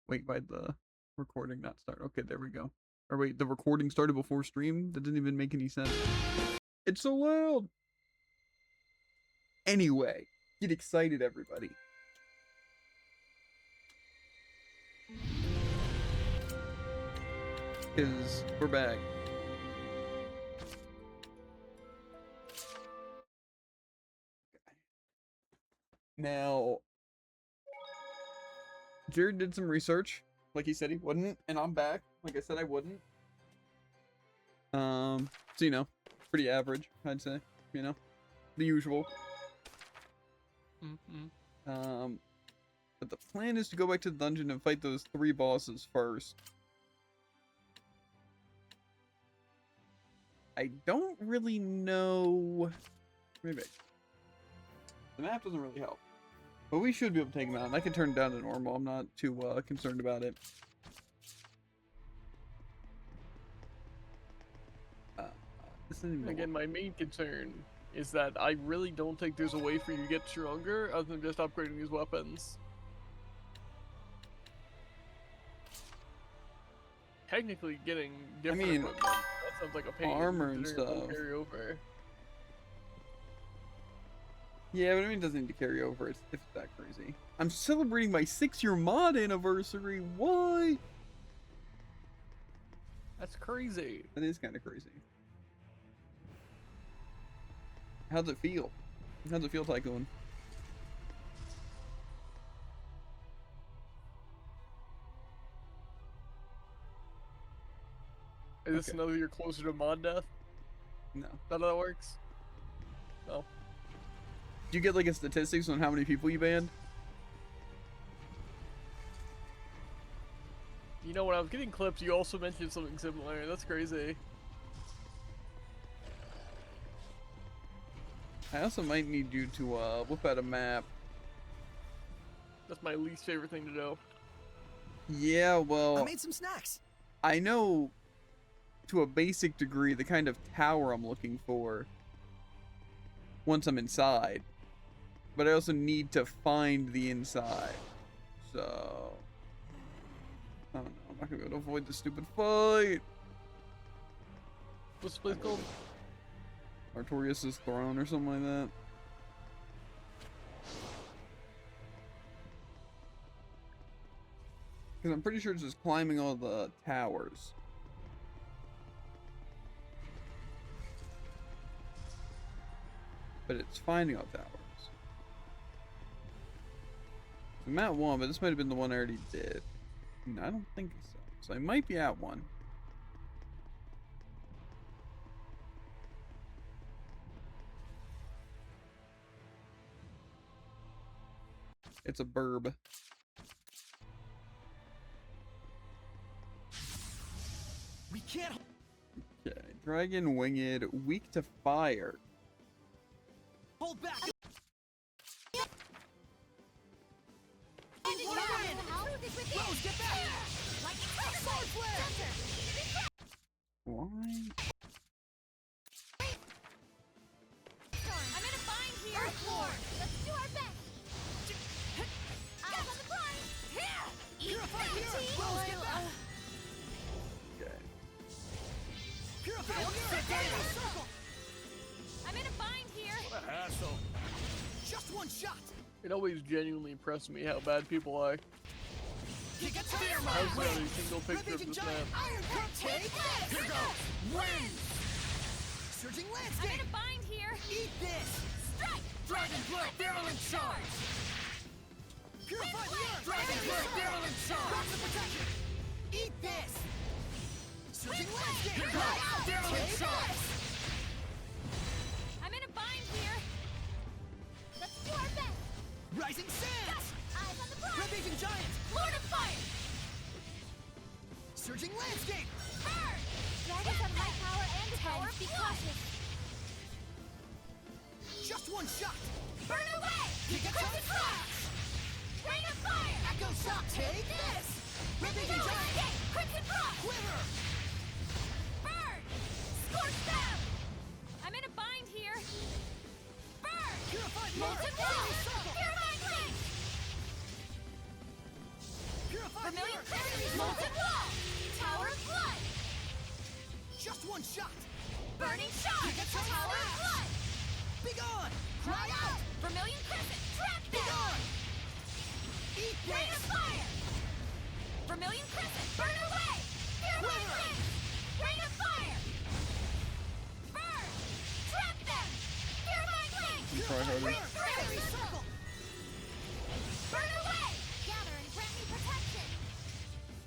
Wait, why'd the recording not start? Okay, there we go. Or wait, the recording started before stream? That didn't even make any sense. It's so loud! Anyway, get excited, everybody. Because we're back. Now, Jared did some research, like he said he wouldn't, and I'm back, like I said I wouldn't. So you know, pretty average, I'd say, you know, the usual. But the plan is to go back to the dungeon and fight those 3 bosses first. I don't really know. Maybe the map doesn't really help, but we should be able to take him out. And I can turn it down to normal. I'm not too concerned about it. Again, my main concern is that I really don't think there's a way for you to get stronger other than just upgrading these weapons. Technically, getting different equipment, that sounds like a pain. Armor and stuff. Carry over. Yeah, but I mean, it doesn't need to carry over. It's that crazy. I'm celebrating my 6-year mod anniversary. What? That's crazy. That is kind of crazy. How's it feel? How's it feel, Tycoon? Is this another year closer to mod death? No. Not how that works? No. Do you get like a statistics on how many people you banned? You know, when I was getting clips, you also mentioned something similar. That's crazy. I also might need you to whip out a map. That's my least favorite thing to do. Yeah, well, I made some snacks. I know to a basic degree the kind of tower I'm looking for once I'm inside, but I also need to find the inside. So I don't know. I'm not gonna be able to avoid the stupid fight. What's the place called? Artorias' Throne or something like that. Because I'm pretty sure it's just climbing all the towers. But it's finding all towers. I'm at 1, but this might have been the one I already did. No, I don't think so. So I might be at 1. It's a burb. We can't. Okay, Dragon Winged, weak to fire. Hold back. Rose, get back! Sword flare! Why? I'm in a bind here! Earthborn! Let's do our best! Eyes on the prize! Here! Purify here! Rose, get back! Okay. Purify here! Circle! I'm in a bind here! What a hassle! Just one shot! It always genuinely impressed me how bad people are. You get fear I was mine! got a single picture of Ravaging this giant map. iron cup, take this! Here goes! Win! Surging I'm in landscape! a bind here! Eat this! Strike! Dragon blood, virulent charge! Purify the earth! Dragon blood, virulent charge! Rocks of protection! Eat this! Surging landscape! Here goes! Virulent charge! I'm in a bind here! Let's do our best! Rising sands! Eyes on the prize! Ravaging giant! Lord of Fire! Surging landscape! Burn! Dragons have high power and defense. Be cautious! Just one shot! Burn away! Crimson Frost! Rain of Fire! Echo shot! Take this! Ravaging giant! Crimson Frost! Quiver! Burn! Scorch them! I'm in a bind here! Burn! Purified Molten mirror! Wall! Circle! Purified Ring! Molten wall! Tower of blood! Just one shot! Burning shot! Tower of blood! Be gone! Cry out! Vermilion crescent! Trap Be them! gone! Eat Rain of this! fire! Vermilion crescent! Burn away! Fear my Quiver! wings! Rain of fire! Burn! Trap them! Fear my wings! Try harder. Break through! Fairy circle! Burn away! Gather and grant me protection!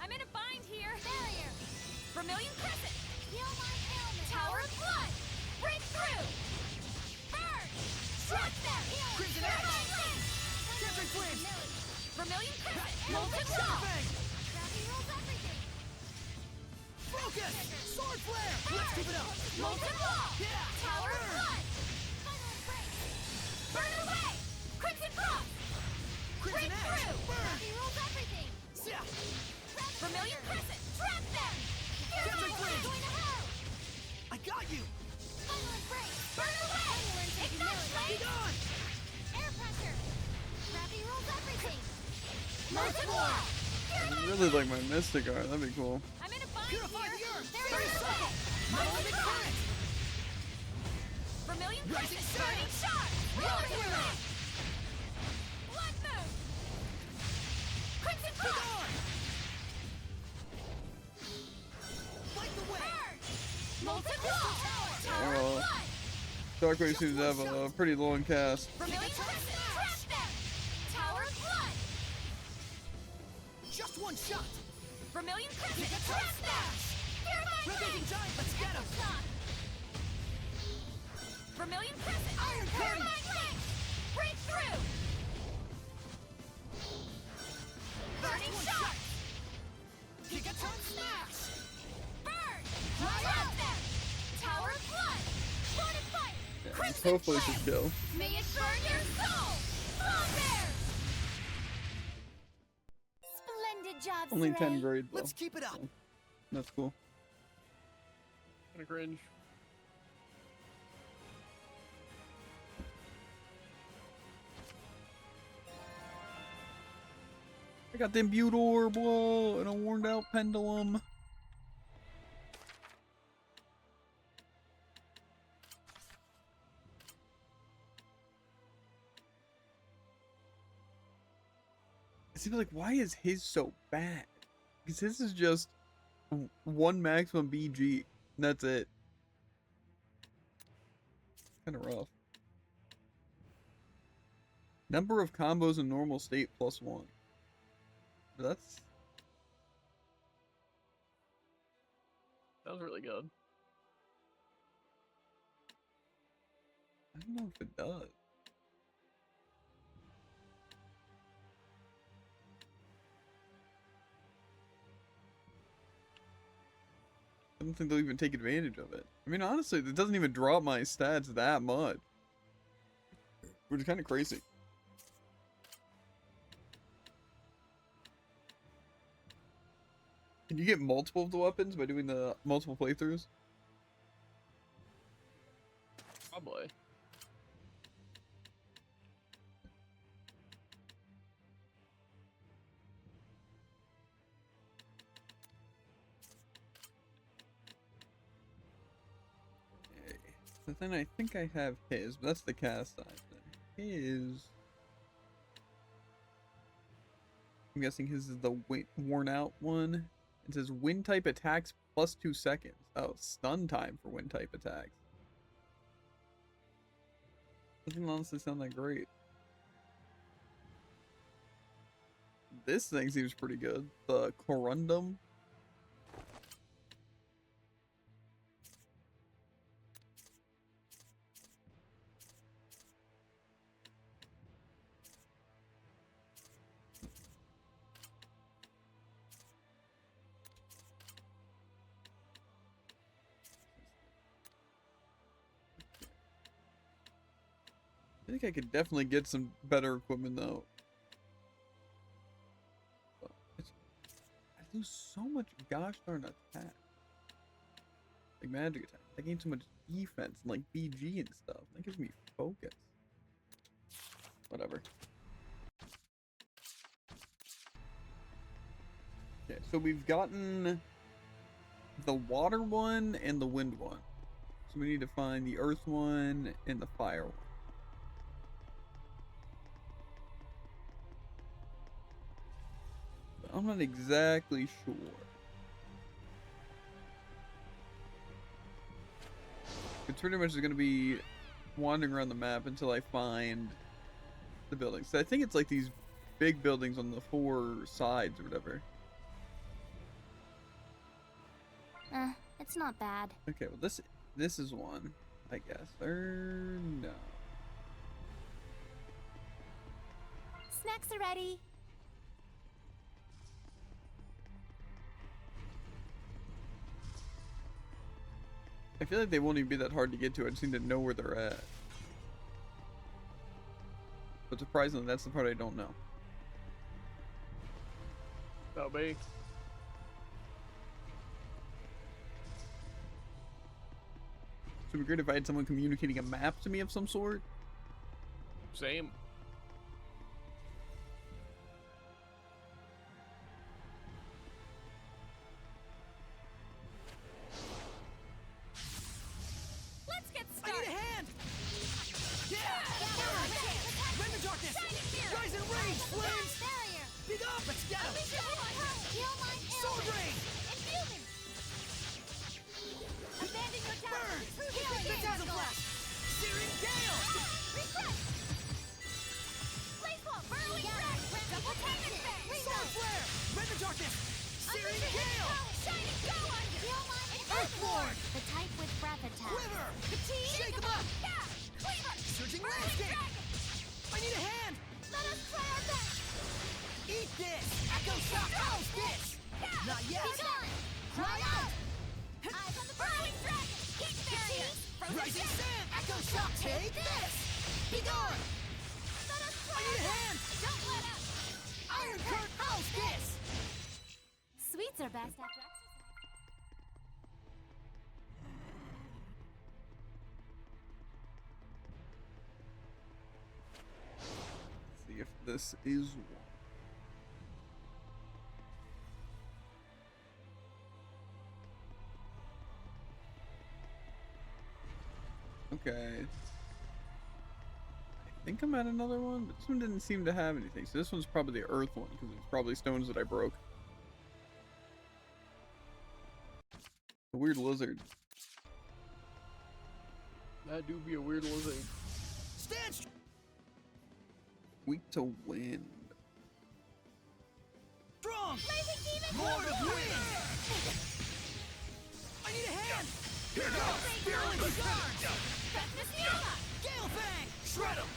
I'm in a bind here! Barrier! Vermilion crescent! Heal my ailment! Tower of blood! Break through! Burn! Trap them! Crimson Fear Edge! my wings! Different flames! Vermilion crescent! Molten wall! Shadowfang! Gravity rules everything! Focus! Sword flare! Let's keep it up! Molten wall! Yeah! Tower of Burn! blood! Final embrace! Burn away! Crimson frost! Crimson Break Edge! through! Burn! Gravity rules everything! Yeah! Vermilion crescent! Trap them! Fear my Different wings! flames! Going to hell! I got you! Final embrace! Burn away! Ignite Be flame! gone! Air pressure! Gravity rules everything! Molten wall! Fear I my really like my Mystic Art. That'd be cool. I'm in a bind Purify here! the earth! There Fairy is a circle! way! Molten current! Vermilion Rising crescent! sun! Burning shot! Rock Rolling wheel! wing! Blood moon! Crimson Be frost! gone! Light the way! Burn! Molten wall! Tower well, of blood! Shockwave seems to have a pretty long cast. Vermilion crescent! Trap them! Tower of blood! Just one shot! Vermilion crescent! Trap them! Fear my Rotating wings! giant, let's get him! Shock! Vermilion crescent! Iron Fear current! my wings! Break through! Burning one shot! Gigaton smash! Burn! Trap them! Tower of blood! Sword of fire! Yeah, Crimson hopefully flame! should kill. May it burn your soul! Long bears! Splendid job, Only 10 Saray. grade though. Let's keep it up! That's cool. Kinda cringe. I got the imbued orb, whoa, and a worn out pendulum. It seems like, why is his so bad? Because his is just one maximum BG, and that's it. Kind of rough. Number of combos in normal state +1. That's Sounds really good. I don't know if it does. I don't think they'll even take advantage of it. I mean, honestly, it doesn't even drop my stats that much, which is kind of crazy. Can you get multiple of the weapons by doing the multiple playthroughs? Probably. Okay. So then I think I have his, but that's the cast side. Then his, I'm guessing his is the worn out one. It says wind type attacks +2 seconds. Oh, stun time for wind type attacks. Doesn't honestly sound that great. This thing seems pretty good. The Corundum. I think I could definitely get some better equipment though. I lose so much gosh darn attack. Like magic attack. I gain so much defense and like BG and stuff. That gives me focus. Whatever. Okay, So we've gotten the water one and the wind one. So we need to find the earth one and the fire one. But I'm not exactly sure. It's pretty much going to be wandering around the map until I find the buildings. So I think it's like these big buildings on the 4 sides or whatever. It's not bad. Okay, well this is one, I guess. Or no. Snacks are ready. I feel like they won't even be that hard to get to. I just need to know where they're at. But surprisingly, that's the part I don't know. That'll be. So it'd be great if I had someone communicating a map to me of some sort. Same. Let's get I started. need a hand! Yeah! Rend the darkness! Rise and rage, flames! Barrier. Big up! Let's get him! Heal mine. Sword rain! Infusing. Abandon your tower. Burn! Healing. Phantasm blast! Searing gale! Refresh. Blaze wall. Burrowing dragon. Double tempest. Sword flare! Rend the darkness! Searing gale! Shining go under. Heal mine. Earthborn! The type with breath attack. Quiver! Fatigue. Shake 'em up! Yeah. Cleaver. Surging Burrowing landscape! dragon. I need a hand! Let us try our best. Eat this! Echo shock! House this! Not yet! Be gone. Cry out. Eyes on the burrowing dragon. Heat barrier. Frozen Rising sand. sand! Echo shock! Take this! Be gone! Let us try I need a our hand! best. Don't let up. Iron Curtain! House this! Sweets are best after exercise. See if this is one. Okay. I think I'm at another one, but this one didn't seem to have anything. So this one's probably the earth one, because it's probably stones that I broke. A weird lizard. That do be a weird lizard. Stand Weak to wind. strong! Blazing demon. Lord of Wind! I need a hand! Here goes! Virulent Charge! Freshness Yama. Gale Fang! Shred 'em!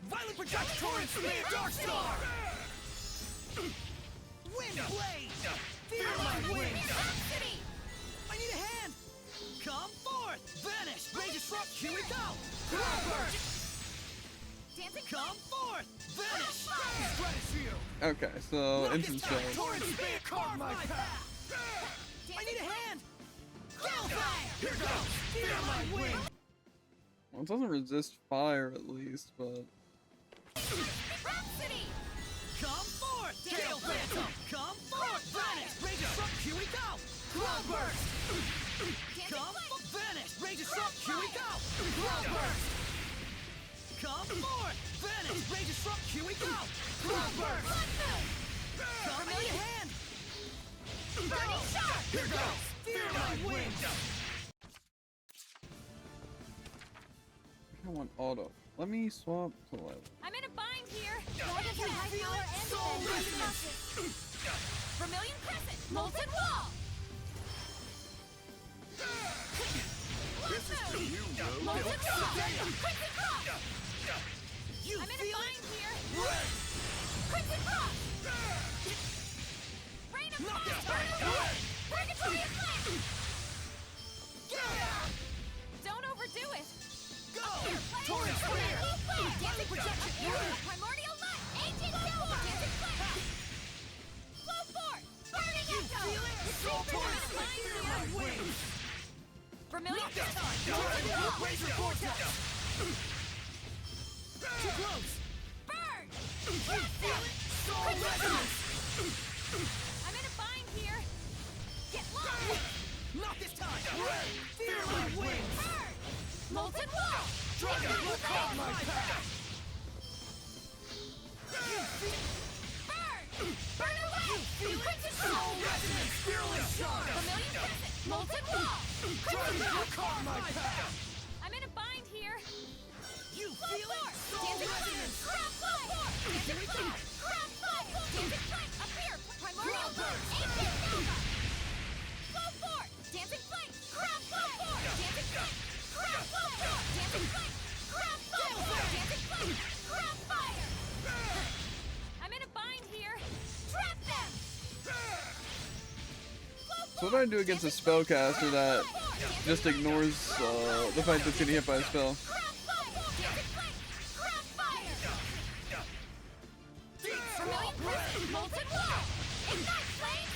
Violent Projector Torrent Spear Dark Star! Wind Blade! Fear my wings! Rhapsody. I need a hand! Come forth! Vanish! Rage Disrupt! Here we go! Cloudburst! Dancing Come forth! Vanish! Stratosphere! Okay, so Rocket entrance Attack! zone. Torrent Spear! Carve my path! I need a hand! Gale Fang! Here goes! Fear my wings! Well, it doesn't resist fire at least, but Rhapsody. Come forth! Gale Phantom! Come forth! Vanish! Rage Disrupt! Here we go! Cloudburst! Come forth! Vanish! Rage Disrupt! Here we go! Cloudburst! Come forth! Vanish! Rage Disrupt! Here we go! Cloudburst! Come in hand! Burning shot. Here goes! Fear my wings! I want auto. Let me swap to level. I'm in a bind here. More than your high power and Soul resistance. Vermilion Crescent. Molten Wall. This is for you, Will. Molten Wall. Crimson Cross. You I'm in a feel bind it? here. Red! Crimson Cross. Rain of Knock Fire. it Burn back. away. Purgatory of Flame. Yeah! Don't overdo it. Go! Torrent Spear! Dancing Projection! Primordial Light. Ancient Power. Dancing Flame. Flow forth. Burning You Echo. feel it? Soul Torrent I'm in a bind Fear here. my wings! Vermilion Knock it! Crescent. Torrent Wall! Razor Vortex! Too close! Burn. You feel it? Soul Resonance! I'm in a bind here. Get lost. Not this time! Fear my wings! Burn. Molten wall. Dragon will call my path! Burn. Burn away. Crimson Soul wall. resonance! Fearless charge! Vermilion crescent. Molten wall. Dragon will call my path! I'm in a bind here. You feel it? Soul Dancing resonance! crab flame. Dancing flame. Crab flame. Dancing flame. Appear. Primordial burst. Ancient Nova. Go forth. Dancing flame. Crab flame. Dancing flame. Crab flame. Dancing flame. Crab flame. Dancing flame. Crab fire. I'm in a bind here. Trap them. So what do I do against a spellcaster that just ignores the fact that's getting hit by a spell? Crab flame. Dancing flame. Crab fire. Vermilion crescent. Molten wall. Ignite flame.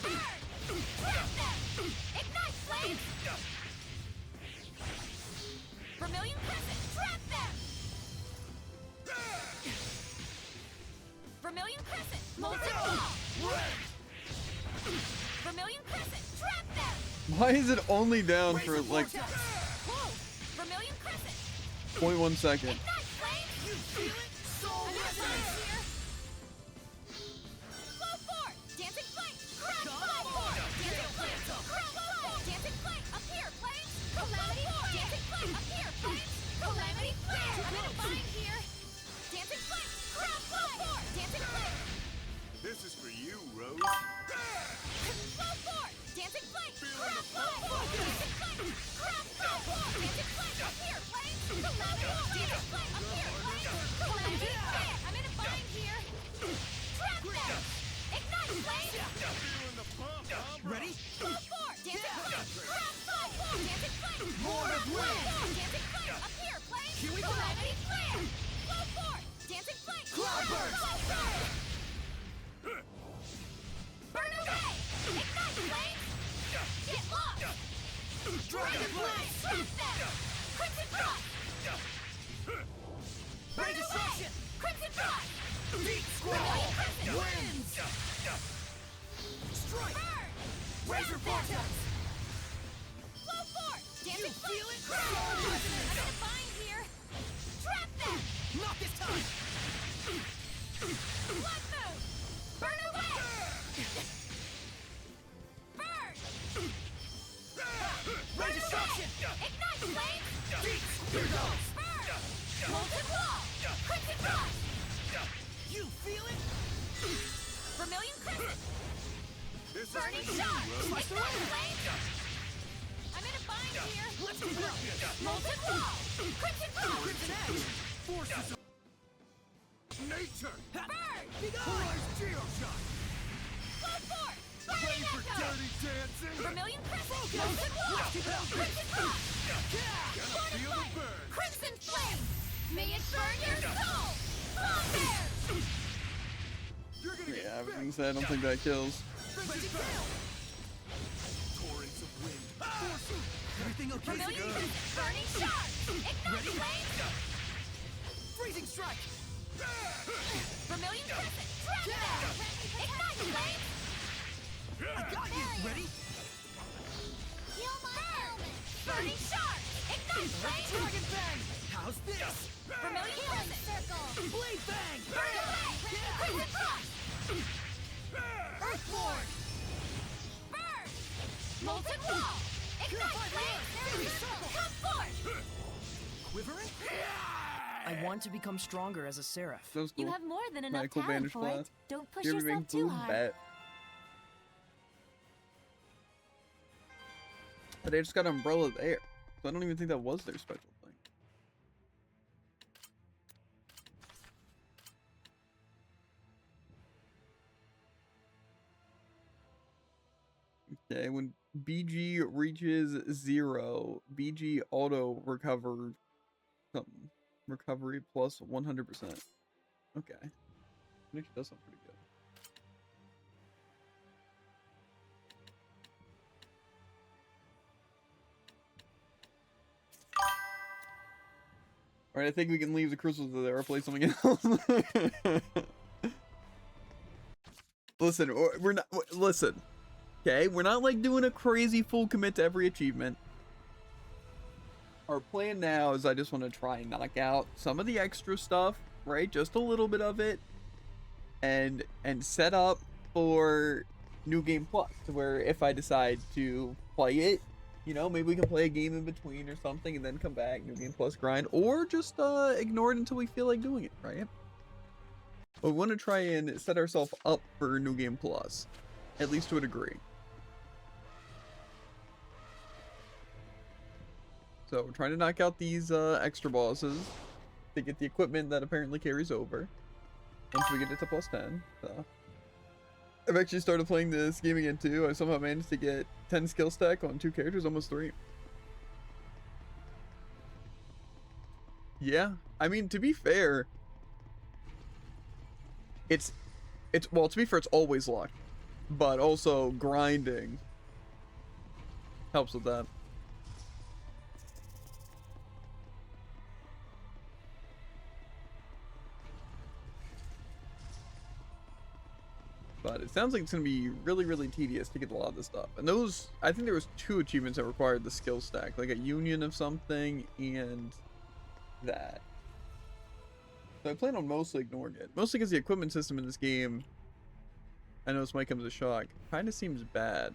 Burn. Trap them. Ignite flame. Vermilion crescent. Trap them. Vermilion crescent. Molten wall. Vermilion crescent. Trap them. Why is it only down for like Whoa. Vermilion crescent. 0.1 second? You Ignite flame. feel it? Soul I'm in a bind resonance! here. Flow forth. Dancing flame. Crab Come flow on. forth. Dancing Gale flame. Phantom. Crab flow. Dancing flame. Appear flame. Calamity flame. Dancing flame. Appear flame. Calamity flame. I'm in a bind here. Dancing flame. Crab flow forth. Dancing flame. This is for you, Rose. Flow forth. Dancing flame. Crab flow forth. Dancing flame. Crab flow forth. Dancing flame. Appear flame. Calamity. Dancing flame. Appear flame. Calamity flame. I'm in a bind here. Trap them. Ignite flame. Feeling the pump, huh? Ready? Flow forth. Dancing flame. Crab flow forth. Dancing flame. Lord of Flow Wind. forth. Dancing flame. Appear flame. Here we go. Calamity flame. Flow forth. Dancing flame. Cloudburst. Flow forth. Burn away. Ignite flame. Get lost. Dragon Blade! Trap them. Crimson frost. Ray Destruction! Crimson frost. Deep Squall! Winds! Strike! Burn. Razor Vortex! Flow forth. Dancing You feel flame. it? Crab Soul flow. I'm resonance! in a bind here. Trap them. Not this time! Blood moon. Burn away. Burn. Ray Destruction! Ignite flame. Deep! Here goes! Burn. Molten wall. Crimson frost. You feel it? Vermilion crescent. This is Burning for you, shot. Rose. Slice the Ignite wind. flame. I'm in a bind here. Let's do this! Molten wall. Crimson frost. Crimson Edge! Forces of Nature! Burn. Be gone! Polarized Geoshot! Flow forth. Ready Burning for echo. dirty dancing? Vermilion crescent. Molten wall. Crimson frost. Gonna feel the burn! Crimson flame. May it burn your soul. Long bears. You're gonna get Yeah, bit. everything said. I don't think that kills. Frenzy Veil! Torrents of wind. Everything okay? Vermilion crescent. Burning shard. Ignite flame. Freezing Strike! Vermilion crescent. Trap them. Ignite flame. I got you! Ready? Heal my ailment. Burning shard. Ignite flame. Dragon Bang! How's this? Vermilion crescent. Circle. Blade Bang! Burn away. Crimson frost. Earthborn! Burn. Molten wall. Ignite flame. Come forth. Quivering? I want to become stronger as a seraph. That was cool. You have more than enough Michael talent Bandage for it. Class. Don't push Give everything yourself too boom hard. bat. But they just got Umbrella there. So I don't even think that was their special thing. Okay, when BG reaches 0, BG auto recover something. Recovery plus 100%. Okay. It actually does sound pretty good. Alright, I think we can leave the crystals there, replace something else. Listen, we're not. Listen, okay, we're not like doing a crazy full commit to every achievement. Our plan now is I just want to try and knock out some of the extra stuff, right? Just a little bit of it, and set up for New Game Plus, to where if I decide to play it, you know, maybe we can play a game in between or something, and then come back, New Game Plus grind, or just ignore it until we feel like doing it, right? But we want to try and set ourselves up for New Game Plus, at least to a degree. So we're trying to knock out these extra bosses to get the equipment that apparently carries over once we get it to plus 10. So I've actually started playing this game again too. I somehow managed to get 10 skill stack on 2 characters, almost 3. Yeah, I mean, to be fair, it's well, to be fair, it's always luck, but also grinding helps with that. But it sounds like it's going to be really, really tedious to get a lot of this stuff. And those, I think there was 2 achievements that required the skill stack, like a union of something and that. So I plan on mostly ignoring it. Mostly because the equipment system in this game, I know this might come as a shock, kind of seems bad.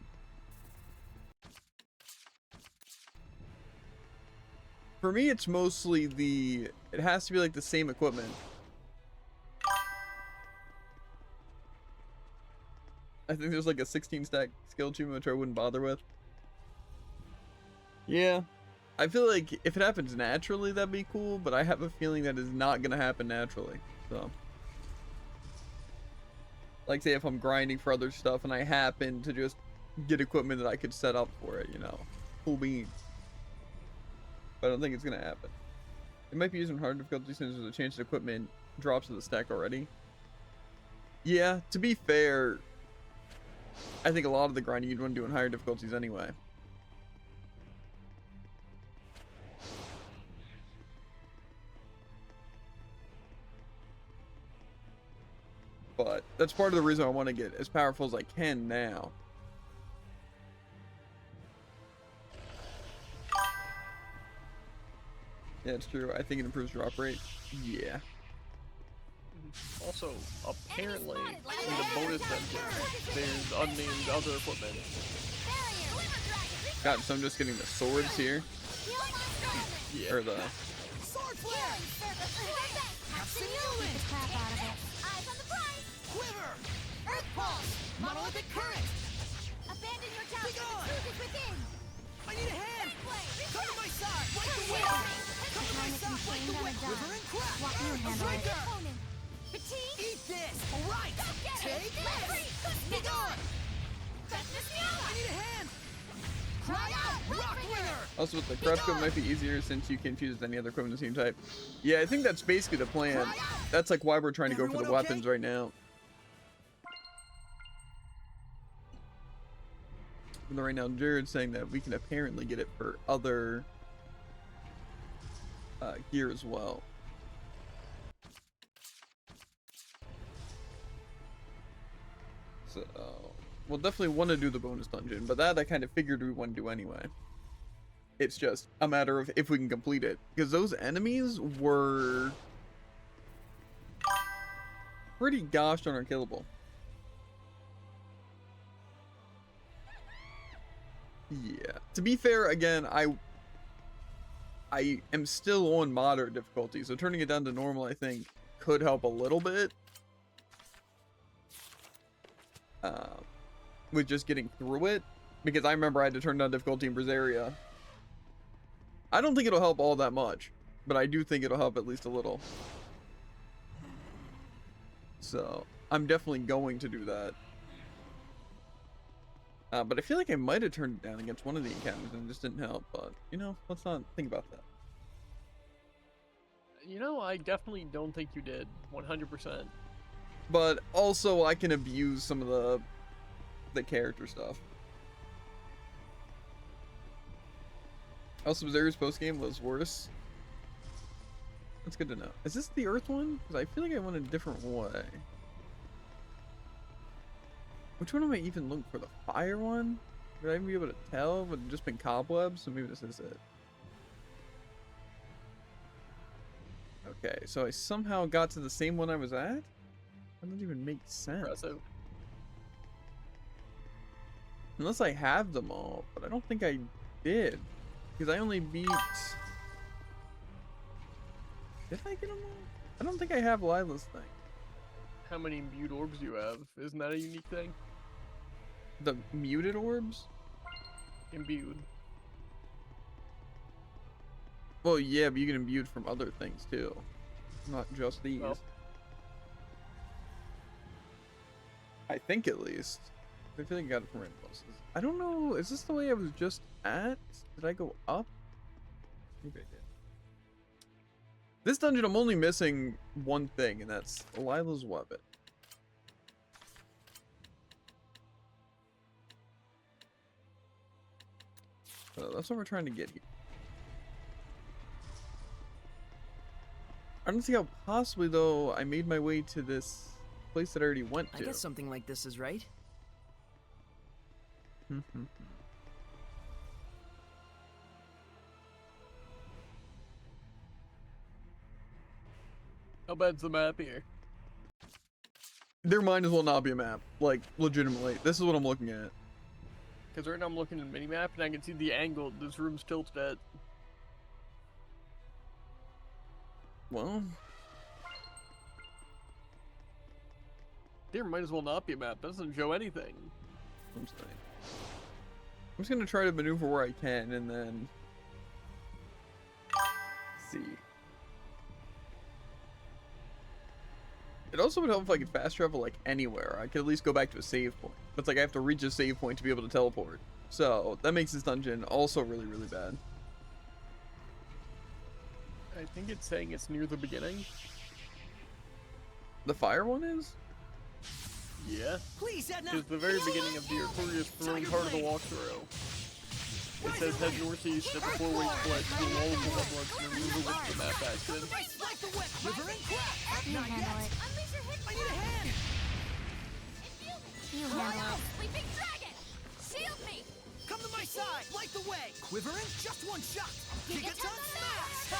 For me, it's mostly it has to be like the same equipment. I think there's like a 16 stack skill achievement, which I wouldn't bother with. Yeah. I feel like if it happens naturally, that'd be cool, but I have a feeling that is not going to happen naturally. So, like say if I'm grinding for other stuff and I happen to just get equipment that I could set up for it, you know, cool beans. But I don't think it's going to happen. It might be using hard difficulty since there's a chance that equipment drops to the stack already. Yeah, to be fair, I think a lot of the grinding you'd want to do in higher difficulties anyway. But that's part of the reason I want to get as powerful as I can now. Yeah, it's true. I think it improves drop rate. Yeah. Also, apparently, in the bonus dungeon, there's unnamed other equipment. God, so I'm just getting the swords here. Yeah. Or the... Sword flare! Have some healing! Eyes on the prize! Quiver! Earth pulse! Monolithic current! Abandon your doubt. Be gone! The truth is within. I need a hand! Blade, Come to my side! Like the wind! Come to my side! Like the wind! Quiver and crack! A breaker! opponent. Fatigue. Eat this! Alright! Take this! Be gone! I need a hand! Cry out! Rockwinger! Also, with the craft equipment might be easier since you can fuse with any other equipment of the same type. Yeah, I think that's basically the plan. That's like why we're trying to go for the weapons right now. And right now, Jared's saying that we can apparently get it for other gear as well. So, we'll definitely want to do the bonus dungeon, but that I kind of figured we wouldn't do anyway. It's just a matter of if we can complete it, because those enemies were pretty gosh darn unkillable. Yeah. To be fair, again, I am still on moderate difficulty, so turning it down to normal, I think, could help a little bit. With just getting through it, because I remember I had to turn down difficulty in Zestria. I don't think it'll help all that much, but I do think it'll help at least a little. So, I'm definitely going to do that. But I feel like I might have turned it down against one of the encounters and it just didn't help, but, you know, let's not think about that. You know, I definitely don't think you did, 100%. But also, I can abuse some of the character stuff. Also, Zeria's post-game was worse. That's good to know. Is this the Earth one? Because I feel like I went a different way. Which one am I even looking for? The fire one? Would I even be able to tell? Would it just been cobwebs? So maybe this is it. Okay, so I somehow got to the same one I was at? That doesn't even make sense. Impressive. Unless I have them all, but I don't think I did. Because I only beat... Did I get them all? I don't think I have Lila's thing. How many imbued orbs do you have? Isn't that a unique thing? The muted orbs? Imbued. Well, yeah, but you get imbued from other things too. Not just these. Well. I think at least. I feel like I got it from random places. I don't know. Is this the way I was just at? Did I go up? Maybe I did. This dungeon, I'm only missing one thing, and that's Lila's weapon. So that's what we're trying to get here. I don't see how possibly, though, I made my way to this place that I already went to. I guess something like this is right. How bad's the map here? There might as well not be a map. Like, legitimately. This is what I'm looking at. Because right now I'm looking at the minimap and I can see the angle this room's tilted at. Well, There might as well not be a map. That doesn't show anything. I'm saying. I'm just gonna try to maneuver where I can and then see. It also would help if I could fast travel like anywhere. I could at least go back to a save point. But it's like I have to reach a save point to be able to teleport. So that makes this dungeon also really, really bad. I think it's saying it's near the beginning. The fire one is? Yeah. Please, Edna. Because the very beginning of the Artorias throwing part of the walkthrough. It says head northeast at the 4-way split to the wall of the wetlands and remove it with the map action. Like the wet river and crack. You Not handle yet. it. Unleash your hit I need a hand. You handle it. Sleeping dragon! Shield me! Come to my side. Light the way. Quivering, just one shot. Gigaton smash.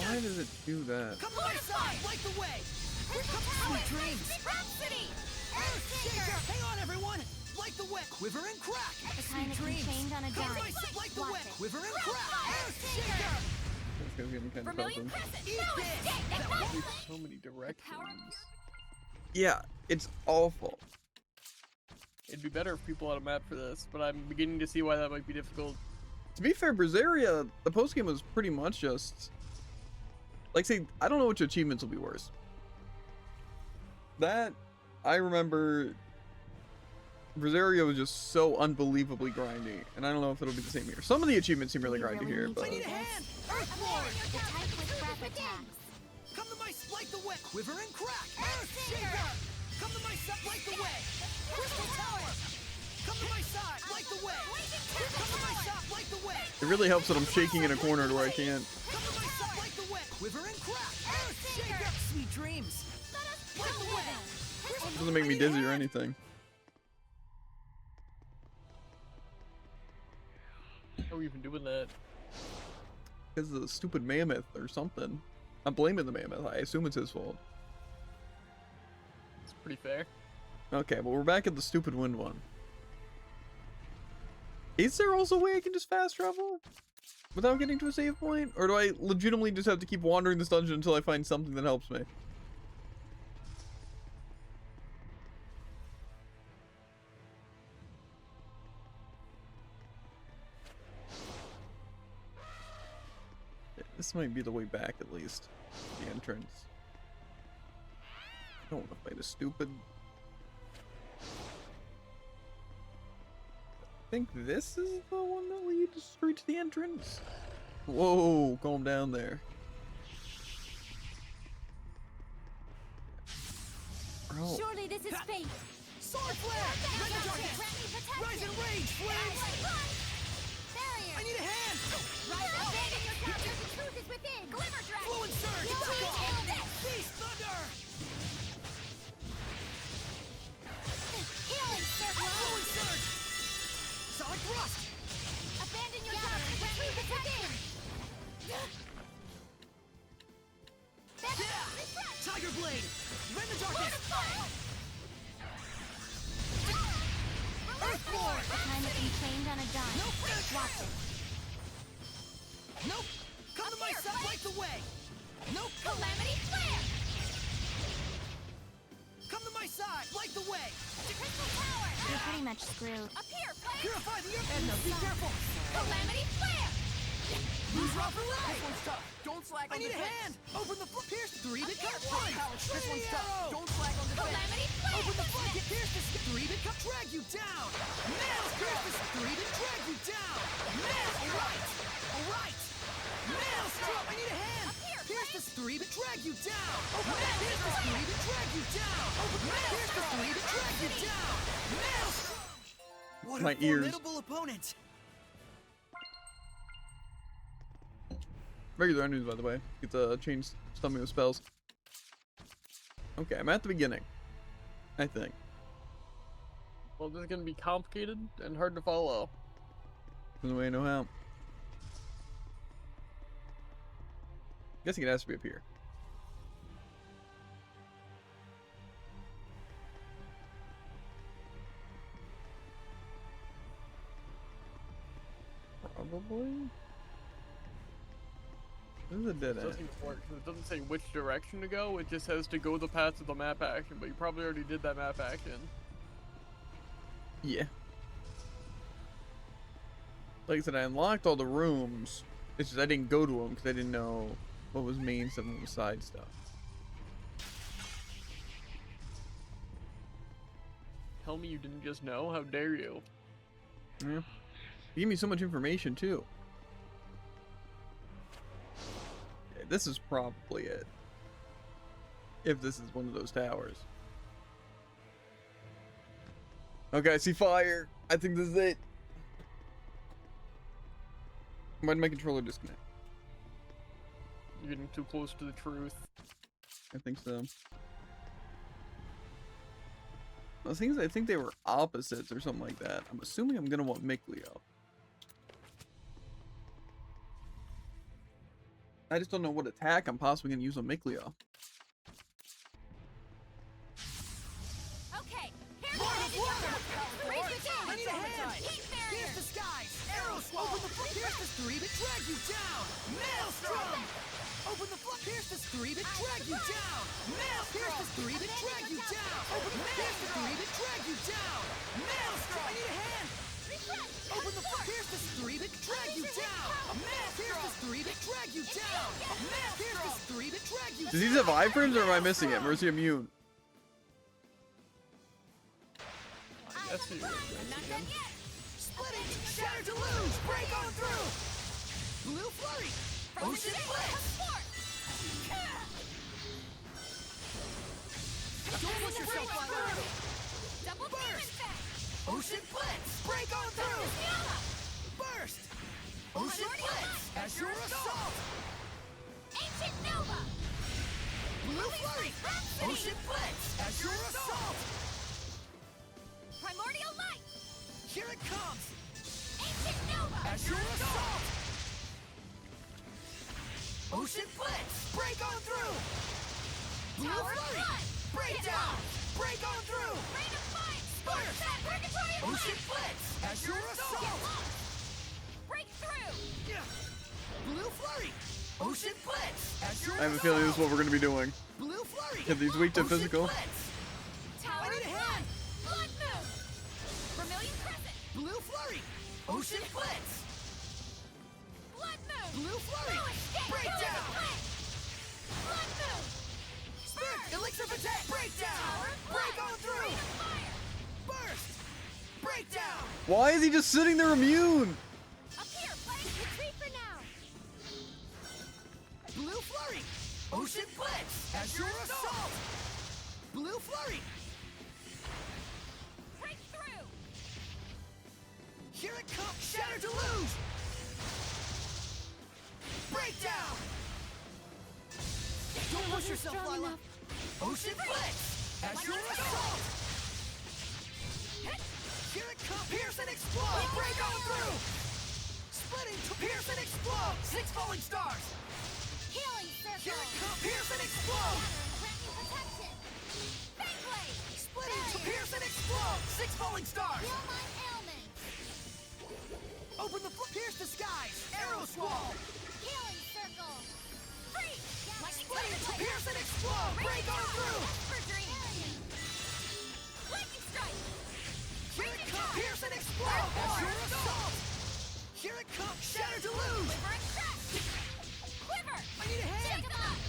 Why does it do that? Come to my side. Light the way. Here comes sweet dreams. Rhapsody! Earthshaker. Hang on, everyone. Light the way. Quiver and crack. The Sweet kind that can dreams. change on a Come to dime. my side. Light the Watch way. it. Quiver and crack. Earthshaker. This guy's getting kind of Vermilion tough. crescent! Eat No this. escape! That Ignite! There's so many directions. Yeah, it's awful. It'd be better if people had a map for this, but I'm beginning to see why that might be difficult. To be fair, Brazaria, the postgame was pretty much just... Like, say, I don't know which achievements will be worse. That, I remember... Brazaria was just so unbelievably grindy, and I don't know if it'll be the same here. Some of the achievements seem really grindy here, but... I need a hand. Earthborn. The type with breath attacks. Come to my light the way. Quiver and crack. Earthshaker. Come to my side. Light the way. Crystal tower. Come to my side. Light the way. Come to my side. Light the way. It really helps that I'm shaking in a corner to where I can't... Come to my side. Light the way. Quiver and crack. Earthshaker. Sweet dreams. Light the way. It doesn't make me dizzy or anything. How are we even doing that? Because of the stupid mammoth or something. I'm blaming the mammoth. I assume it's his fault. It's pretty fair. Okay, well, we're back at the stupid wind one. Is there also a way I can just fast travel without getting to a save point? Or do I legitimately just have to keep wandering this dungeon until I find something that helps me? This might be the way back, at least. The entrance. I don't want to fight a stupid... I think this is the one that leads straight to the entrance. Whoa, calm down there. Bro. Surely this is fate. Sword flare. Red darkness. Rise and rage, flames. Barrier. I need a hand. Rise and abandon your capture. The truth is within. Glimmer dragon. Flow and surge. Kill Back me, off. kill this. Beast thunder. Healing blade! Rend the darkness! Earthborn! Time has been trained on a dime. Nope! Watch it. Nope! Come to my side, light the way! Nope! Calamity Flare! Come to my side, light the way! To Crystal Tower! You're pretty much screwed. Up here, Flare! Purify the earth! Edna, be careful! Calamity Flare! Use rock for light! This one's tough. Don't slack I on need a defense. hand! Open the floor! Pierce 3 become Power 1! college. This one's Trinity tough. arrow! Don't slack on defense. Calamity Flare! Open the floor! Pierce the 3 become drag you down! Nails! Pierce the 3 to drag you down! Nails! Alright! Alright! Nails! Drop! I need a hand! Pierce the 3 to drag you down! Pierce the 3 to drag you down! Pierce the 3 to drag you down! Nails! What My a ears. formidable opponent! Regular enemies, by the way. Get the change stomach with spells. Okay, I'm at the beginning. I think. Well, this is gonna be complicated and hard to follow. From the way I know how. Guessing it has to be up here. Probably. This is a dead It end. doesn't even work 'cause it doesn't say which direction to go. It just says to go the path of the map action, but you probably already did that map action. Yeah. Like I said, I unlocked all the rooms. It's just I didn't go to them because I didn't know what was main stuff and what was side stuff. Tell me you didn't just know? How dare you? Yeah. You give me so much information too. Yeah, this is probably it. If this is one of those towers. Okay, I see fire. I think this is it. Why did my controller disconnect? You're getting too close to the truth. I think so. Those things, I think they were opposites or something like that. I'm assuming I'm gonna want Mikleo. I just don't know what attack I'm possibly gonna use on Mikleo. Okay, here Lord goes of the Water! Raise it down! I need a hand! Heat barrier! Pierce the skies! Arrows! Open the floor! Pierce the 3 to drag you down! Maelstrom! Open the floor! Pierce the 3 to drag you down! Maelstrom! Pierce the 3 to drag you down! Open the Pierce the 3 to drag you down! Maelstrom! I need a hand! Refresh! Open the floor! Pierce the 3 to drag you down! Pierce the 3 to drag you down! Pierce the 3 to drag you down! Does he have iframes or am I missing him? Or is he immune? I guess you Not again. done yet! Splitting! Shatter to lose! Break on through! Blue flurry! Ocean blitz! Don't push yourself on through! Double Burst! demon effect! Ocean blitz! Break on through! Burst! Ocean blitz! Azure assault! Ancient Nova! Blue flurry! Ocean blitz! Azure assault! Primordial light! Here it comes! Ancient Nova! Azure assault! Ocean blitz! Break on through! Blue Tower of flurry! Blood! Break down! Break on through! Rain of Fire! Burst! That Purgatory of Ocean Light! blitz! Azure assault! Breakthrough! Blue flurry! Ocean blitz! Azure I have a feeling this is what we're gonna be doing. Blue flurry! If he's weak to Ocean physical. blitz! Tower I need a of hand! Blood! Blood Moon! Vermilion Crescent! Blue flurry! Ocean blitz! Blood Moon! Blue flurry! Blue escape! Break Killing down! Flame! Blood Moon! Spirit! Elixir protect! Break down! Tower of Break Blood! on through! Rain of Fire! Burst! Break down! Why is he just sitting there immune? Up here, Flame! Retreat for now! Blue flurry! Ocean blitz! Azure assault! Blue flurry! Breakthrough! Here it comes! Shatter to lose! Break down! Don't push yourself, strong Lila! enough. Ocean blitz! Azure assault! Here it comes! Pierce and explode! Break on through! Splitting to pierce and explode! 6 falling stars! Healing Here Circle! it comes! Pierce and explode! Grant me protection! Falling stars! Heal my ailments! Open the pierce the skies! Arrow squall! Healing circle! Freeze! Split! Pierce and explode! Break on through! For dream. Lightning strike. Here it comes! Pierce and explode! Azure assault! Here it comes! Shatter to lose! Quiver and crash. Quiver. I need a hand! Shake 'em up.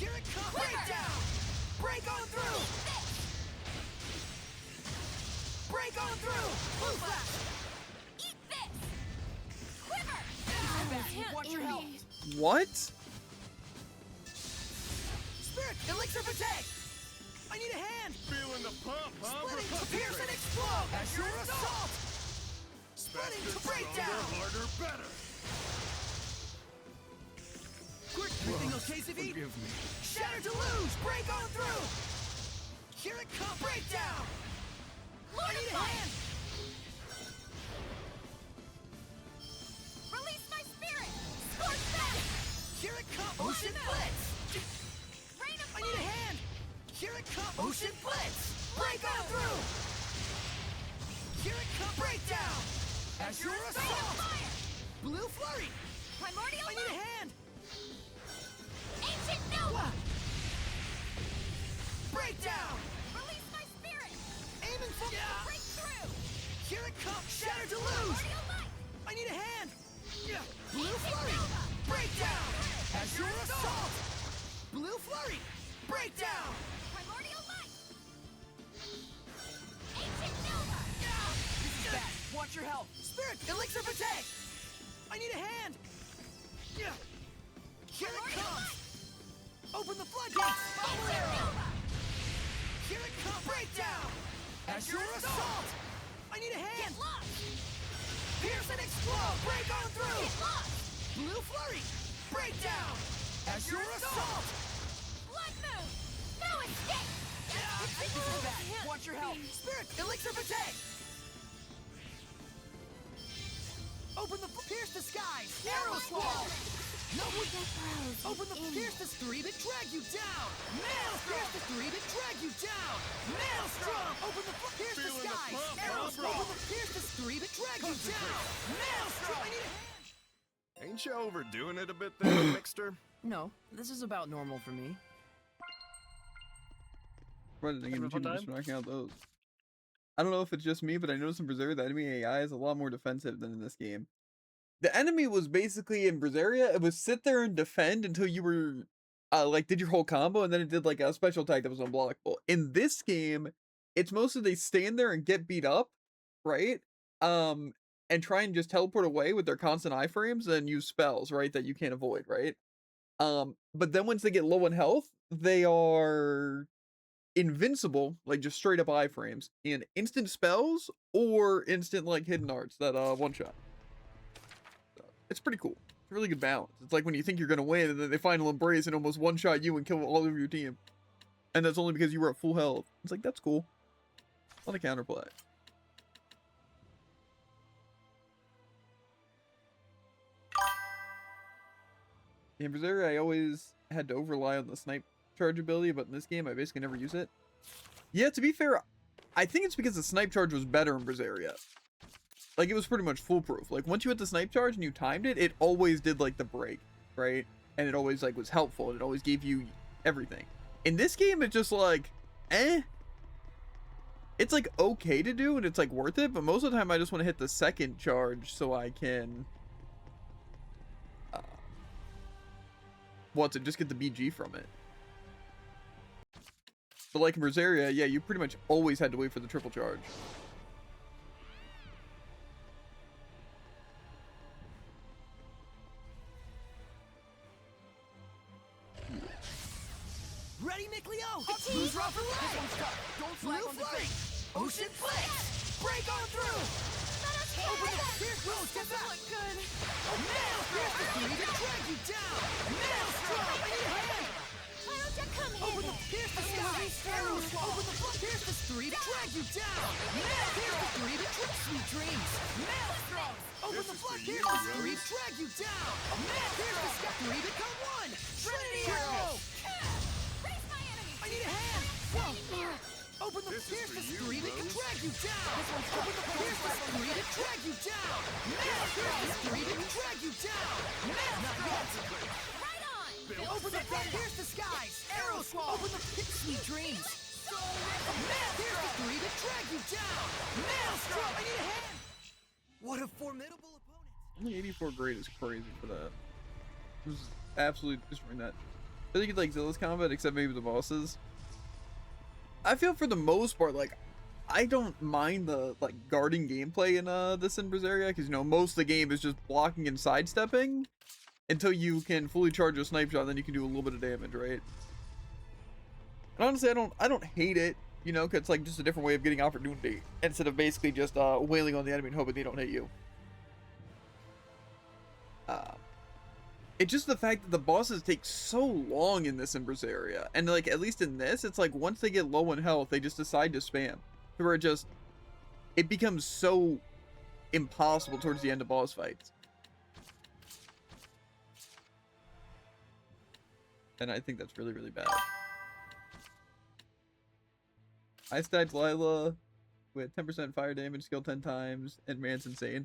Here it comes! Quiver. Break down! Break on through! Break on through! Blue flash! Eat this. Quiver. Watch your health. What? Spirit! Elixir protect! I need a hand! Feeling the pump, huh? Splitting to pierce and explode! Azure assault! Splitting to break down! Harder, better. Quick! Everything okay, Savit? Forgive me. Shatter to lose! Break on through! Here it comes! Break down! I need a hand! Release my spirit. Scorch back. Here it comes! Ocean Blitz! Rain of I need a fire. hand! Here it comes! Ocean Blitz! Break on through! Here it comes! Break down! Azure Rain of assault! fire. Blue flurry! Primordial I need a light. hand! Ancient Nova. Break down! Release my spirit. Aiming for... Break through. Here it comes! Shatter to lose! Primordial light. I need a hand! Blue Ancient flurry! Nova. Break down! Azure assault! Blue flurry! Break down! Primordial light. Ancient Nova. Bad. Watch your health. Spirit! Elixir protect! I need a hand! Here it comes! Open the floodgates! Bubble arrow! Here it comes! Break down! Azure assault! I need a hand! Get lost. Pierce and explode! Break on through! Get lost. Blue flurry! Break down! Azure assault! Blood moon. No escape. This is bad. Watch your health. Spirit! Elixir protect! Open the pierce the skies! Arrow squall! No Open the pierce the three-bit drag you down! Maelstrom! Pierce the three-bit drag you down! Maelstrom! Open the pierce the Feeling the skies! pump, Arrow huh, squall! bro? Open the pierce the three-bit drag you down! Maelstrom! I need a hand! Ain't you overdoing it a bit there, Mixter? No, this is about normal for me. Right, I Having a fun just time? knocking out those. I don't know if it's just me, but I noticed in Berseria the enemy AI is a lot more defensive than in this game. The enemy was basically in Berseria, it was sit there and defend until you were like did your whole combo, and then it did like a special attack that was unblockable. In this game, it's mostly they stand there and get beat up, right? And try and just teleport away with their constant iframes and use spells, right, that you can't avoid, right? But then once they get low in health, they are invincible, like just straight up iframes, and instant spells or instant like hidden arts that one shot. So, it's pretty cool. It's a really good balance. It's like when you think you're gonna win and then they final embrace and almost one shot you and kill all of your team. And that's only because you were at full health. It's like that's cool. A lot of counterplay. In Berseria, I always had to rely on the snipe charge ability, but in this game, I basically never use it. Yeah, to be fair, I think it's because the snipe charge was better in Berseria. Like, it was pretty much foolproof. Like, once you hit the snipe charge and you timed it, it always did, like, the break, right? And it always, like, was helpful, and it always gave you everything. In this game, it's just, like, eh. It's, like, okay to do, and it's, like, worth it, but most of the time, I just want to hit the second charge so I can... what's it? Just get the BG from it. But like in Berseria, yeah, you pretty much always had to wait for the triple charge. Ready, Mikleo? Achieve. Who's rough for This life? one's tough. Don't slack Blue on the flurry! pace. Ocean blitz! Break on through! Open the pierce! Whoa, step back! Look good. Maelstrom! Pierce the three to drag you down! Maelstrom! I need a hand! Why don't you come Open here? the pierce the sky! Arrows! Open the pierce the three to drag you down! Pierce the three to drag sweet dreams! Maelstrom! Open the flood! Pierce the three to drag you down! Pierce the sky! Three become one! Trinity arrow! Raise my enemy. I need a hand! Whoa. Open the This is pierce for the you, screen that can Rose. drag you down! Open the pierce the screen and drag you down! Now pierce the screen and drag you down! Now not yet! Right on! Open the pierce the skies! Arrow squall! Open the sweet dreams! Now pierce the screen and drag you down! Maelstrom! I need a hand! What a formidable opponent! Only 84 grade is crazy for that. It was absolutely destroying that. I think it's like Zilla's combat, except maybe the bosses. I feel for the most part, like, I don't mind the like guarding gameplay in this in Brazilia, because you know most of the game is just blocking and sidestepping until you can fully charge a snipe shot, then you can do a little bit of damage, right? And honestly, I don't hate it, you know, because it's like just a different way of getting opportunity instead of basically just wailing on the enemy and hoping they don't hit you. It's just the fact that the bosses take so long in this in Brazilia, and like at least in this, it's like once they get low in health, they just decide to spam, where it becomes so impossible towards the end of boss fights. And I think that's really, really bad. I stacked Lila with 10% fire damage, skill 10 times, and man's insane.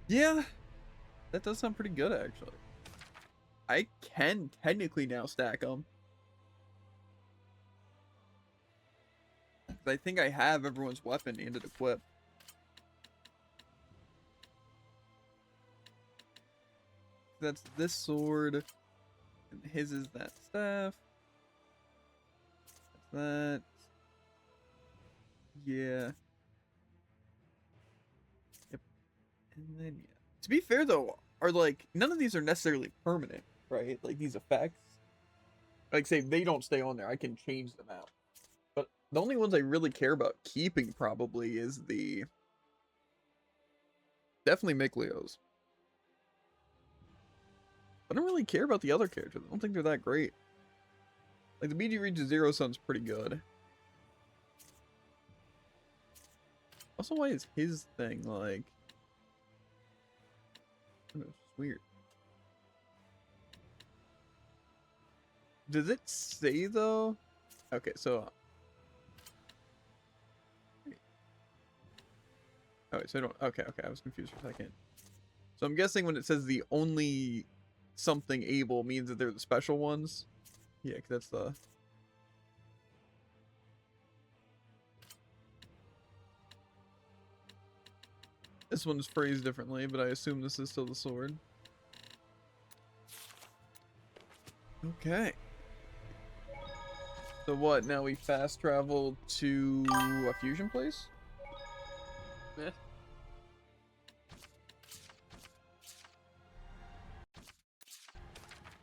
Yeah, that does sound pretty good actually. I can technically now stack them. I think I have everyone's weapon and it equipped. That's this sword. And his is that staff. That's that. Yeah. Yep. And then yeah. To be fair though, are like none of these are necessarily permanent, right? Like these effects. Like say they don't stay on there, I can change them out. But the only ones I really care about keeping probably is definitely Miklio's. I don't really care about the other characters. I don't think they're that great. Like the BG Reach Zero sounds pretty good. Also, why is his thing like? I don't know, it's just weird. Does it say though? Okay, so. Oh, wait, so I don't. Okay, I was confused for a second. So I'm guessing when it says the only something able means that they're the special ones. Yeah, 'cause that's the. This one's phrased differently, but I assume this is still the sword. Okay. So what, now we fast travel to a fusion place? Eh.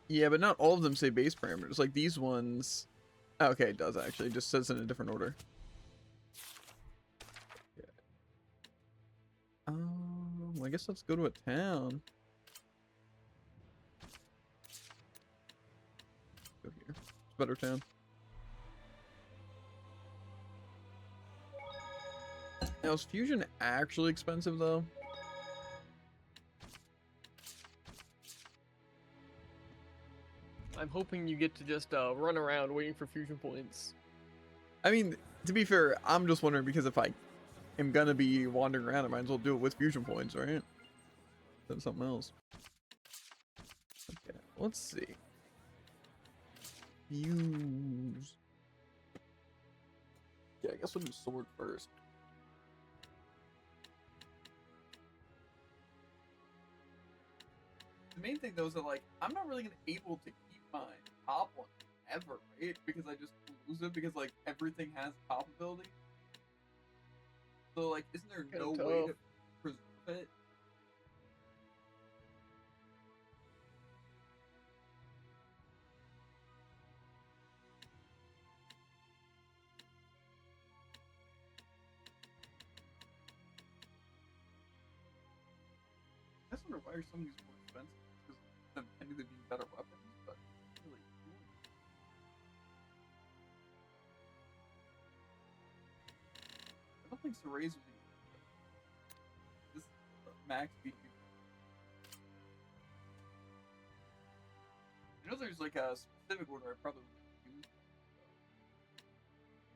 Yeah, but not all of them say base parameters. Like these ones... Okay, it does actually. It just says in a different order. Okay. I guess let's go to a town. Go here. It's a better town. Now, is fusion actually expensive though? I'm hoping you get to just run around waiting for fusion points. I mean, to be fair, I'm just wondering because if I am gonna be wandering around, I might as well do it with fusion points, right? Than something else. Okay, let's see. Fuse. Yeah, I guess we'll do sword first. The main thing though is that like I'm not really gonna able to keep my top one ever, right? Because I just lose it because like everything has top ability. So like, isn't there no Kinda way to tough. preserve it? I just wonder why are some of these more expensive? Because them tending to be better weapons, but really cool. I don't think Soray's would be this max beat. I know there's like a specific order I probably would use.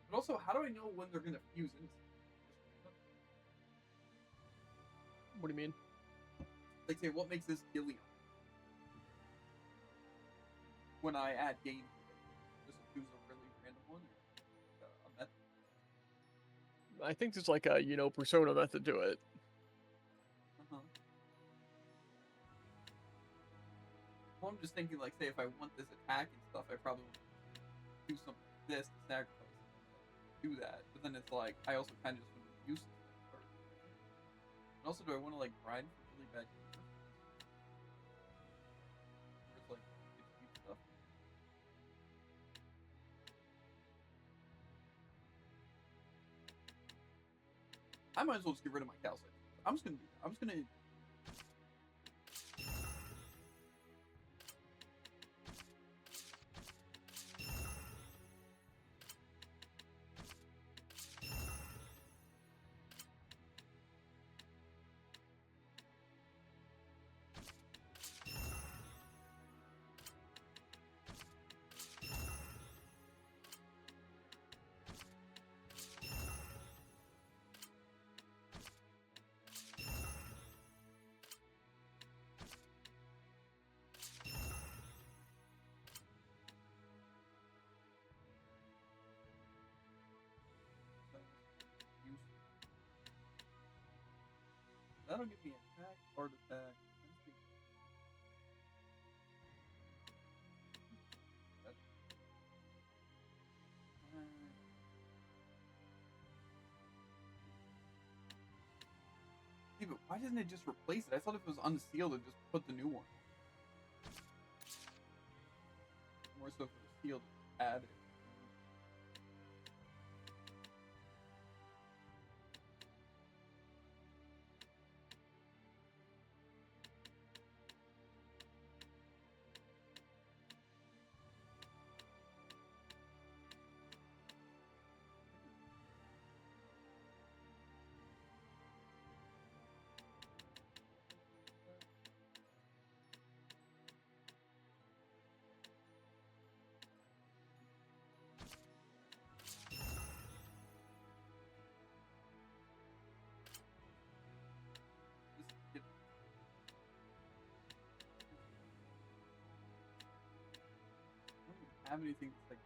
But also Also, how do I know when they're gonna fuse into something? What do you mean? Like, say, what makes this Gilliam? When I add game to it, just choose a really random one, or a method. I think there's like a, persona method to it. Uh-huh. Well, I'm just thinking, like, say, if I want this attack and stuff, I probably want to do something like this to sacrifice it. Do that, but then it's like, I also kind of just want to use it first. And also, do I want to, like, grind for really bad gear? Or it's like, it's cheap stuff? I might as well just get rid of my calcite. I'm just gonna do that. I'm just gonna. That'll give me attack, hard attack. Yeah, but why doesn't it just replace it? I thought if it was unsealed, it'd just put the new one. More so if it was sealed, add it. I don't even have anything that's like.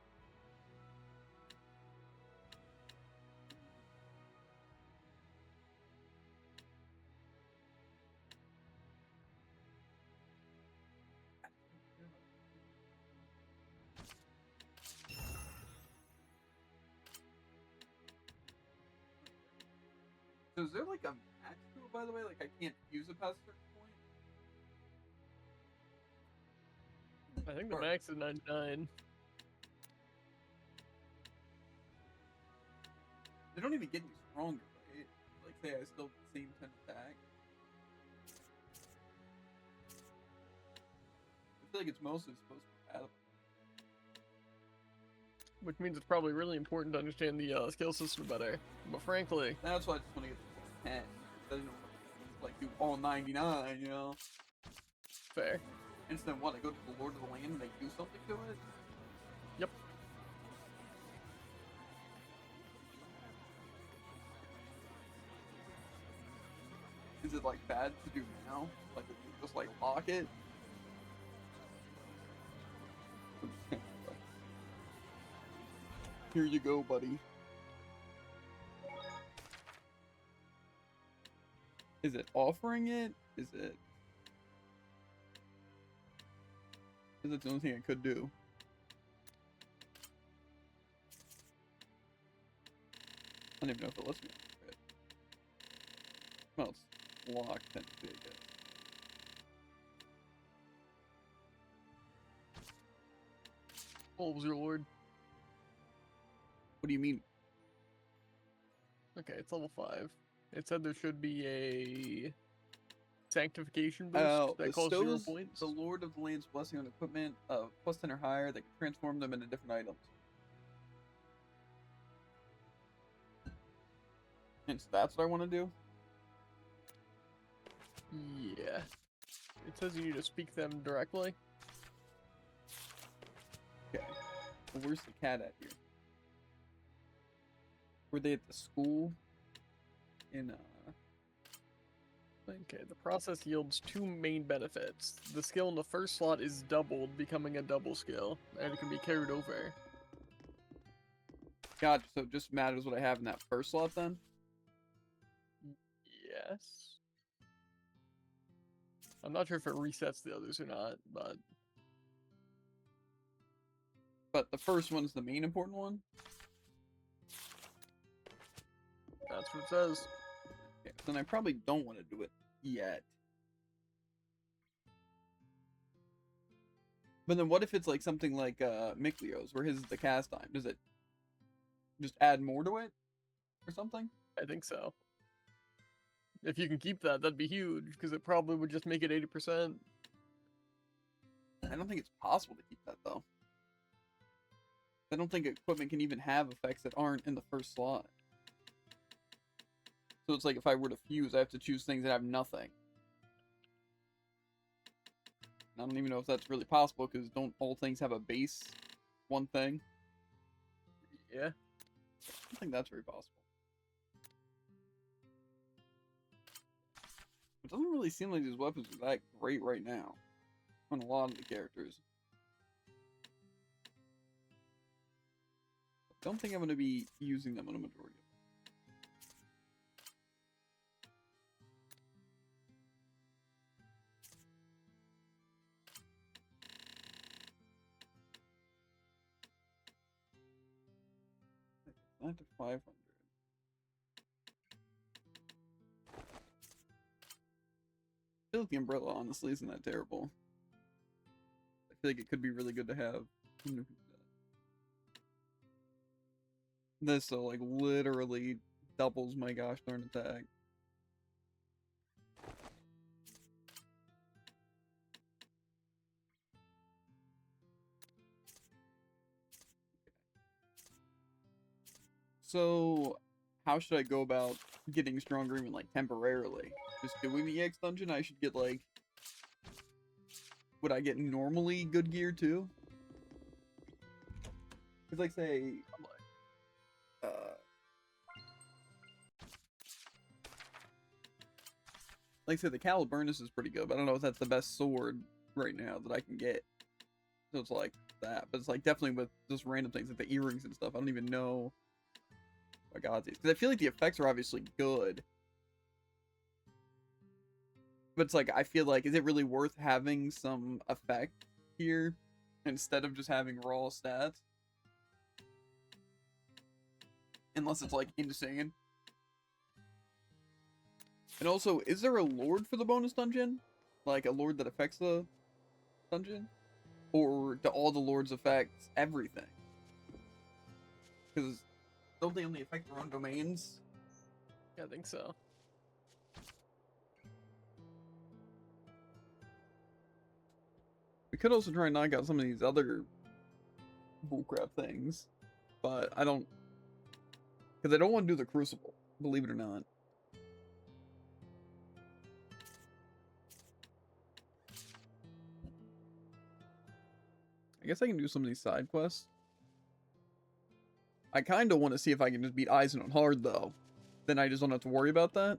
So is there like a max to it, by the way? Like I can't use it past a certain point? I think the Or- max is 99. They don't even get any stronger, right? Like say I still have the same 10 attack. I feel like it's mostly supposed to be compatible. Which means it's probably really important to understand the skill system better. But frankly, That's why I just want to get the 10. I didn't know what like do all 99, you know? fair. And so then what? I go to the Lord of the Land and they do something to it? Yep. Is it like bad to do now? Like if you just like lock it? Here you go, buddy. Is it offering it? Is it? Because that's the only thing I could do. I don't even know if it lets me offer it. Well, it's locked technically, I guess. What was your lord? What do you mean? Okay, it's level 5. It said there should be a sanctification boost Oh, that costs 0 bestows points. the Lord of the Land's blessing on equipment of plus 10 or higher that can transform them into different items. And so that's what I want to do? Yeah. It says you need to speak them directly. Okay. Well, where's the cat at here? Were they at the school? In Okay, the process yields 2 main benefits. The skill in the first slot is doubled, becoming a double skill, and it can be carried over. gotcha. So it just matters what I have in that first slot then. Yes. I'm not sure if it resets the others or not, but But the first one's the main important one. that's what it says. Okay, then I probably don't want to do it yet. But then what if it's like something like Miklio's, where his is the cast time? Does it just add more to it or something? I think so. If you can keep that, that'd be huge, because it probably would just make it 80%. I don't think it's possible to keep that though. I don't think equipment can even have effects that aren't in the first slot. So it's like if I were to fuse, I have to choose things that have nothing. I don't even know if that's really possible, because don't all things have a base one thing? Yeah. I don't think that's very possible. It doesn't really seem like these weapons are that great right now on a lot of the characters. I don't think I'm going to be using them on a majority of them. Not to 500. I feel like the umbrella honestly isn't that terrible. I feel like it could be really good to have. This so like literally doubles my gosh darn attack. So how should I go about getting stronger even like temporarily? Just doing the EX dungeon, I should get like, would I get normally good gear too? Cause like say, like say the Caliburnus is pretty good, but I don't know if that's the best sword right now that I can get. So it's like that, but it's like definitely with just random things like the earrings and stuff. I don't even know. I got these because I feel like the effects are obviously good, but it's like I feel like, is it really worth having some effect here instead of just having raw stats? Unless it's like insane. And also, is there a lord for the bonus dungeon? Like a lord that affects the dungeon? Or do all the lords affect everything? Because don't they only affect their own domains? Yeah, I think so. We could also try and knock out some of these other bullcrap things. But I don't... Because I don't want to do the Crucible, believe it or not. I guess I can do some of these side quests. I kind of want to see if I can just beat Eisen on hard, though. Then I just don't have to worry about that.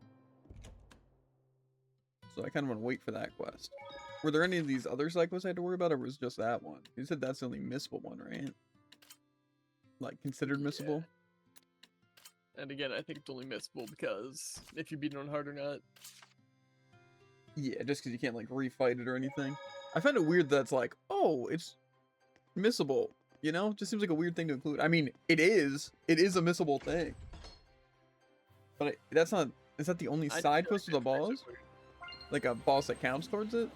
So I kind of want to wait for that quest. Were there any of these other side quests I had to worry about, or was it just that one? You said that's the only missable one, right? Like, considered missable? And again, I think it's only missable because if you beat it on hard or not. Yeah, just because you can't, like, refight it or anything. I find it weird that's like, oh, it's missable. You know? Just seems like a weird thing to include. I mean, it is. It is a missable thing. But that's not... Is that the only side quest with a boss? Like a boss that counts towards it?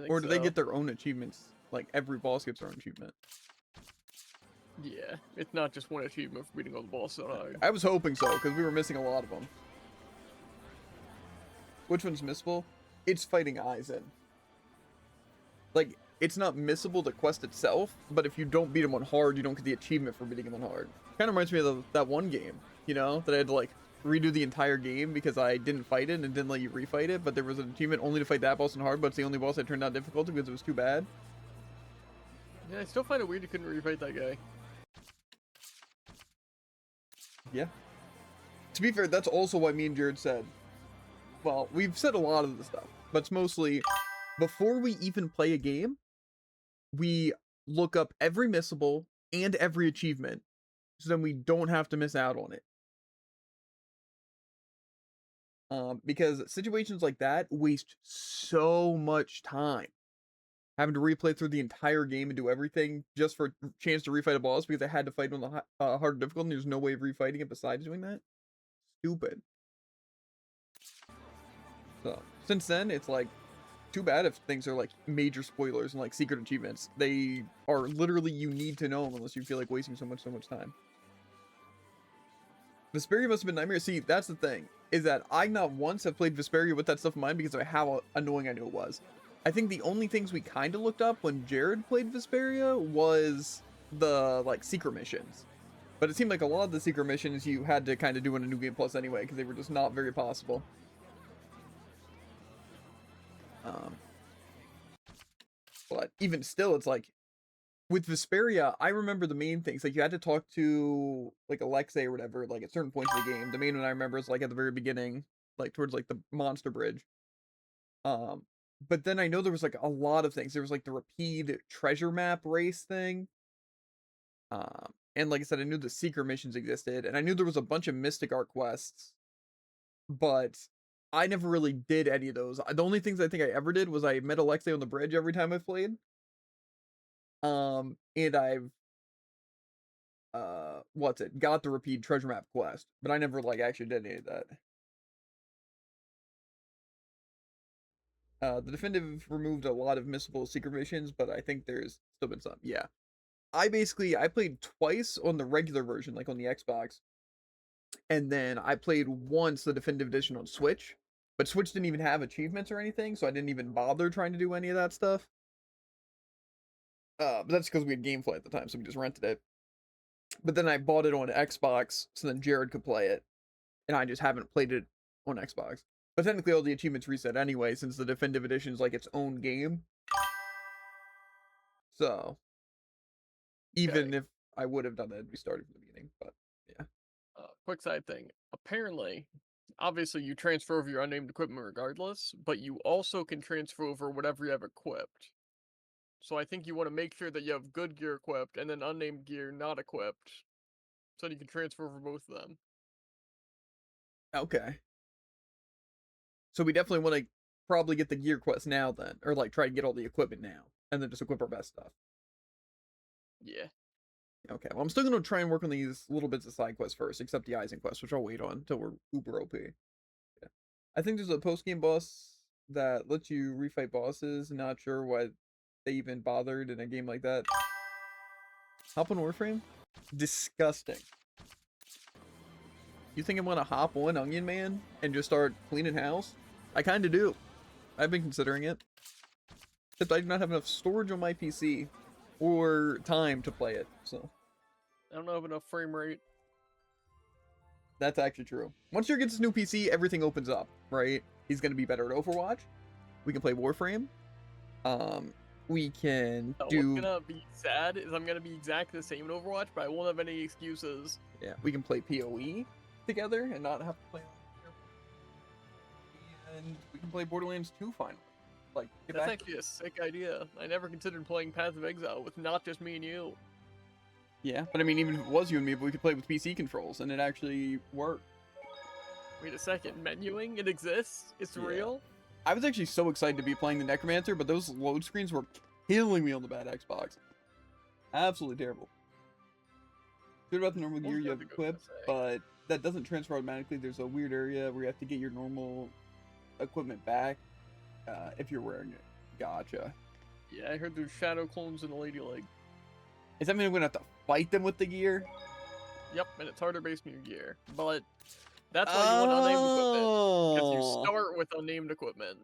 Or do they get their own achievements? Like, every boss gets their own achievement. Yeah, it's not just one achievement for beating all the bosses on hard. I was hoping so, because we were missing a lot of them. Which one's missable? It's fighting Eisen. Like, it's not missable the quest itself, but if you don't beat him on hard, you don't get the achievement for beating him on hard. Kind of reminds me of that one game, you know, that I had to, like, redo the entire game because I didn't fight it and didn't let you refight it, but there was an achievement only to fight that boss on hard, but it's the only boss that turned out difficult because it was too bad. Yeah, I still find it weird you couldn't refight that guy. Yeah. To be fair, that's also why me and Jared said, well, we've said a lot of the stuff, but it's mostly before we even play a game, we look up every missable and every achievement so then we don't have to miss out on it. Because situations like that waste so much time. Having to replay through the entire game and do everything just for a chance to refight a boss because I had to fight on the harder difficulty and there's no way of refighting it besides doing that. Stupid. So, since then, it's like, too bad if things are like major spoilers and like secret achievements. They are literally, you need to know them unless you feel like wasting so much time. Vesperia must have been nightmare. See, that's the thing, is that I not once have played Vesperia with that stuff in mind because of how annoying I knew it was. I think the only things we kind of looked up when Jared played Vesperia was the like secret missions. But it seemed like a lot of the secret missions you had to kind of do in a New Game Plus anyway because they were just not very possible. But even still, it's like, with Vesperia, I remember the main things. Like, you had to talk to, like, Alexei or whatever, like, at certain points of the game. The main one I remember is, like, at the very beginning, like, towards, like, the monster bridge. But then I know there was, like, a lot of things. There was, like, the repeat treasure map race thing. And like I said, I knew the secret missions existed, and I knew there was a bunch of Mystic Art quests, but I never really did any of those. The only things I think I ever did was I met Alexei on the bridge every time I played. And I've got the repeat treasure map quest, but I never like actually did any of that. The definitive removed a lot of missable secret missions, but I think there's still been some. Yeah. I played twice on the regular version, like on the Xbox, and then I played once the definitive edition on Switch, but Switch didn't even have achievements or anything, so I didn't even bother trying to do any of that stuff. But that's because we had GameFly at the time, so we just rented it. But then I bought it on Xbox, so then Jared could play it, and I just haven't played it on Xbox. But technically, all the achievements reset anyway, since the definitive edition is like its own game. So, even if I would have done that, it'd be starting from the beginning. But yeah. Quick side thing. Apparently, obviously, you transfer over your unnamed equipment regardless, but you also can transfer over whatever you have equipped. So I think you want to make sure that you have good gear equipped and then unnamed gear not equipped, so you can transfer over both of them. Okay. So we definitely want to probably get the gear quest now then, or like try to get all the equipment now, and then just equip our best stuff. Yeah. Okay, well I'm still going to try and work on these little bits of side quests first, except the Eisen quest, which I'll wait on until we're uber OP. Yeah. I think there's a post-game boss that lets you refight bosses. Not sure why they even bothered in a game like that. Hop on Warframe? Disgusting. You think I want to hop on Onion Man and just start cleaning house? I kind of do. I've been considering it. Except I do not have enough storage on my PC or time to play it, so. I don't have enough frame rate. That's actually true. Once you get this new PC, everything opens up, right? He's going to be better at Overwatch. We can play Warframe. We can do... What's gonna be sad is I'm gonna be exactly the same in Overwatch, but I won't have any excuses. Yeah, we can play PoE together and not have to play on, and we can play Borderlands 2 finally. Like, That's actually a sick idea. I never considered playing Path of Exile with not just me and you. Yeah, but I mean, even if it was you and me, but we could play with PC controls, and it actually worked. Wait a second, menuing? It exists? It's real? I was actually so excited to be playing the Necromancer, but those load screens were killing me on the bad Xbox. Absolutely terrible. Good about the normal gear you have equipped, but that doesn't transfer automatically. There's a weird area where you have to get your normal equipment back if you're wearing it. Gotcha. Yeah, I heard there's shadow clones in the Lady Leg. Does that mean I'm going to have to fight them with the gear? Yep, and it's harder based on your gear. But that's why you want unnamed equipment. Because you start with unnamed equipment.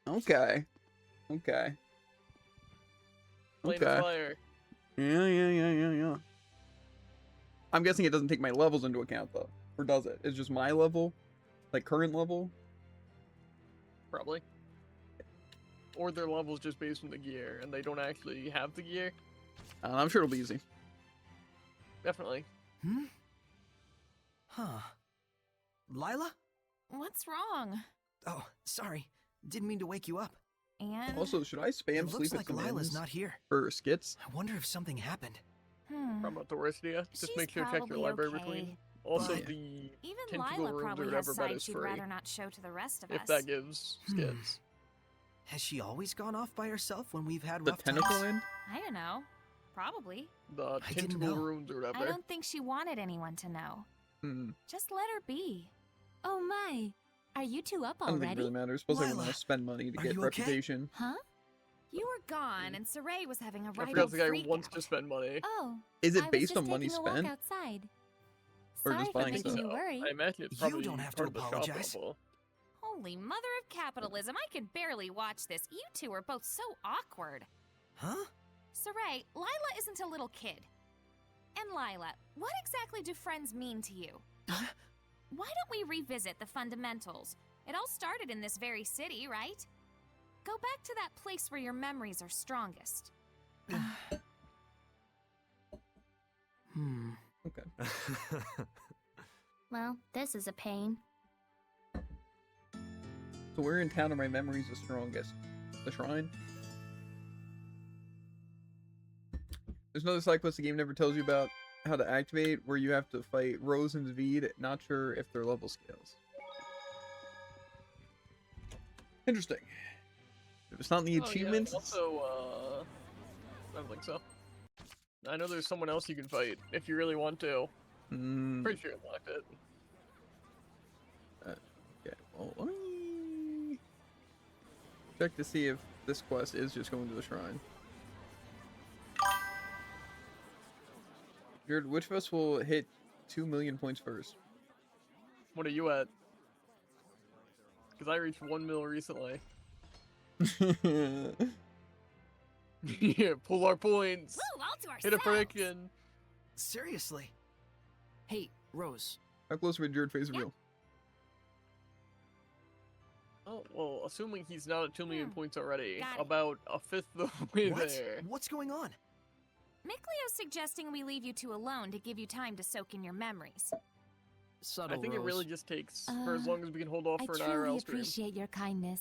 Okay. Okay. Plane of fire. Yeah. I'm guessing it doesn't take my levels into account, though. Or does it? It's just my level? Like, current level? Probably. or their levels just based on the gear, and they don't actually have the gear. I'm sure it'll be easy. Definitely. Hmm? Huh. Lila? What's wrong? Oh, sorry. Didn't mean to wake you up. And Also, should I spam It looks sleep like at Lila's commands not here. for skits? I wonder if something happened. From Zestria. Just She's make sure to check your probably library okay. between. Also, But- the Even tentacle Lila rooms or probably has whatever, that sides is she'd free. rather not show to the rest of If us. that gives skits. Has she always gone off by herself when we've had The rough tentacle times? end? I don't know. Probably. The I didn't tentacle know. rooms or I whatever. don't think she wanted anyone to know. Hmm. Just let her be. Oh my. Are you two up I don't think it already? really matters. Suppose I wouldn't Lila, want to spend money to are get you okay? reputation. Huh? You were gone, and Saray was having a I right forgot old the guy who freak wants out. to spend money. Oh. Is it I was based just on money taking a walk spent? outside. Or Sorry just for buying making stuff? you worry. I imagine it's You probably don't have to part of the shop apologize. level. Holy mother of capitalism, I can barely watch this. You two are both so awkward. Huh? Saray, Lila isn't a little kid. And Lila, what exactly do friends mean to you? Why don't we revisit the fundamentals? It all started in this very city, right? Go back to that place where your memories are strongest. Hmm. Okay. Well, this is a pain. So where in town are my memories the strongest? The shrine? There's another side quest the game never tells you about how to activate, where you have to fight Rose and Zvid. Not sure if they're level scales. Interesting. If it's not in the Oh, yeah, achievements, also, I don't think so. I know there's someone else you can fight if you really want to. Pretty sure you unlocked it. okay, well, let me check to see if this quest is just going to the shrine. Jared, which of us will hit 2 million points first? What are you at? Because I reached 1 mil recently. Yeah, pull our points. Woo, all to ourselves! Hit a prediction. Seriously. Hey, Rose. How close are we to Jared face reveal? Oh, well, assuming he's not at 2 million points already, Got it. about a fifth of the way What? there. What's going on? Miklio's suggesting we leave you two alone to give you time to soak in your memories. Subtle, I think it Rose. really just takes for as long as we can hold off I for an truly IRL stream. appreciate your kindness,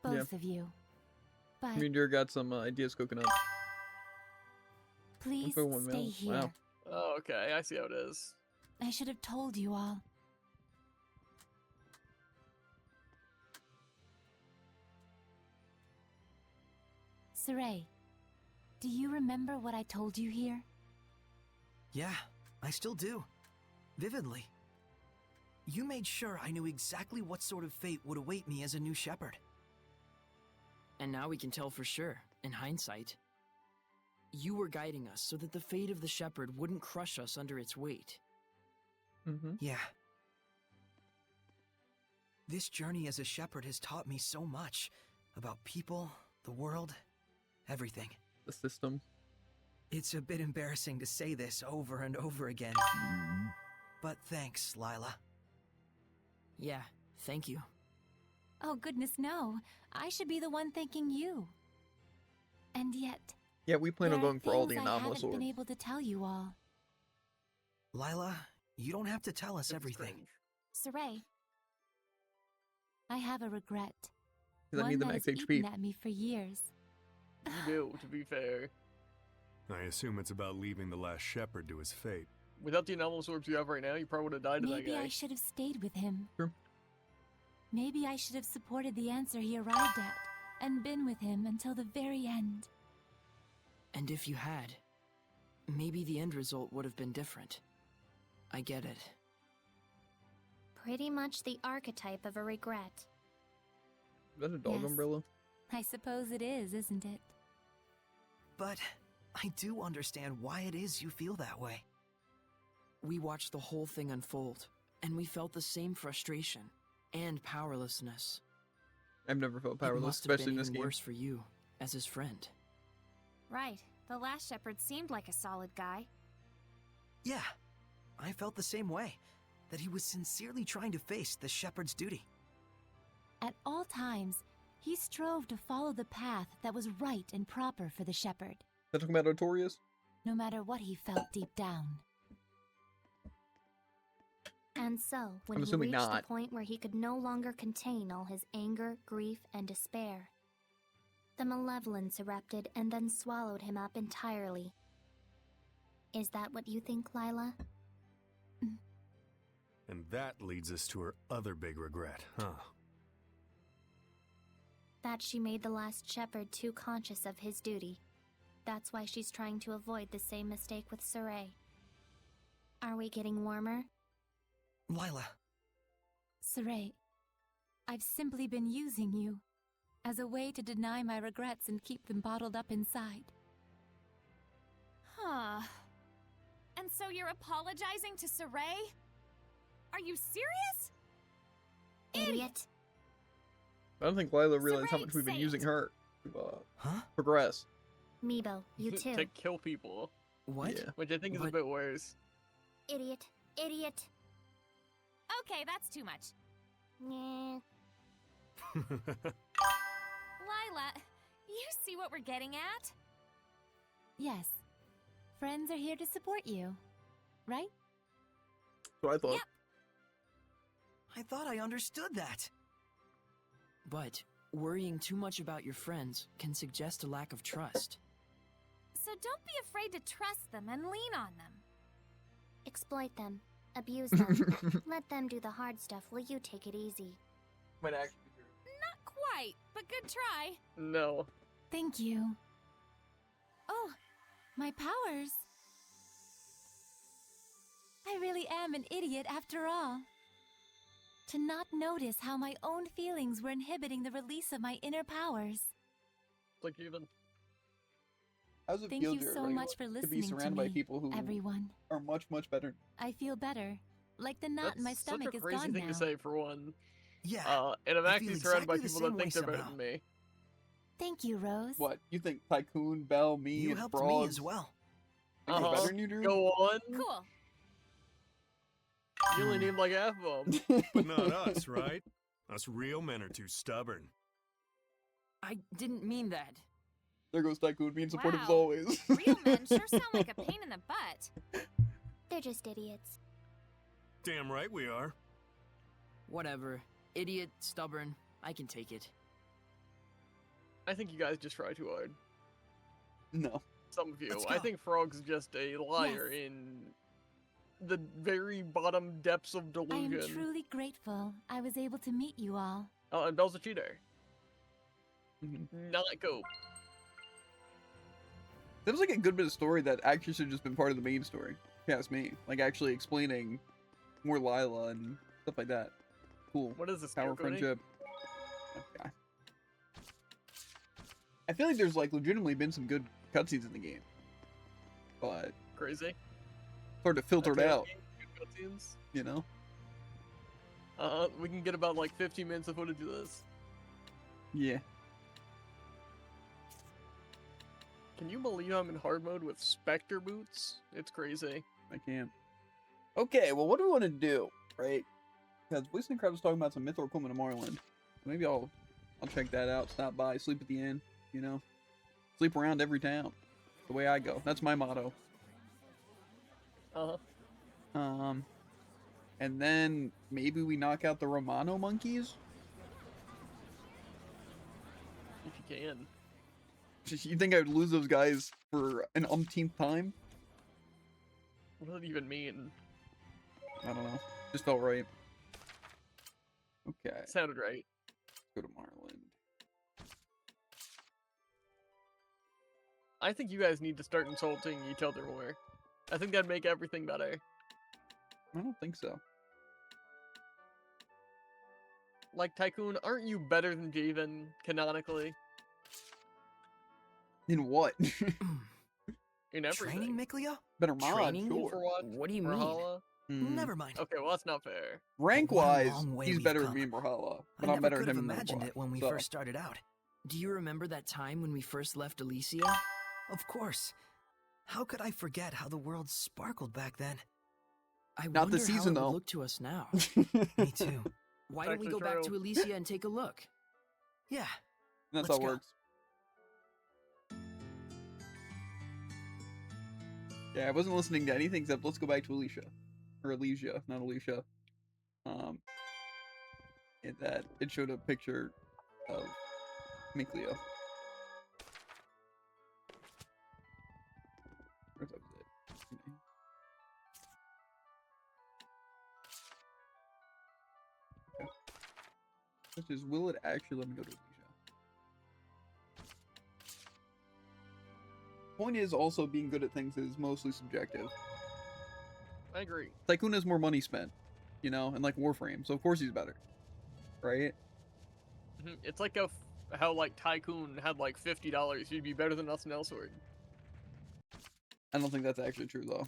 Yeah. both of you. But Me and Jared got some ideas cooking up. please for 1 stay mil. here. Wow. Oh, okay, I see how it is. I should have told you all. Saray, do you remember what I told you here? Yeah, I still do. Vividly. You made sure I knew exactly what sort of fate would await me as a new shepherd. And now we can tell for sure, in hindsight. You were guiding us so that the fate of the shepherd wouldn't crush us under its weight. Mm-hmm. Yeah. This journey as a shepherd has taught me so much about people, the world, everything. The system. It's a bit embarrassing to say this over and over again. But thanks, Lila. Yeah, thank you. Oh, goodness, no. I should be the one thanking you. And yet, Yeah, we plan on there are going for all the things I anomalous haven't been orbs. able to tell you all. Lila, you don't have to tell us It's everything. cringe. Saray, I have a regret. Because I One need the that max has HP. eaten at me for years. You do, to be fair. I assume it's about leaving the last shepherd to his fate. Without the anomalous orbs you have right now, you probably would have died to that Maybe guy. I should have stayed with him. True. Maybe I should have supported the answer he arrived at and been with him until the very end. And if you had, maybe the end result would have been different. I get it. Pretty much the archetype of a regret. Is that a dog Yes. umbrella? I suppose it is, isn't it? But I do understand why it is you feel that way. We watched the whole thing unfold, and we felt the same frustration and powerlessness. I've never felt It powerless, must have especially been in this even game. worse for you, as his friend. Right. The last shepherd seemed like a solid guy. Yeah, I felt the same way. That he was sincerely trying to face the shepherd's duty. At all times, He strove to follow the path that was right and proper for the shepherd, That talking about Artorias? no matter what he felt deep down. And so, when I'm he assuming reached not. the point where he could no longer contain all his anger, grief, and despair, the malevolence erupted and then swallowed him up entirely. Is that what you think, Lila? And that leads us to her other big regret, huh? That she made the last shepherd too conscious of his duty. That's why she's trying to avoid the same mistake with Saray. Are we getting warmer? Lila, Saray, I've simply been using you as a way to deny my regrets and keep them bottled up inside. Huh. And so you're apologizing to Saray? Are you serious? Idiot! I don't think Lila realized how Saray, much we've been say using it. her to huh? progress. Meebo, you too. To kill people, What? Yeah. which I think is a What? bit worse. Idiot. Idiot. Okay, that's too much. Nyeh. Lila, you see what we're getting at? Yes, friends are here to support you, right? So I thought. Yep. I thought I understood that. But worrying too much about your friends can suggest a lack of trust. So don't be afraid to trust them and lean on them. Exploit them. Abuse them. Let them do the hard stuff while you take it easy. Might actually be true. Not quite, but good try. No. Thank you. Oh, my powers. I really am an idiot after all. To not notice how my own feelings were inhibiting the release of my inner powers. It's like even. How does it Thank feel, you Jared, so running much for to listening be to surrounded by me, people who everyone. are much, much better? I feel better. Like the knot in my That's stomach such a is crazy gone thing now. to say for one. Yeah. And I'm I actually feel surrounded by exactly the people that same think they're way better somehow. than me. Thank you, Rose. What? You think Tycoon, Bell, me, You and helped Frogs me as well. think we're Uh-huh. better than you, Drew? Go on. Cool. You only named like half of them. But not us, right? Us real men are too stubborn. I didn't mean that. There goes Tycoon being supportive as Wow. always. Real men sure sound like a pain in the butt. They're just idiots. Damn right we are. Whatever. Idiot, stubborn, I can take it. I think you guys just try too hard. No. Some of you. Let's I go. think Frog's just a liar Yes. in the very bottom depths of I am delusion. truly grateful I was able to meet you all. Oh, and Bell's a cheater. Mhm. Not Cope. Seems like a good bit of story that actually should have just been part of the main story. If you ask me. Like actually explaining more Lila and stuff like that. Cool. What is this? Power Cody? friendship. Okay. I feel like there's like legitimately been some good cutscenes in the game. But Crazy. sort of filtered Okay, out, good cutscenes. you know? We can get about like 15 minutes of footage of this. Yeah. Can you believe I'm in hard mode with Spectre boots? It's crazy. I can't. Okay, well, what do we want to do, right? Because Blizzard and Crab was talking about some Mithril equipment in Marland. Maybe I'll check that out, stop by, sleep at the inn, you know? Sleep around every town. The way I go. That's my motto. Uh-huh. And then maybe we knock out the Romano monkeys? If you can. You think I would lose those guys for an umpteenth time? What does it even mean? I don't know. Just felt right. Okay, Sounded right. go to Marland. I think you guys need to start insulting each other more. I think that'd make everything better. I don't think so. Like, Tycoon, aren't you better than Javen, canonically? In what? In everything. Training, Miklia? Better mod, Training? sure. Overwatch, What do you mean? Brawlhalla? Hmm. Never mind. Okay, well, that's not fair. Rank-wise, long way he's we've better than come. me in Brawlhalla, I but I'm never better could than have him in imagined Overwatch, it when we so. first started out. Do you remember that time when we first left Elysia? Of course. How could I forget how the world sparkled back then? I Not the wonder season, how it though. would look to us now. Me too. Why don't we Actually go back to true. Elysia and take a look? Yeah, That's Let's how it go. works. Yeah, I wasn't listening to anything except let's go back to Alicia. Or Alicia, not Alicia. And that it showed a picture of Mikleo. Where's that? Okay. Which is, will it actually let me go to Alicia? Point is, also being good at things is mostly subjective. I agree. Tycoon has more money spent, you know, and like Warframe, so of course he's better, right? It's like how like Tycoon had like $50, you'd be better than us in Elsword. I don't think that's actually true though.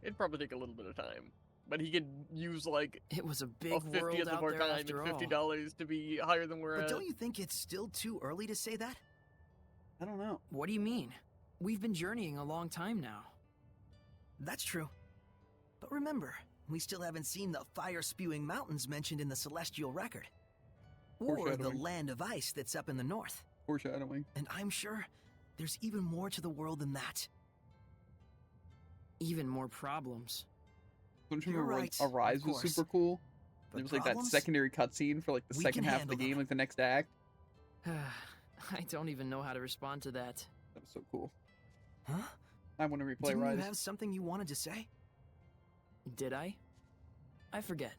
It'd probably take a little bit of time, but he could use like It was a a big world 50th out of our there time and after all. $50 to be higher than we're But at. don't you think it's still too early to say that? I don't know. What do you mean? We've been journeying a long time now. That's true. But remember, we still haven't seen the fire-spewing mountains mentioned in the Celestial Record. Or the Foreshadowing. land of ice that's up in the north. Foreshadowing. And I'm sure there's even more to the world than that. Even more problems. Don't you You're remember right, when Arise of was course. super cool? But It was like that problems? secondary cutscene for like the We second can half of the handle game, them. like the next act. I don't even know how to respond to that. That was so cool. Huh? I want to replay Didn't Rise. you have something you wanted to say? Did I? I forget.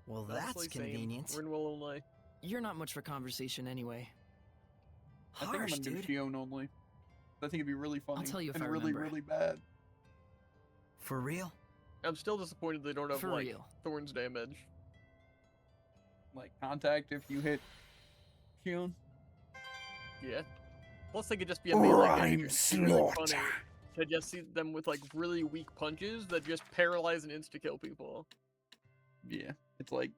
Well, Honestly, that's same. convenient. We're in Will only. You're not much for conversation anyway. I think I'm Harsh, gonna do dude. Shion only. I think it'd be really funny. tell you if and I really, remember. really bad. For real? I'm still disappointed they don't have For like real. Thorn's damage. Like contact if you hit Shion. Yeah. Plus they could just be a melee Rhyme character. It'd be really slaughter. funny to just see them with like really weak punches that just paralyze and insta kill people. Yeah, it's like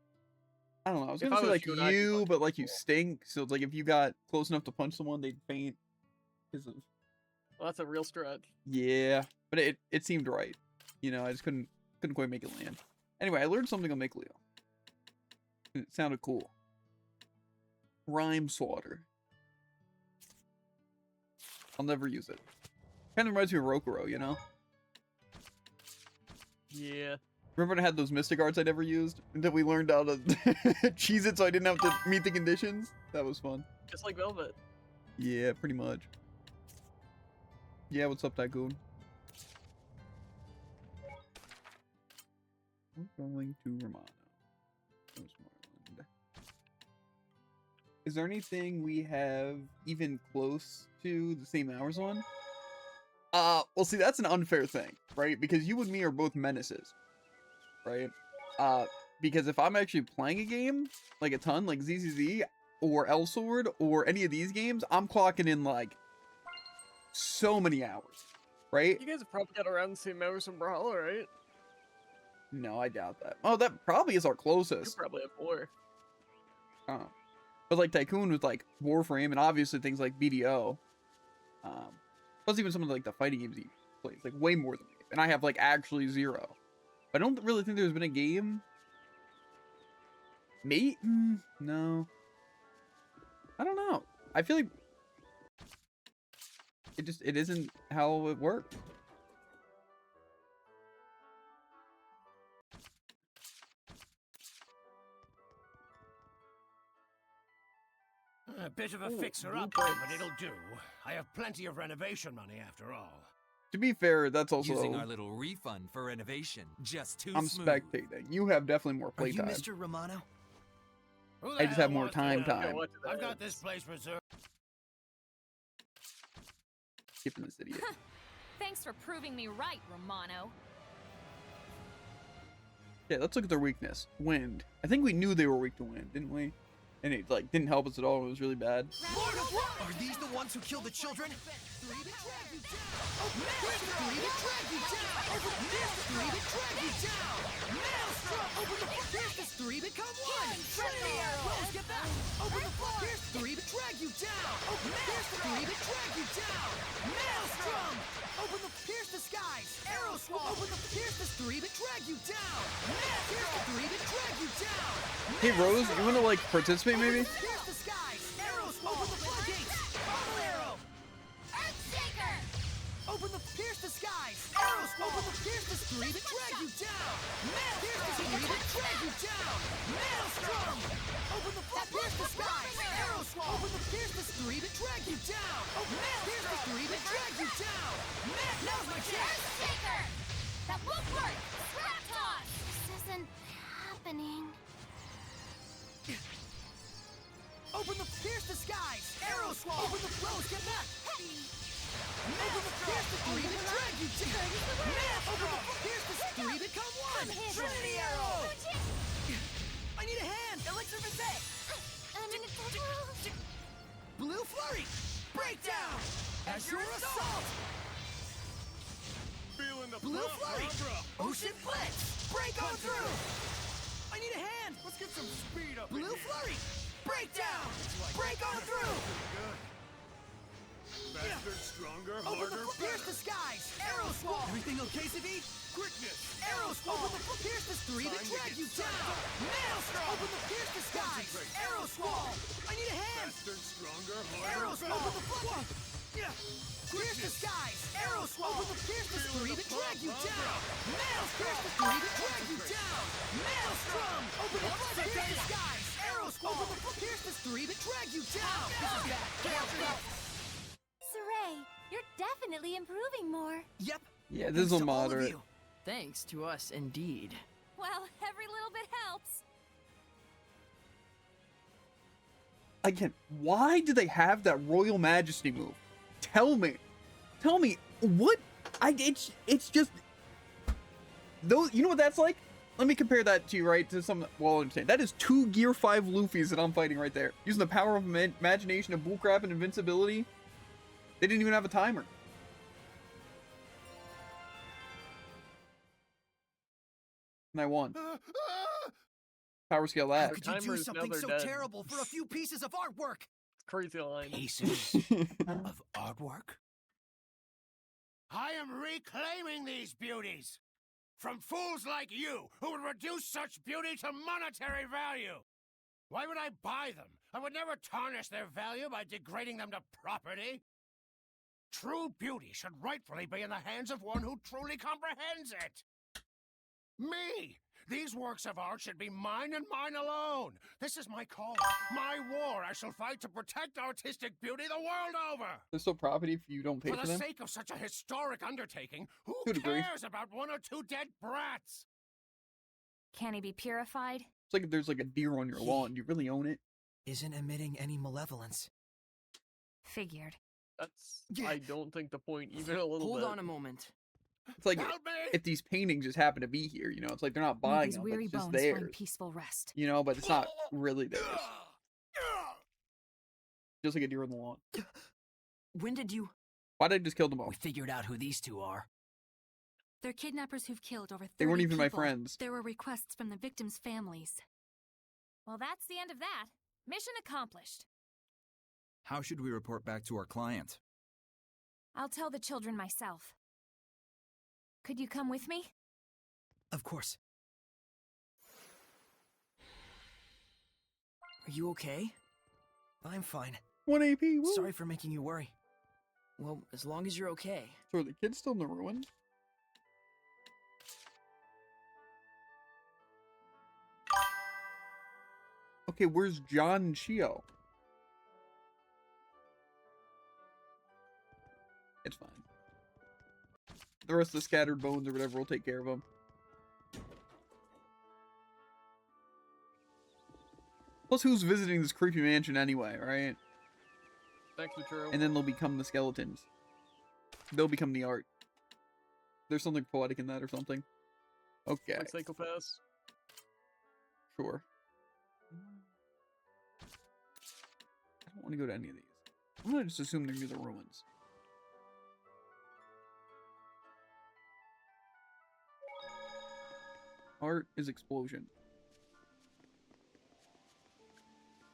I don't know. I was If gonna I say was like Shion, I'd be you, punching but like you people. stink. So it's like if you got close enough to punch someone, they'd faint. Because of Well, that's a real stretch. yeah, but it seemed right. You know, I just couldn't quite make it land. Anyway, I learned something on Mikleo. It sounded cool. Rhyme slaughter. I'll never use it. Kind of reminds me of Rokuro, you know? Yeah. Remember when I had those mystic arts I never used? Until we learned how to cheese it so I didn't have to meet the conditions? That was fun. Just like Velvet. Yeah, pretty much. Yeah, what's up, Tycoon? We're going to Romano. Westmoreland. Is there anything we have even close to the same hours on? Well, see, that's an unfair thing, right? Because you and me are both menaces, right? Because if I'm actually playing a game, like a ton, like ZZZ, or Elsword, or any of these games, I'm clocking in, like, so many hours, right? You guys have probably got around the same hours in Brawlhalla, right? No, I doubt that. Oh, that probably is our You closest. probably have more. But like Tycoon with like Warframe and obviously things like BDO. Plus even some of like the fighting games he plays, like way more than me. And I have like actually 0. I don't really think there's been a game. Mate? No. I don't know. I feel like it isn't how it worked. A bit of a Ooh, fixer-upper, blueprints. but it'll do. I have plenty of renovation money after all. To be fair, that's also Using our little refund for renovation. Just too I'm smooth. spectating. You have definitely more Are you playtime. Mr. Romano? Who the I just hell have more wants to time. know? Watch it, I've got guys. this place reserved. Skipping this idiot. Thanks for proving me right, Romano. Okay, let's look at their weakness. Wind. I think we knew they were weak to wind, didn't we? And it like didn't help us at all. It was really bad. Are these the ones who killed the children? Three become one! Rose, get that! Open the floor! Here's three to drag you down. Open the pierce the three to drag you down. Maelstrom. Open the pierce the skies. Arrow swamp. Open the pierce the three to drag you down. Pierce the three to drag you down. Hey Rose, you wanna like participate maybe? Pierce the skies. Arrows. Open the floodgates. Bubble arrow. Earthshaker! Open the pierce the skies. Arrows. Open the pierce the three to drag you down. Pierce the three to drag you down. Maelstrom. Open the pierce the skies. Arrows. Open the pierce the three to drag you down. Pierce the three to drag you down. Now's my chance. Earthshaker! That won't work! Scrap toss! This isn't happening. Open the pierce the skies. Arrow swamp. Open the flows. Get back. Open the pierce the three to drag you down. Open the pierce the three to come one. Trinity arrow. I need a hand. Elixir Visay. Blue flurry. Breakdown. Azure assault. Feeling the Blue flurry. Ocean blitz. Break on through. I need a hand. Let's get some speed up. Blue flurry. Breakdown. Break on through. Faster, stronger, Open harder, the pierce the better. skies. Arrow swamp. Everything okay, Savit? Quickness. Arrow swamp. Open the pierce the three to Time to drag get you down. Maelstrom. Open the pierce the skies. Concentrate. Arrow swamp. I need a hand. Faster, stronger, Arrow harder, swamp. Open better. the flood. Yeah. Pierce the skies. Arrow swamp. Open the pierce the three to drag you down. Pierce the three to drag you down. Maelstrom. Open the flood. Pierce the skies. Arrow swamp. Open the pierce the three to drag you down. This is bad. Get out. Saray, you're definitely improving more. Yep. Yeah, this is a Thanks to all of moderate. you. Thanks to us, indeed. Well, every little bit helps. Again, why do they have that Royal Majesty move? Tell me what? It's just those. You know what that's like? Let me compare that to you, right? To some well understand. That is 2 Gear 5 Luffy's that I'm fighting right there, using the power of imagination and bullcrap and invincibility. They didn't even have a timer. And I won. Power scale How that. could you do timer's something never so dead. terrible for a few pieces of artwork? Crazy line. Pieces of artwork? I am reclaiming these beauties from fools like you who would reduce such beauty to monetary value. Why would I buy them? I would never tarnish their value by degrading them to property. True beauty should rightfully be in the hands of one who truly comprehends it. Me! These works of art should be mine and mine alone. This is my cause, my war. I shall fight to protect artistic beauty the world over. They're still property if you don't pay For for the them. sake of such a historic undertaking, who To a degree. cares about 1 or 2 dead brats? Can he be purified? It's like if there's like a deer on your lawn. Do you really own it? Isn't emitting any malevolence. Figured. That's, Yeah. I don't think the point even a little Hold bit. on a moment. It's like Help me! if these paintings just happen to be here, you know, it's like they're not May buying these them, but weary it's just bones theirs. find peaceful rest. You know, but it's not really theirs. Just like a deer on the lawn. When did you... Why'd I just kill them all? We figured out who these two are. They're kidnappers who've killed over 30 They weren't even my people. friends. There were requests from the victims' families. Well, that's the end of that. Mission accomplished. How should we report back to our client? I'll tell the children myself. Could you come with me? Of course. Are you okay? I'm fine. 1 AP. Woo. Sorry for making you worry. Well, as long as you're okay. So are the kids still in the ruins? Okay, where's John and Shio? It's fine. The rest of the scattered bones or whatever will take care of them. Plus, who's visiting this creepy mansion anyway, right? Actually true. And then they'll become the skeletons. They'll become the art. There's something poetic in that or something. Okay. Like psychopaths. Sure. I don't want to go to any of these. I'm gonna just assume they're near the ruins. Art is explosion.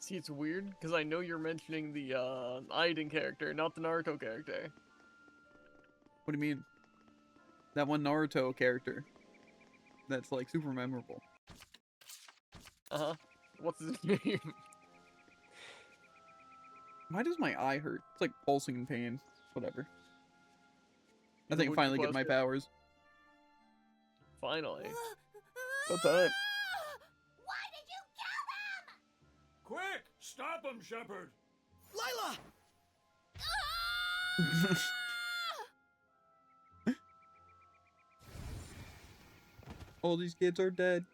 See, it's weird, because I know you're mentioning the, Aiden character, not the Naruto character. What do you mean? That one Naruto character. That's, like, super memorable. Uh-huh. What's his name? Why does my eye hurt? It's like pulsing in pain. Whatever. I The think I Wookiee finally get my question. powers. Finally. What's up? Why did you kill them? Quick! Stop him, Shepard! Lila! All these kids are dead.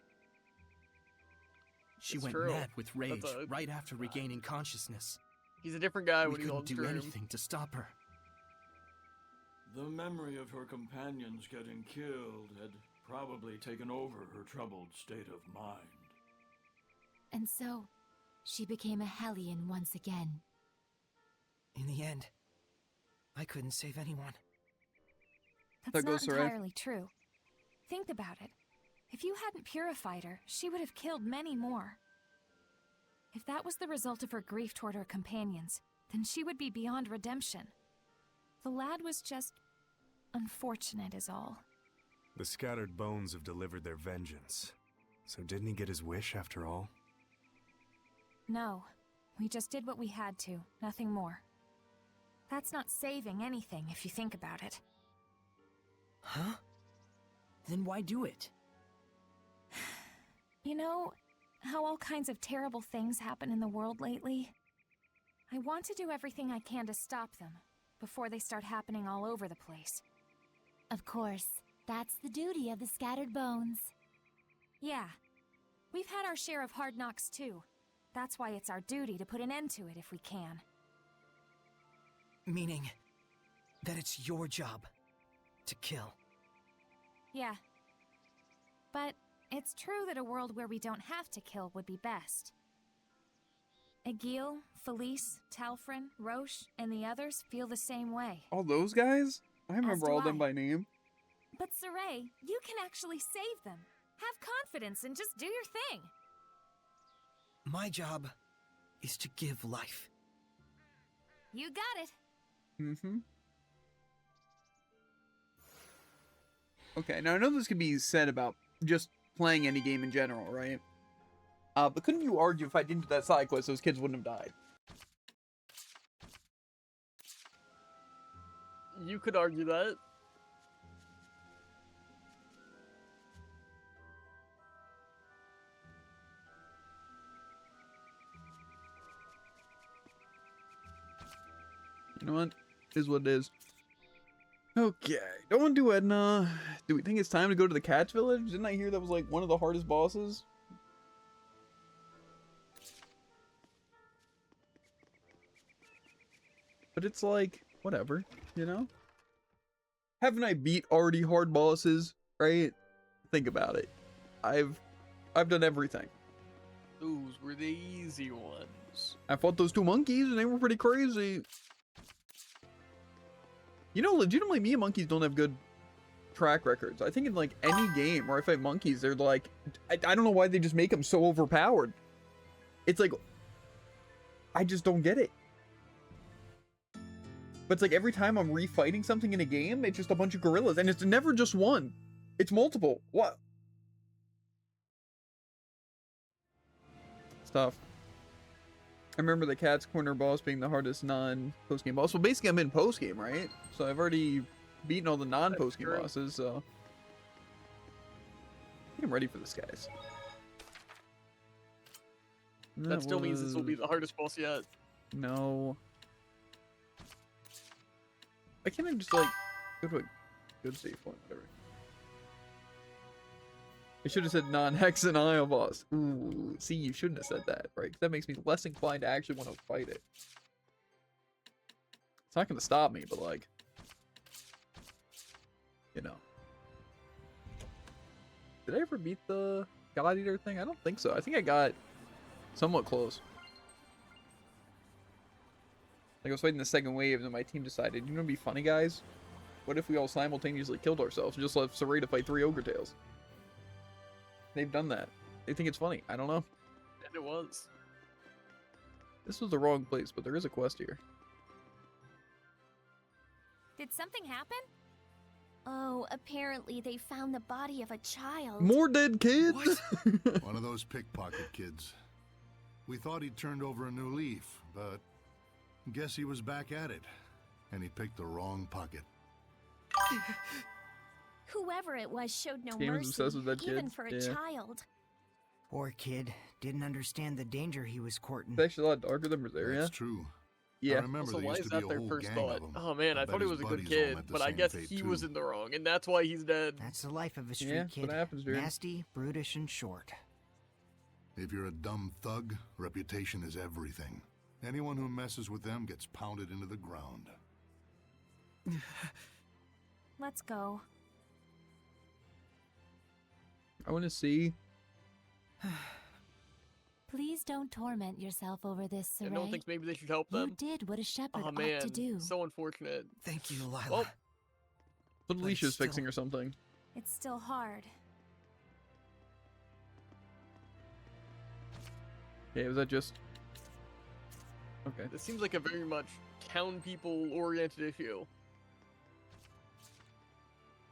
She It's went true. mad with rage That's a- right after regaining consciousness. He's a different guy We when he's couldn't on do stream. anything to stop her. The memory of her companions getting killed had probably taken over her troubled state of mind. And so, she became a Hellion once again. In the end, I couldn't save anyone. That's There not goes Sarai. Entirely true. Think about it. If you hadn't purified her, she would have killed many more. If that was the result of her grief toward her companions, then she would be beyond redemption. The lad was just unfortunate is all. The scattered bones have delivered their vengeance. So didn't he get his wish after all? No, we just did what we had to, nothing more. That's not saving anything if you think about it. Huh? Then why do it? You know how all kinds of terrible things happen in the world lately? I want to do everything I can to stop them before they start happening all over the place. Of course, that's the duty of the scattered bones. Yeah, we've had our share of hard knocks too. That's why it's our duty to put an end to it if we can. Meaning that it's your job to kill. Yeah. But it's true that a world where we don't have to kill would be best. Egil, Felice, Talfrin, Roche, and the others feel the same way. All those guys? I remember do all them I. by name. But Sarai, you can actually save them. Have confidence and just do your thing. My job is to give life. You got it. Mm-hmm. Okay, now I know this could be said about just playing any game in general, right? But couldn't you argue if I didn't do that side quest, those kids wouldn't have died? You could argue that. You know what? It is what it is. Okay, don't want to do Edna. Do we think it's time to go to the Cat's Village? Didn't I hear that was like one of the hardest bosses? But it's like, whatever, you know? Haven't I beat already hard bosses, right? Think about it. I've done everything. Those were the easy ones. I fought those two monkeys and they were pretty crazy. You know, legitimately, me and monkeys don't have good track records. I think in like any game where I fight monkeys, they're like, I don't know why they just make them so overpowered. It's like, I just don't get it. But it's like every time I'm refighting something in a game, it's just a bunch of gorillas, and it's never just one. It's multiple. What? Stuff. I remember the Cat's Corner boss being the hardest non-post-game boss. Well, basically, I'm in post-game, right? So I've already beaten all the non-post-game true. bosses, so... I think I'm ready for this, guys. That still means this will be the hardest boss yet. No. Why can't I just, like, go to a good save point, whatever. I should have said non-Hex and Isle boss. Ooh, see, you shouldn't have said that, right? 'Cause that makes me less inclined to actually want to fight it. It's not going to stop me, but, like, you know. Did I ever beat the God Eater thing? I don't think so. I think I got somewhat close. Like, I was fighting the second wave, and then my team decided, you know what'd be funny, guys? What if we all simultaneously killed ourselves and just left Sarai to fight 3 Ogre Tails? They've done that. They think it's funny. I don't know. And it was. This was the wrong place, but there is a quest here. Did something happen? Oh, apparently they found the body of a child. More dead kids? One of those pickpocket kids. We thought he'd turned over a new leaf, but guess he was back at it. And he picked the wrong pocket. Whoever it was showed no Game is mercy, obsessed with dead even kids. for a Yeah. child. Poor kid. Didn't understand the danger he was courting. It's actually a lot darker than Rosaria. That's true. Yeah. I remember So there why used is to be that a their whole first gang thought? of them. Oh man, I bet thought he his was a good buddies all kid, met the but I same guess fate, he was too. in the wrong, and that's why he's dead. That's the life of a street Yeah, that's kid. what happens, dude. Nasty, brutish, and short. If you're a dumb thug, reputation is everything. Anyone who messes with them gets pounded into the ground. Let's go. I want to see. Please don't torment yourself over this, And Saray. no one thinks maybe they should help You them. did what a shepherd Oh ought man, to do. so unfortunate. Thank you, Lila. Well, What But Alicia's still- fixing or something. It's still hard. Yeah, was that just... Okay. this seems like a very much town people oriented issue.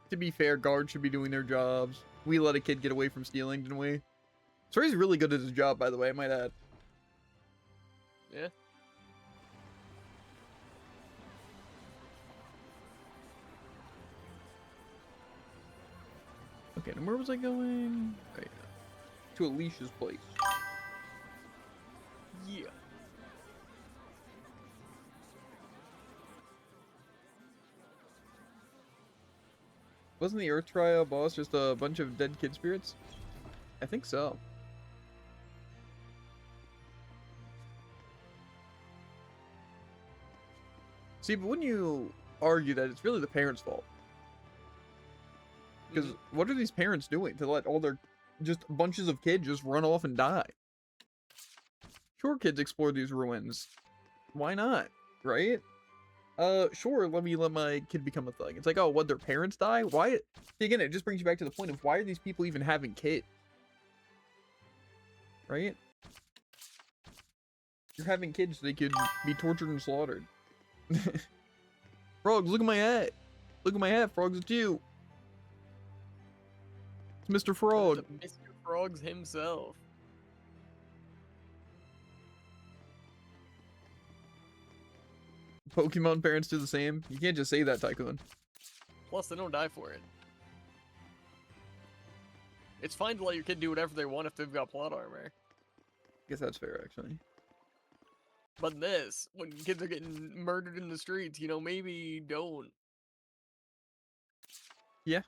To be fair, guards should be doing their jobs. We let a kid get away from stealing, didn't we? Saray's really good at his job, by the way, I might add. Yeah. Okay, and where was I going? Okay, to Alicia's place. Yeah. Wasn't the Earth Trial boss just a bunch of dead kid spirits? I think so. See, but wouldn't you argue that it's really the parents' fault? Because what are these parents doing to let all their just bunches of kids just run off and die? Sure, kids explore these ruins. Why not? Right? Sure, let me let my kid become a thug. It's like, oh, what, their parents die? Why? See, again, it just brings you back to the point of why are these people even having kids? Right? You're having kids so they could be tortured and slaughtered. Frogs, look at my hat. Look at my hat, Frogs, it's you. It's Mr. Frog. Mr. Frogs himself. Pokemon parents do the same. You can't just say that, Tycoon. Plus, they don't die for it. It's fine to let your kid do whatever they want if they've got plot armor. I guess that's fair, actually. But this, when kids are getting murdered in the streets, you know, maybe don't. Yeah.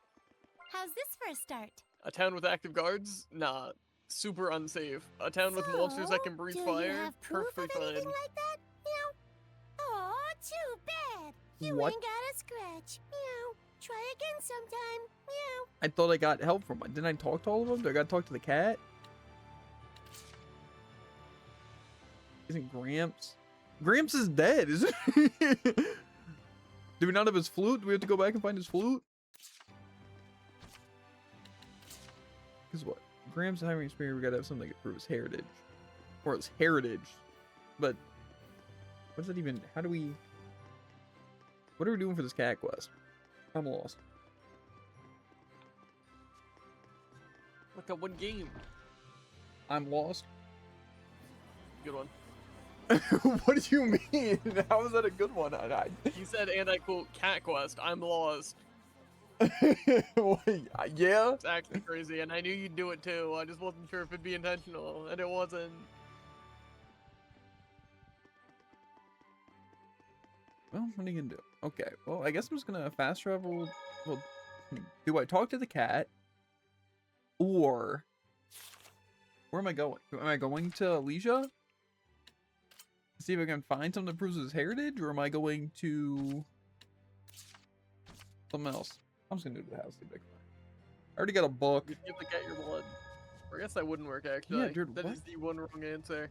How's this for a start? A town with active guards? Nah. Super unsafe. A town with monsters that can breathe do fire? you have proof Perfectly of anything fine. like that? Meow. Aw, too bad. You What? ain't got a scratch. Meow. Try again sometime. Meow. I thought I got help from one. Didn't I talk to all of them? Do I gotta talk to the cat? Isn't Gramps? Gramps is dead, isn't he? Do we not have his flute? Do we have to go back and find his flute? Because what? Gramps is having experience, we gotta have something to prove his heritage. Or his heritage. But, what does that even, how do we... What are we doing for this cat quest? I'm lost. Like that one game. I'm lost? Good one. What do you mean? How is that a good one? You said, and I quote, cat quest, I'm lost. Yeah? It's actually crazy, and I knew you'd do it too. I just wasn't sure if it'd be intentional, and it wasn't. Well, what are you gonna do? Okay, well, I guess I'm just gonna fast travel. Well, do I talk to the cat? Or... Where am I going? Am I going to Alicia? See if I can find something that proves his heritage? Or am I going to... something else? I'm just gonna do the house. I already got a book. You give the cat your blood. Or I guess that wouldn't work, actually. Yeah, dude, That what? is the one wrong answer.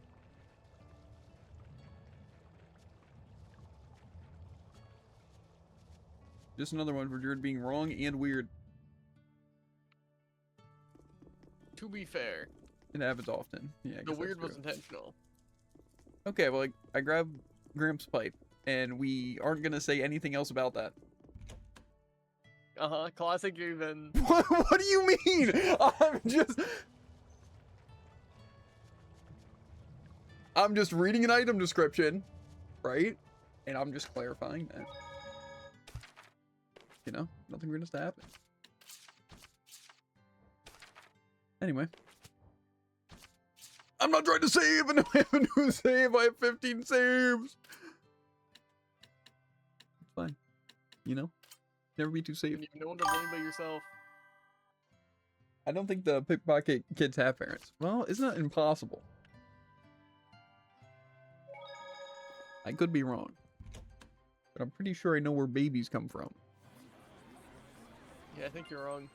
Just another one for Jared being wrong and weird. To be fair, It happens often. Yeah, I the guess weird that's was true. intentional. Okay, well, I grabbed Gramps' pipe, and we aren't gonna say anything else about that. Classic even. What do you mean? I'm just reading an item description, right? And I'm just clarifying that. You know, nothing weird has to happen. Anyway. I'm not trying to save, and I have a new save. I have 15 saves. It's fine. You know? Never be too safe. You have no one to blame but yourself. I don't think the pickpocket kids have parents. Well, it's not impossible. I could be wrong. But I'm pretty sure I know where babies come from. Yeah, I think you're wrong.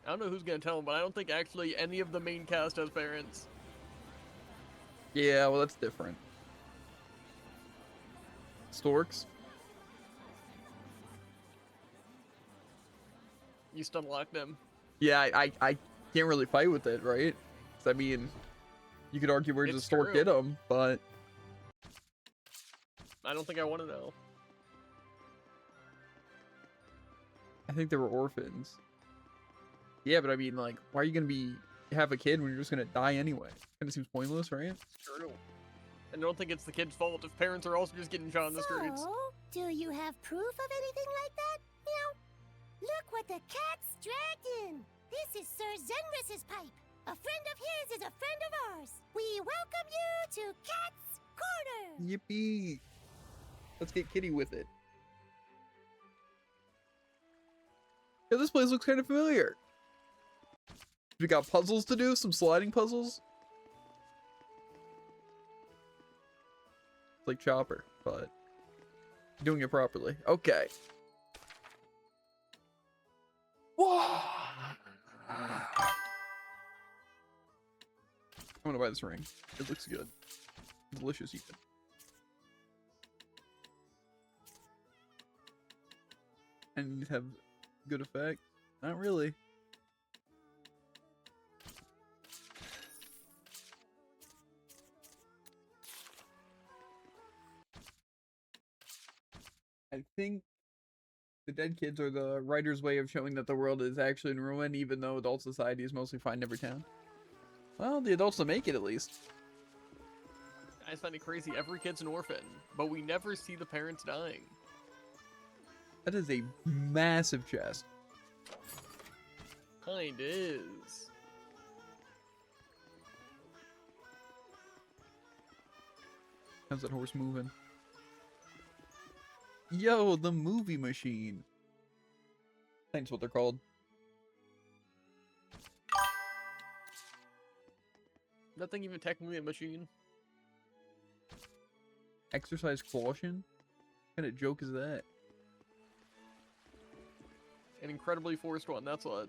I don't know who's gonna tell them, but I don't think actually any of the main cast has parents. Yeah, well, that's different. Storks? You just unlock them. Yeah, I can't really fight with it, right? 'Cause, I mean, you could argue where the stork true. get them, but... I don't think I want to know. I think they were orphans. Yeah, but I mean, like, why are you gonna have a kid when you're just gonna die anyway? Kinda seems pointless, right? True. And I don't think it's the kid's fault if parents are also just getting shot in the streets. So, do you have proof of anything like that? Meow. Look what the cat's dragged in. This is Sir Zenris's pipe. A friend of his is a friend of ours. We welcome you to Cat's Corner. Yippee! Let's get Kitty with it. Yeah, this place looks kind of familiar. We got puzzles to do, some sliding puzzles. It's like Chopper, but doing it properly. Okay. Whoa! I'm gonna buy this ring. It looks good. Delicious even. And have good effect? Not really. I think the dead kids are the writer's way of showing that the world is actually in ruin, even though adult society is mostly fine in every town. Well, the adults that make it, at least. I find it crazy. Every kid's an orphan, but we never see the parents dying. That is a massive chest. Kind is. How's that horse moving? Yo, the movie machine. That's what they're called. That thing even technically a machine. Exercise caution? What kind of joke is that? An incredibly forced one, that's what.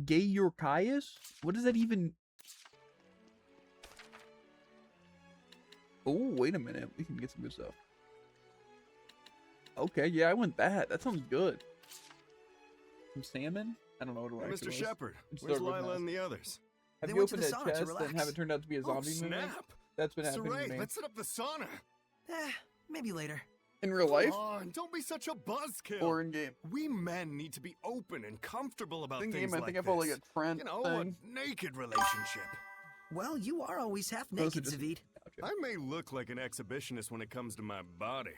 Gay Yorkias? What does that even... Oh, wait a minute. We can get some good stuff. Okay, yeah, I want that. That sounds good. Some salmon? I don't know what it Mr. was. Shepard, It's where's started with Lila an S. and the others? Have They you went to opened the a sauna to chest and relax. have it turned out to be a zombie movie? Snap! That's been happening to Saray, me. let's set up the sauna. Maybe later. In real life? Come on, don't be such a buzzkill. Or in game? We men need to be open and comfortable about In things game, I like think I felt like this. a Trent You know, thing. a naked relationship. Well, you are always half Those are naked, just- Zavid. I may look like an exhibitionist when it comes to my body,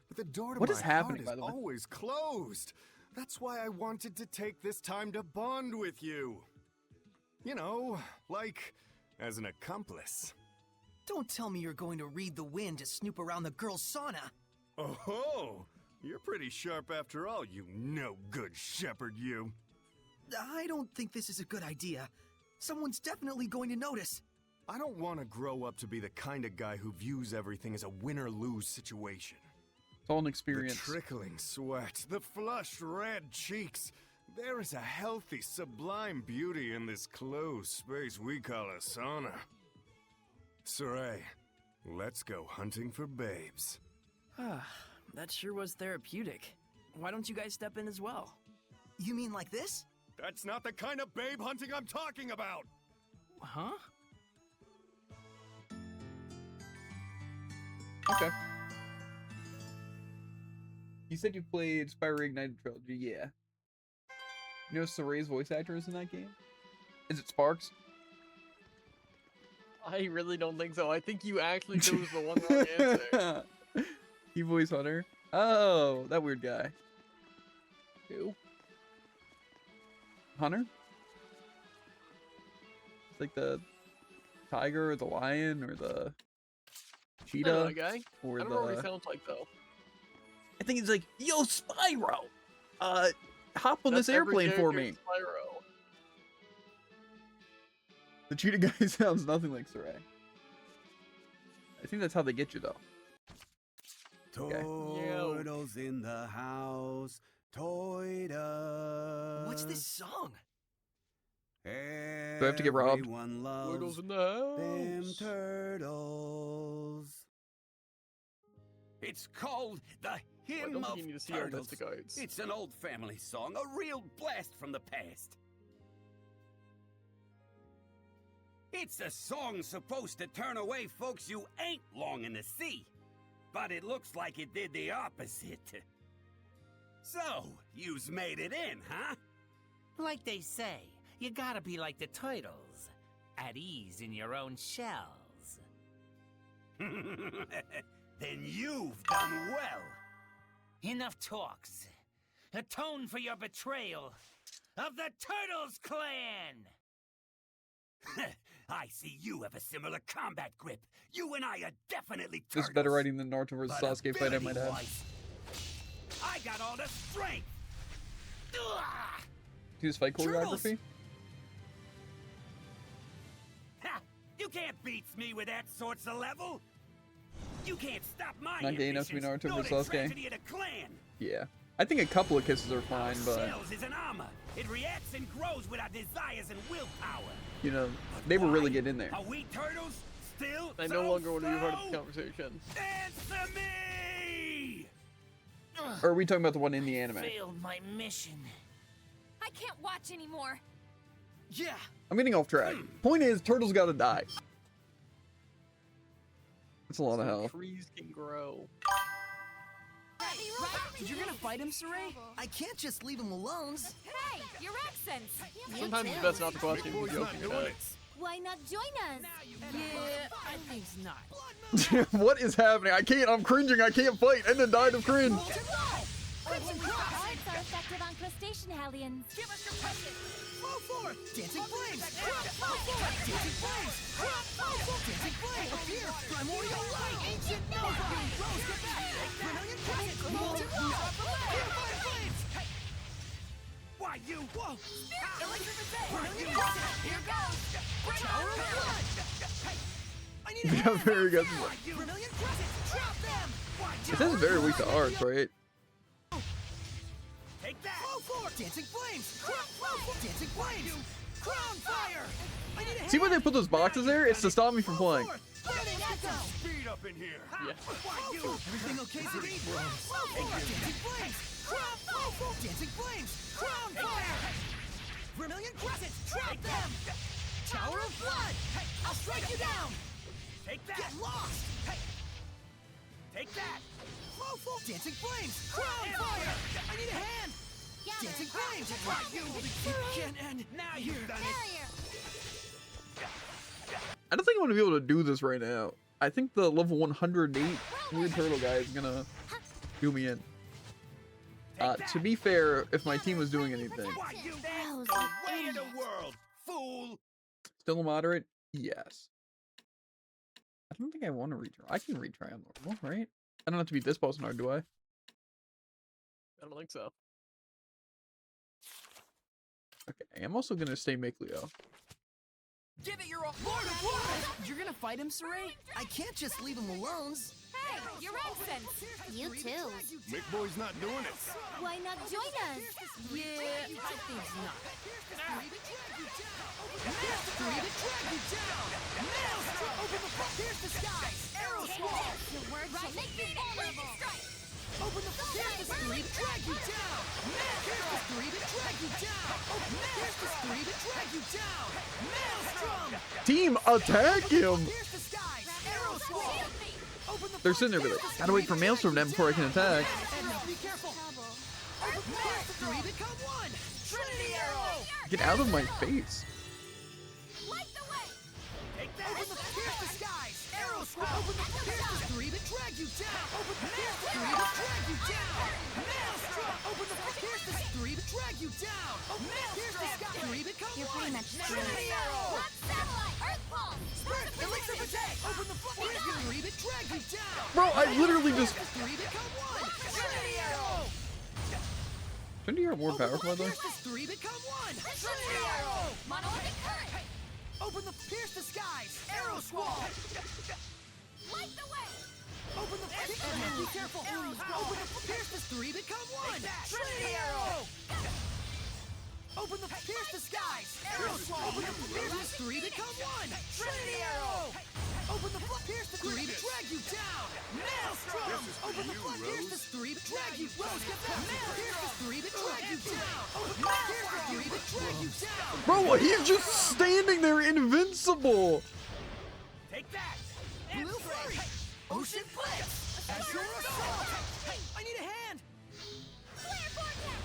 but the door to What my is happening, heart by is the way? always closed. That's why I wanted to take this time to bond with you. You know, like as an accomplice. Don't tell me you're going to read the wind to snoop around the girls' sauna. Oh, you're pretty sharp after all, you no-good shepherd, you. I don't think this is a good idea. Someone's definitely going to notice. I don't want to grow up to be the kind of guy who views everything as a win-or-lose situation. It's all an experience. The trickling sweat, the flushed red cheeks. There is a healthy, sublime beauty in this closed space we call a sauna. Saray, let's go hunting for babes. That sure was therapeutic. Why don't you guys step in as well? You mean like this? That's not the kind of babe hunting I'm talking about! Huh? Okay. You said you played Spyro Reignited Trilogy, yeah. You know Soray's voice actor is in that game? Is it Sparks? I really don't think so. I think you actually chose the one wrong answer. You voice Hunter? Oh, that weird guy. Who? Hunter? It's like the tiger or the lion or the I cheetah. know that guy. Or I don't know what he sounds like though. I think he's like, yo, Spyro! Hop on That's this airplane every for character me. in Spyro. The cheetah guy sounds nothing like Saray. I think that's how they get you, though. Okay. Toidles in the house. Toidles. What's this song? Do I have to get robbed? Everyone loves Turtles in the house. them turtles. It's called The I Hymn don't of think you need to see our Turtles. mystic arts. It's an old family song, a real blast from the past. It's a song supposed to turn away folks you ain't longing to see. But it looks like it did the opposite. So, you's made it in, huh? Like they say, you gotta be like the turtles, at ease in your own shells. Then you've done well. Enough talks. Atone for your betrayal of the Turtles Clan! I see you have a similar combat grip. You and I are definitely This turtles. is better writing than Naruto vs. But Sasuke fight, I might add. ability-wise, I got all the strength. Ugh! See this fight choreography? Ha! You can't beat me with that sorts of level. You can't stop my Not gay enough to be ambitions, Naruto nor versus the Sasuke. tragedy of the clan. Yeah. I think a couple of kisses are fine, but, Cells is an armor. It reacts and grows with our desires and willpower. you know, they were really getting in there. Are we turtles still I so no longer want to be part of slow? the conversation. Answer me! Or are we talking about the one in the anime? Failed my mission. I can't watch anymore. Yeah. I'm getting off track. Point is, turtles gotta die. That's a lot of health. Trees can grow. You're gonna fight him, Saray? I can't just leave him alone. Hey, your accents. Sometimes it's best not to watch him joking about it. Why not join us? Yeah, I think's not. What is happening? I can't. I'm cringing. I can't fight. And then died of cringe. Crimson cards are effective on crustacean hellions. Give us your passion. Flow forth. Dancing flames. Flow forth. Dancing flames. Flow forth. Dancing flames. Appear. Primordial light. Ancient Nova. Rose get back. Vermilion crescent. Molten lava. Purified flames. Hey. Why you? Whoa. Electric attack. Vermilion crescent. Here goes. Tower of blood. Hey. I need a Yeah, hand. very good. Vermilion crescent. Trap them. It says very weak to arts, right? Take that. Flow forth. Dancing flames. Flow forth. Dancing flames. Crown fire. I need a hand. See why they put those boxes there? It's to stop me from playing. Speed up in here. Yeah. Everything okay, Ziggy? Flow forth. Dancing flames. Flow forth. Dancing flames. Crown fire. Vermilion crescent. Trap them. Tower of blood. Hey, I'll strike you down. Take that. Get lost. Hey, Take that. flow forth. Dancing flames. Crown fire. I need a hand. Dancing flames. You can end. Now you've done it. Failure. I don't think I'm gonna be able to do this right now. I think the level 108 weird turtle guy is gonna do me in. To be fair, if my team was doing anything, Why you? Those That's the way of idiots. the world, fool. still a moderate, yes. I don't think I want to retry. I can retry on normal, right? I don't have to be this boss hard, do I? I don't think so. Okay, I'm also gonna stay Mikleo. Give it your all. Lord of Blood. You're gonna fight him, Saray? I can't just leave him alone. Hey, your accents. You too. Mick Boy's not doing it. Why not join us? Yeah, I think's not. Three to drag you down. Maelstrom. Open the front. Pierce the skies. Arrow swall. Your words shall make me vulnerable. Open the pierce the three to drag you down. Nail pierce the three to drag you down. Open the pierce the three to drag you down. Maelstrom. Team, attack him! Pierce the skies. Arrow swall. Open the They're sitting there with it. Gotta wait for Maelstrom then before I can attack. And now be careful. Open the pierce the three become one. Trinity arrow. Get out of my face. Light the way! Open the pierce the skies. Arrow swall. Open the pierce the three to drag you down. Open the pierce the three to drag you down. Maelstrom. Open the pierce the three to drag you down. Open the pierce the sky. Three become You're one. pretty much Trinity arrow. Hot satellite! Earth pulse! Sprint. Elixir attack. Open the pierce the three to drag you down. Bro, I literally just... The three become one. Trinity arrow. Shouldn't you have more powerful by the way? Pierce the three become one. Trinity arrow. Monolithic current! Open the pierce the skies. Arrow squall. Light the way! Open the be careful. Open the pierce the three become one. Trinity arrow. Open the pierce the skies. Arrow squall. Open the pierce the three become one. Trinity arrow. Open the pierce the three to drag you down. Maelstrom. Open the pierce the three to drag you. Rose, get back. Pierce the three to drag you down. Open the pierce the three to drag you down. Bro, he's just standing there invincible. Take that! Blue Flurry! Ocean Blitz! Azure Assault! I need a hand! Flare vortex!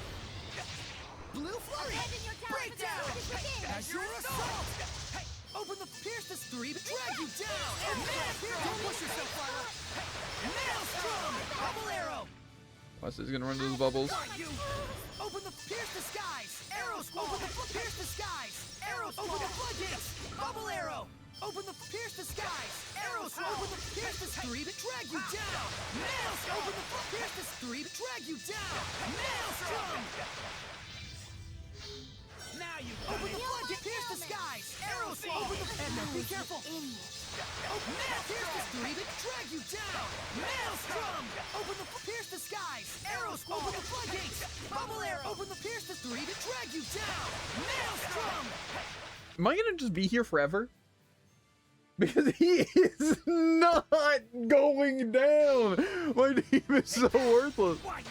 Blue Flurry! Breakdown! Azure Assault! Open the pierce this three to drag you down! Don't push yourself, Fyra! Maelstrom! Bubble Arrow! Watch this, he's gonna run into those bubbles. Open the pierce the skies! Arrow squall! Open the pierce the skies! Arrow squall! Open the floodgates! Bubble Arrow! Open the pierce the skies! Arrow squall! Open the pierce the three to drag you down! Maelstrom! Open the pierce the three to drag you down! Maelstrom! Now you open the floodgate! Pierce the skies! Arrow squall! Open the and now be careful! Open the pierce the three to drag you down! Maelstrom! Open the pierce the skies! Arrow squall! Open the floodgates! Bubble Arrow! Open the pierce the three to drag you down! Maelstrom! Am I gonna just be here forever? Because he is not going down! My team is so worthless. Why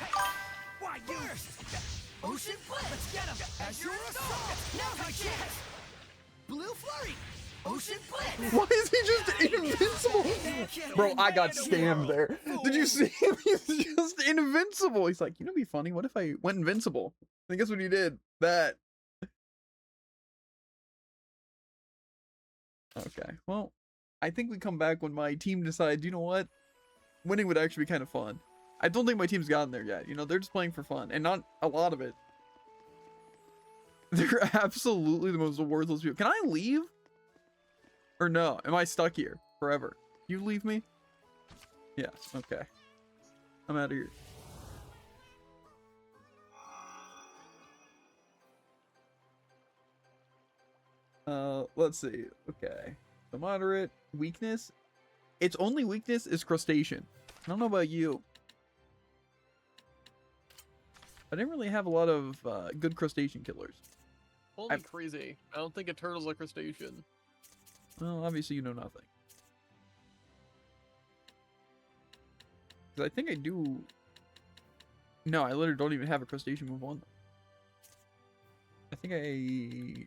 first? Ocean Blitz! Let's get him! Azure Assault! Now's my chance! Blue Flurry! Ocean Blitz! Why is he just invincible? Bro, I got scammed there. Did you see him? He's just invincible. He's like, you know, it'd be funny. What if I went invincible? I think that's what he did. That. Okay, well, I think we come back when my team decides, you know what? Winning would actually be kind of fun. I don't think my team's gotten there yet. You know, they're just playing for fun, and not a lot of it. They're absolutely the most worthless people. Can I leave? Or no? Am I stuck here forever? You leave me? Yes, okay. I'm out of here. Let's see. Okay. The moderate weakness. Its only weakness is crustacean. I don't know about you. I didn't really have a lot of good crustacean killers. Holy crazy. I don't think a turtle's a crustacean. Well, obviously you know nothing. Because I think I do... No, I literally don't even have a crustacean move on them. I think I...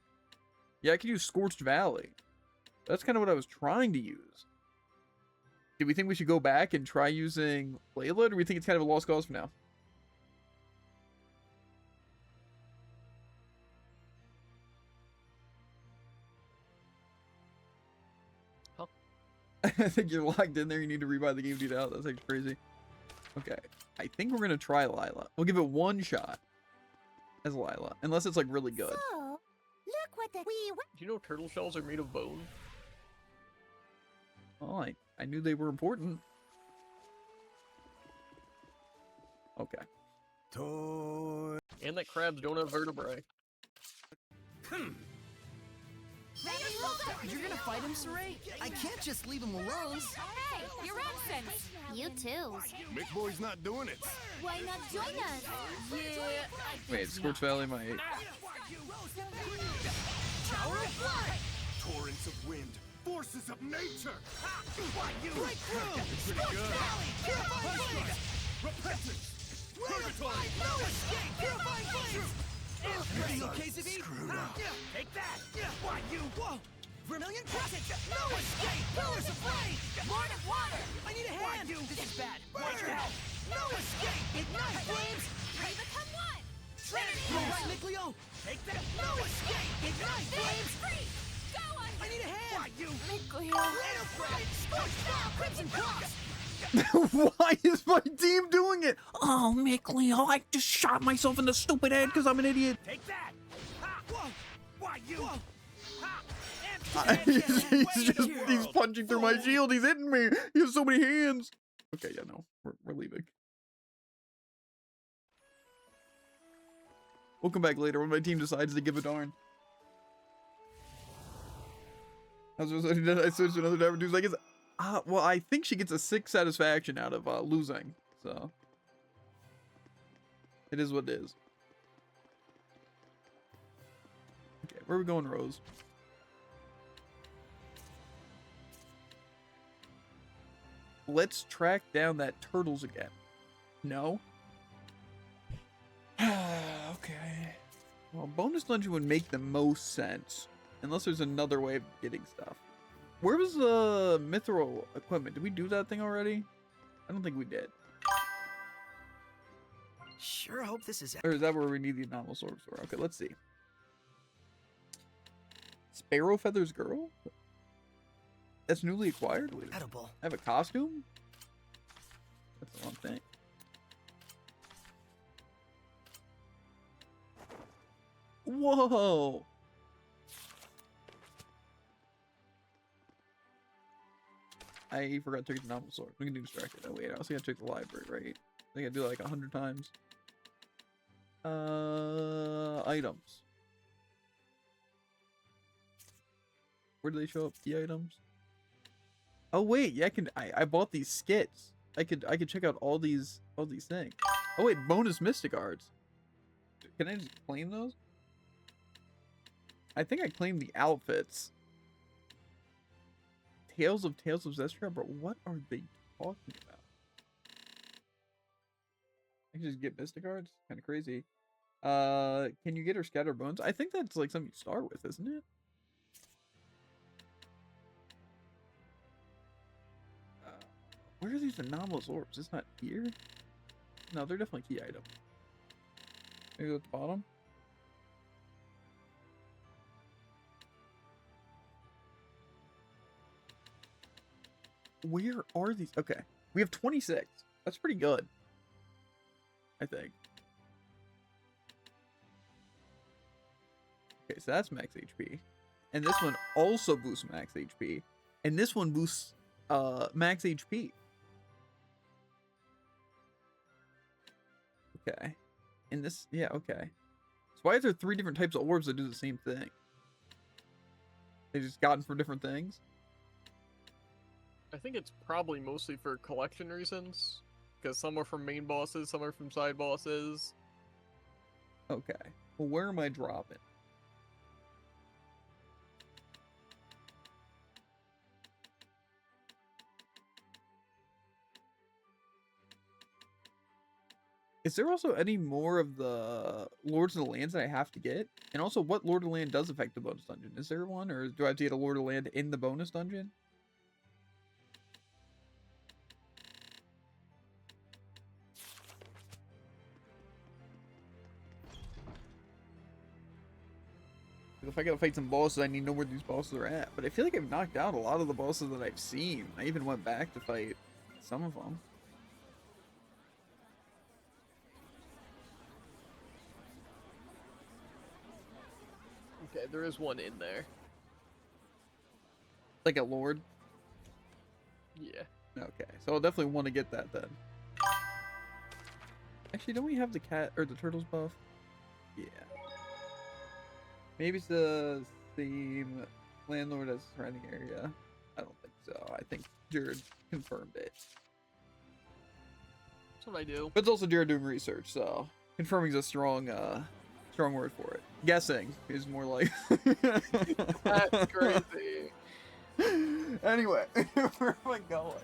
Yeah, I could use Scorched Valley. That's kind of what I was trying to use. Do we think we should go back and try using Layla, or do we think it's kind of a lost cause for now? Huh? I think you're locked in there. You need to rebuy the game to get out. That's actually crazy. Okay. I think we're going to try Lila. We'll give it one shot as Lila. Unless it's like really good. So, look what the Do you know turtle shells are made of bone? Oh, I knew they were important. Okay. And that crabs don't have vertebrae. You're gonna fight him, Saray? I can't just leave him alone. Hey, your accents! You too. Mick Boy's not doing it. Why not join us? Yeah, Wait, Scorch Valley might... Tower of Blood! Torrents of wind, forces of nature. Breakthrough! Pretty good. Repentance! Purgatory! No escape! Purifying flames! Ready, KZV? Screwed up. Take that! Why, you? Whoa! Vermilion Crescent! No escape! Pillars of Flame! Lord of Water! I need a hand! Why, you? This is bad. Burn! No escape! Ignite flames! Three become one! Trinity! You're right, Nicleo! Take that! No escape! Ignite flames! Free! Go on! I need a hand! Why, you? Nicleo. Later, Fred! Scorch Bow! Crimson Cross! Why is my team doing it? Oh, Nicleo, I just shot myself in the stupid head because I'm an idiot. Take that! Ha! Whoa! Why, you? Whoa! He's punching through my shield. He's hitting me. He has so many hands. Okay, yeah, no, we're leaving. We'll come back later when my team decides to give a darn. I switched to another diver. Dude's like, well, I think she gets a 6 satisfaction out of losing. So it is what it is. Okay, where are we going, Rose? Let's track down that turtles again. No? Okay. Well, bonus dungeon would make the most sense. Unless there's another way of getting stuff. Where was the mithril equipment? Did we do that thing already? I don't think we did. Sure hope this is... Or is that where we need the anomalous orbs for? Okay, let's see. Sparrow Feathers Girl? That's newly acquired? Wait, Edible. I have a costume? That's the wrong thing. Whoa! I forgot to take the anomalous orb. We can do distracted. Oh wait, I also gotta check the library, right? I gotta do it like 100 times. Items. Where do they show up? Key items. Oh wait, yeah, I bought these skits. I could check out all these things. Oh wait, bonus mystic arts. Can I just claim those? I think I claimed the outfits. Tales of Zestria, but what are they talking about? I can just get mystic arts? Kind of crazy. Can you get her scatter bones? I think that's like something you start with, isn't it? Where are these anomalous orbs? It's not here? No, they're definitely key items. Maybe at the bottom? Where are these? Okay. We have 26. That's pretty good. I think. Okay, so that's max HP. And this one also boosts max HP. And this one boosts max HP. Okay. And this, yeah, okay. So why is there 3 different types of orbs that do the same thing? They just gotten for different things? I think it's probably mostly for collection reasons. Because some are from main bosses, some are from side bosses. Okay. Well, where am I dropping? Is there also any more of the Lords of the Lands that I have to get? And also, what Lord of the Land does affect the bonus dungeon? Is there one? Or do I have to get a Lord of the Land in the bonus dungeon? If I gotta fight some bosses, I need to know where these bosses are at. But I feel like I've knocked out a lot of the bosses that I've seen. I even went back to fight some of them. Okay, there is one in there. Like a lord? Yeah. Okay, so I'll definitely want to get that then. Actually, don't we have the cat or the turtles buff? Yeah. Maybe it's the same landlord as the surrounding area. I don't think so. I think Jared confirmed it. That's what I do. But it's also Jared doing research, so confirming is a strong word for it. Guessing is more like. That's crazy. Anyway, where am I going?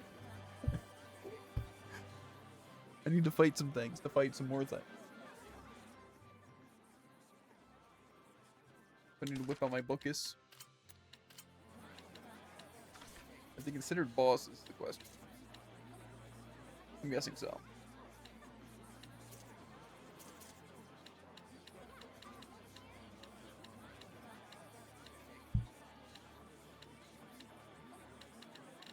I need to fight some things, to fight some more things. I need to whip out my bookus. Are they considered bosses is the question. I'm guessing so.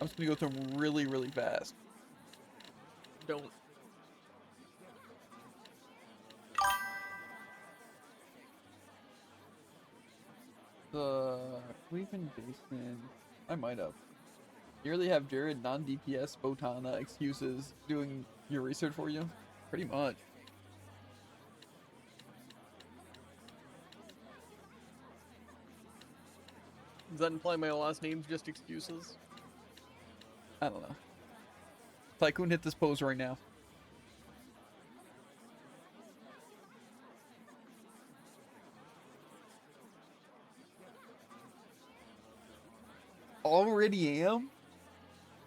I'm just gonna go through them really, really fast. Don't. Cleveland Jason. I might have. You really have Jared non-DPS Botana excuses doing your research for you? Pretty much. Does that imply my last name's just excuses? I don't know. Tycoon, hit this pose right now. Already am?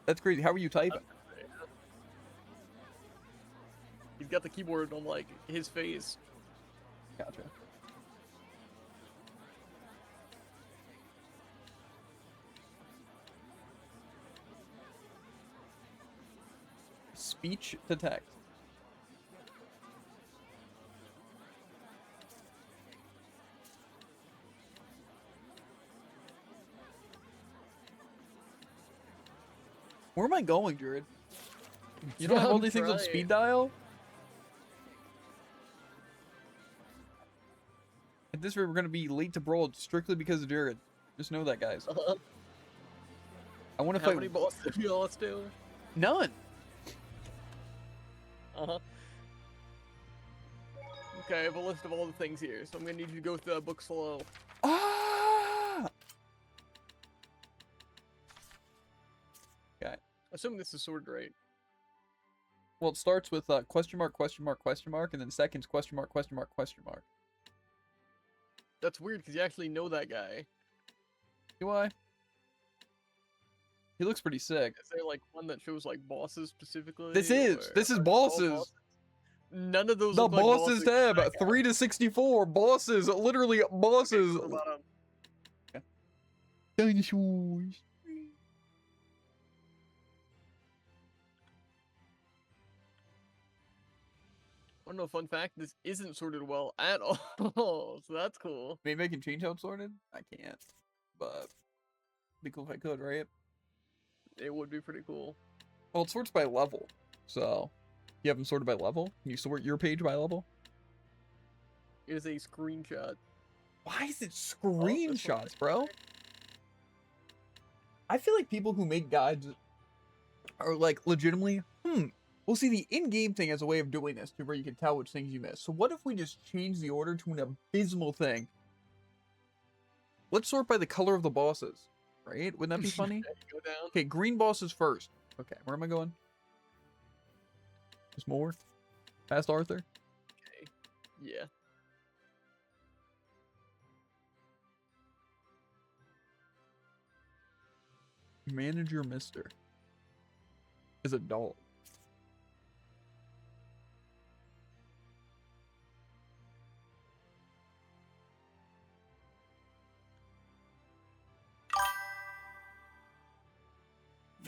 That's crazy. How are you typing? He's got the keyboard on, like, his face. Gotcha. Speech to text. Where am I going, Jared? You don't have all these things on speed dial? At this rate, we're gonna be late to Brawl strictly because of Jared. Just know that, guys. I want to fight. How many bosses have you lost to? None. Uh-huh. Okay, I have a list of all the things here, so I'm gonna need you to go through that book slow. Ah! Okay. Assuming this is sorted right. Well, it starts with question mark, question mark, question mark, and then seconds question mark, question mark, question mark. That's weird, because you actually know that guy. Do I? He looks pretty sick. Is there, like, one that shows, like, bosses specifically? This is bosses. None of those The look like bosses tab, to that guy. 3 to 64, bosses, literally bosses. Okay, go to the bottom. Dinosaurs. Oh no, fun fact, this isn't sorted well at all, so that's cool. Maybe I can change how it's sorted? I can't, but it'd be cool if I could, right? It would be pretty cool. Well, it sorts by level, so you have them sorted by level? Can you sort your page by level? It is a screenshot. Why is it screenshots, bro? I feel like people who make guides are like legitimately, well, see, the in-game thing has a way of doing this to where you can tell which things you missed. So what if we just change the order to an abysmal thing? Let's sort by the color of the bosses, right? Wouldn't that be funny? Go down. Okay, green bosses first. Okay, where am I going? Just more? Past Arthur? Okay. Yeah. Manager Mister is a doll.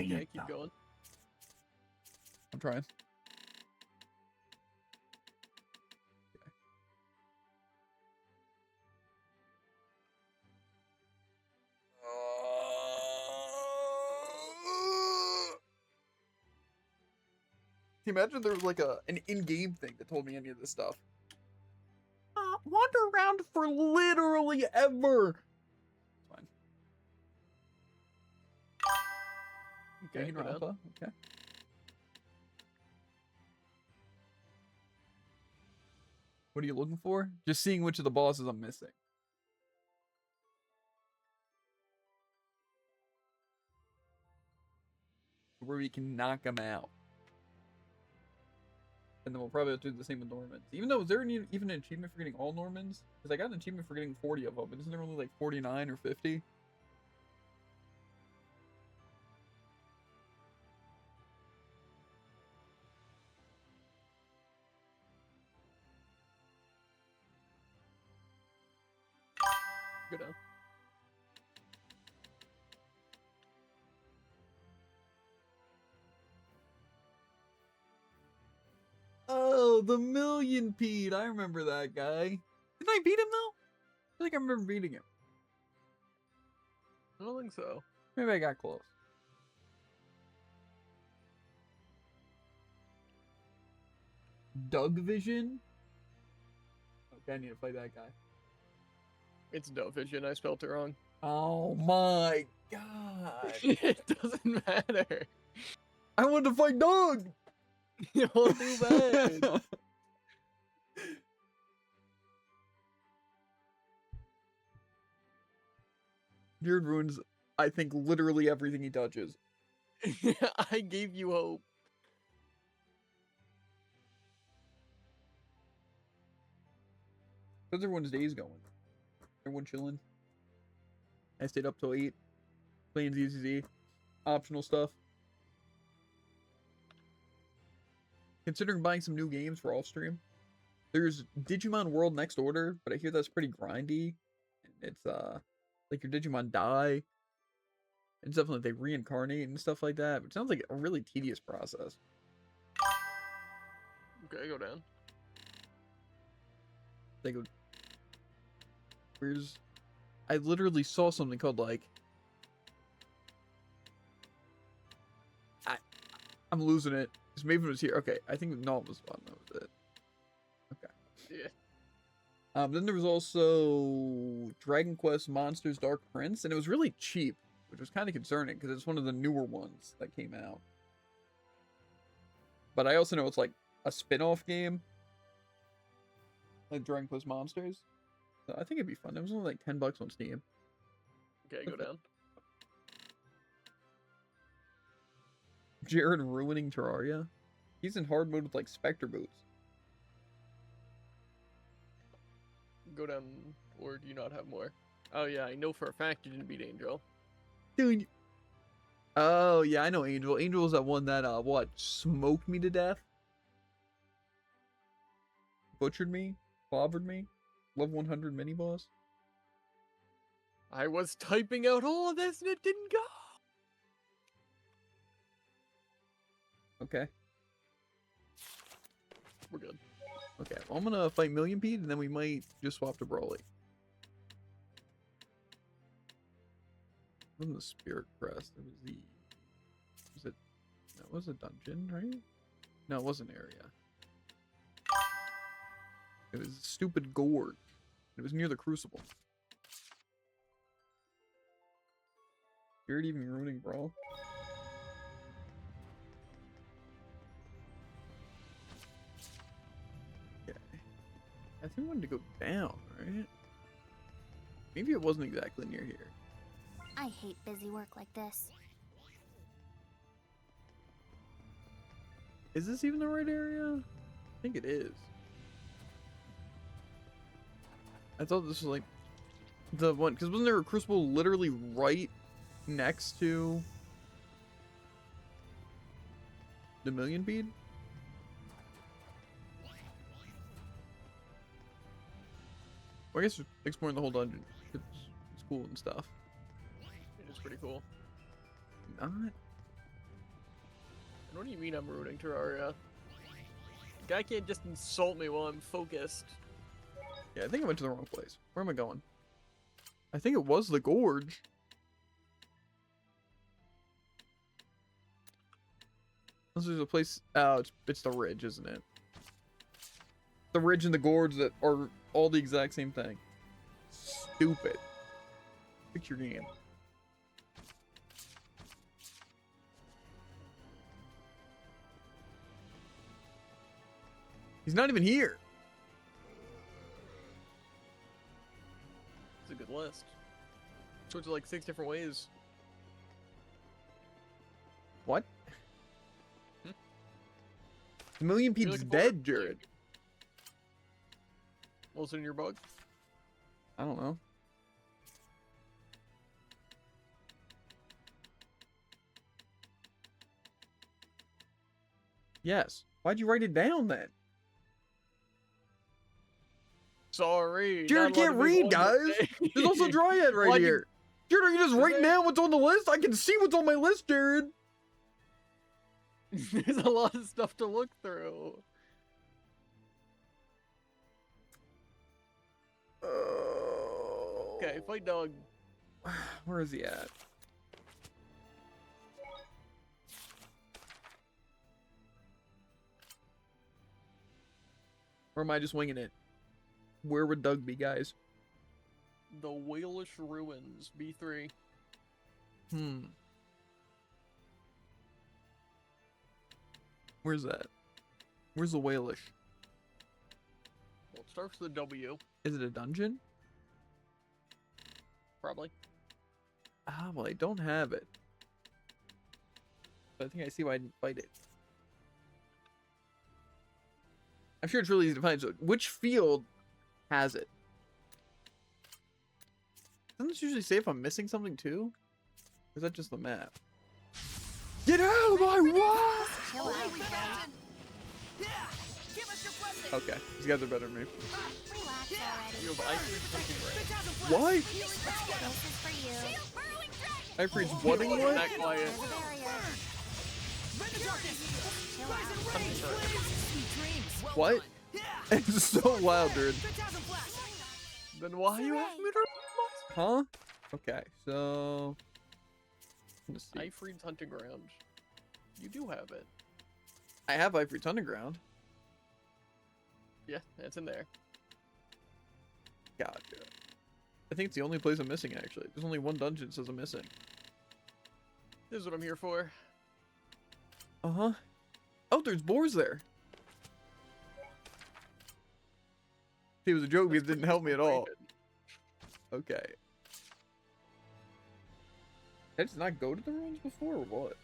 Okay, keep going. I'm trying. Can you imagine there was like an in-game thing that told me any of this stuff? Wander around for literally ever. Fine. Okay, go down. Rappa. Okay. What are you looking for? Just seeing which of the bosses I'm missing. Where we can knock them out. And then we'll probably do the same with Normans. Even though, is there even an achievement for getting all Normans? Because I got an achievement for getting 40 of them, but isn't there only like 49 or 50? Go down. Oh, the Millionpede. I remember that guy. Didn't I beat him though? I feel like I remember beating him. I don't think so. Maybe I got close. Doug Vision? Okay, I need to fight that guy. It's Doe Vision. I spelled it wrong. Oh my god. It doesn't matter. I want to fight Doug! You'll do bad. Beard ruins, I think, literally everything he touches. I gave you hope. How's everyone's days going? Everyone chilling? I stayed up till 8. Playing ZZZ. Optional stuff. Considering buying some new games for off stream. There's Digimon World Next Order, but I hear that's pretty grindy. It's like your Digimon die. And stuff like they reincarnate and stuff like that. It sounds like a really tedious process. Okay, go down. They go. Where's? I literally saw something called like. I'm losing it. Because Maven was here. Okay, I think Null was fun. That was it. Okay. Yeah. Then there was also Dragon Quest Monsters Dark Prince, and it was really cheap, which was kind of concerning because it's one of the newer ones that came out. But I also know it's like a spin-off game, like Dragon Quest Monsters. So I think it'd be fun. It was only like $10 on Steam. Okay, go down. Jared ruining Terraria. He's in hard mode with like Spectre boots. Go down, or do you not have more? Oh yeah, I know for a fact you didn't beat Angel. Dude. Oh yeah, I know Angel. Angel was that one that what smoked me to death, butchered me, clobbered me. Level 100 mini boss. I was typing out all of this and it didn't go. Okay. We're good. Okay, well, I'm gonna fight Millionpede and then we might just swap to Broly. It wasn't the Spirit Crest, it was the... Was it... That was a dungeon, right? No, it was an area. It was a stupid gorge. It was near the Crucible. Spirit even ruining Brawl? Okay. I think we wanted to go down, right? Maybe it wasn't exactly near here. I hate busy work like this. Is this even the right area? I think it is. I thought this was like the one, because wasn't there a Crucible literally right next to the Millionpede? Well, I guess exploring the whole dungeon. It's cool and stuff. It's pretty cool. Not. What do you mean I'm ruining Terraria? The guy can't just insult me while I'm focused. Yeah, I think I went to the wrong place. Where am I going? I think it was the gorge. Unless there's a place... Oh, it's the ridge, isn't it? The ridge and the gorge that are all the exact same thing. Stupid. Fix your game. He's not even here. It's a good list. Sorts of like 6 different ways. What? The Millionpede's dead, Jared. What's in your bug? I don't know. Yes. Why'd you write it down then? sorry. Jared not allowed can't to make read, one guys. mistake. There's also Dryad right Well, I here. Jared, are you just Is writing there? down what's on the list? I can see what's on my list, Jared. There's a lot of stuff to look through. Okay, fight dog. Where is he at? Or am I just winging it? Where would Doug be, guys? The Whalish Ruins, B3. Where's that? Where's the Whalish? Well, it starts with a W, Is it a dungeon? probably. Ah, well, I don't have it. But I think I see why I didn't fight it. I'm sure it's really easy to find. So, which field has it? Doesn't this usually say if I'm missing something too? Or is that just the map? Get out of my way! Okay, these guys are better than me. You have ice cream What? I preach whatting what? Not quiet. What? It's so loud, dude. Then why you have me to Huh? Okay, so... Let's see. Ifreed's Hunting Ground. You do have it. I have Ifreed's Underground. Yeah, it's in there. Gotcha. I think it's the only place I'm missing, actually. There's only one dungeon that says I'm missing. This is what I'm here for. Uh-huh. Oh, there's boars there. It was a joke because it didn't help me at all. Okay. Did I just not go to the ruins before, or what?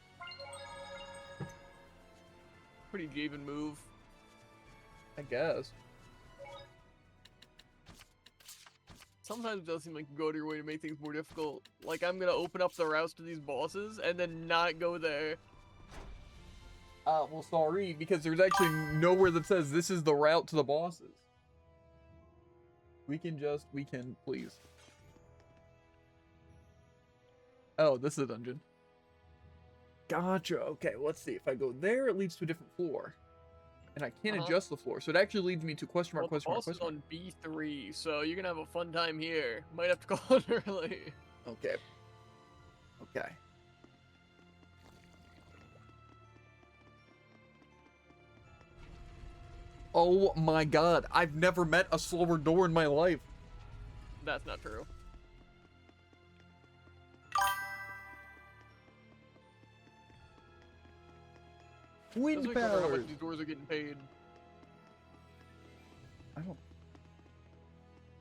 Pretty Javen move. I guess. Sometimes it does seem like you go to your way to make things more difficult. Like, I'm gonna open up the routes to these bosses and then not go there. Well, sorry, because there's actually nowhere that says this is the route to the bosses. We can, please. Oh, this is a dungeon. Gotcha. Okay, well, let's see. If I go there, it leads to a different floor. And I can't adjust the floor, so it actually leads me to question mark, Well, question mark, the boss question mark. is on B3, so you're gonna have a fun time here. Might have to call it early. Okay. Okay. Oh my god, I've never met a slower door in my life. That's not true. Wind Doesn't matter how powers. much these doors are getting paid. I don't...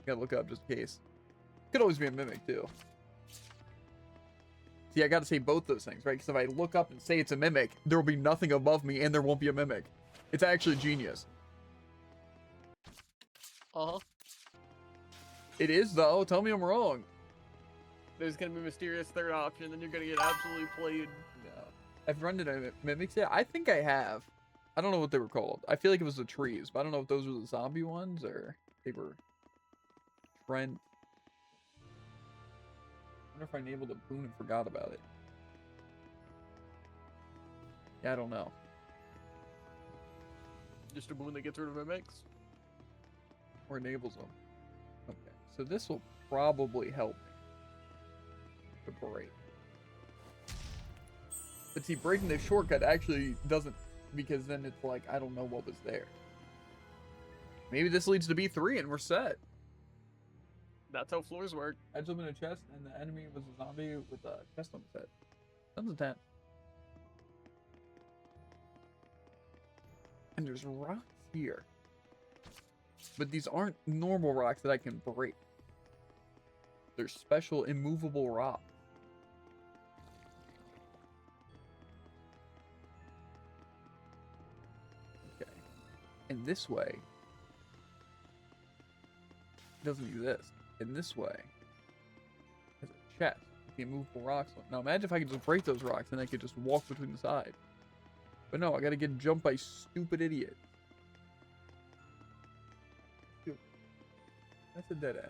Gotta look up just in case. Could always be a mimic, too. See, I gotta say both those things, right? Because if I look up and say it's a mimic, there will be nothing above me, and there won't be a mimic. It's actually genius. Uh-huh. It is, though. Tell me I'm wrong. There's gonna be a mysterious third option, and you're gonna get absolutely played. No. I've run into mimics, yeah. I think I have. I don't know what they were called. I feel like it was the trees, but I don't know if those were the zombie ones, or they were... Trent. I wonder if I enabled a boon and forgot about it. Yeah, I don't know. Just a boon that gets rid of mimics? Or enables them. Okay, so this will probably help me to break. But see, breaking this shortcut actually doesn't, because then it's like, I don't know what was there. Maybe this leads to B3 and we're set. That's how floors work. I just opened a chest and the enemy was a zombie with a chest on his head. Sounds intense. And there's rocks here. But these aren't normal rocks that I can break. They're special immovable rocks. Okay. And this way doesn't exist. In this way is a chest with the immovable rocks on. Now imagine if I could just break those rocks and I could just walk between the sides. But no, I gotta get jumped by stupid idiots. That's a dead end.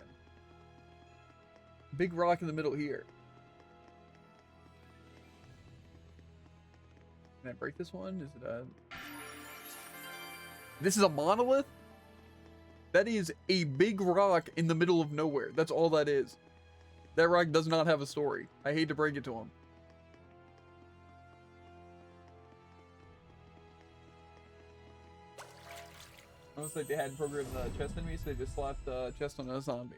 Big rock in the middle here. Can I break this one? Is it a... This is a monolith? That is a big rock in the middle of nowhere. That's all that is. That rock does not have a story. I hate to break it to him. Almost like they hadn't programmed the chest enemy, so they just slapped the chest on a zombie.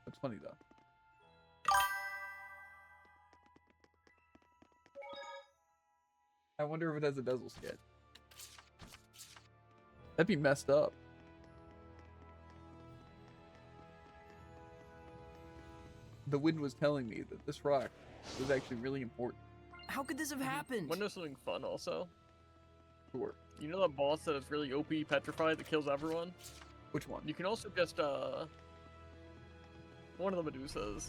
That's funny though. I wonder if it has a Dazzle skit. That'd be messed up. The wind was telling me that this rock was actually really important. How could this have happened? Wanna know something fun also? Sure. You know that boss that is really OP petrified that kills everyone? Which one? You can also just, one of the Medusas.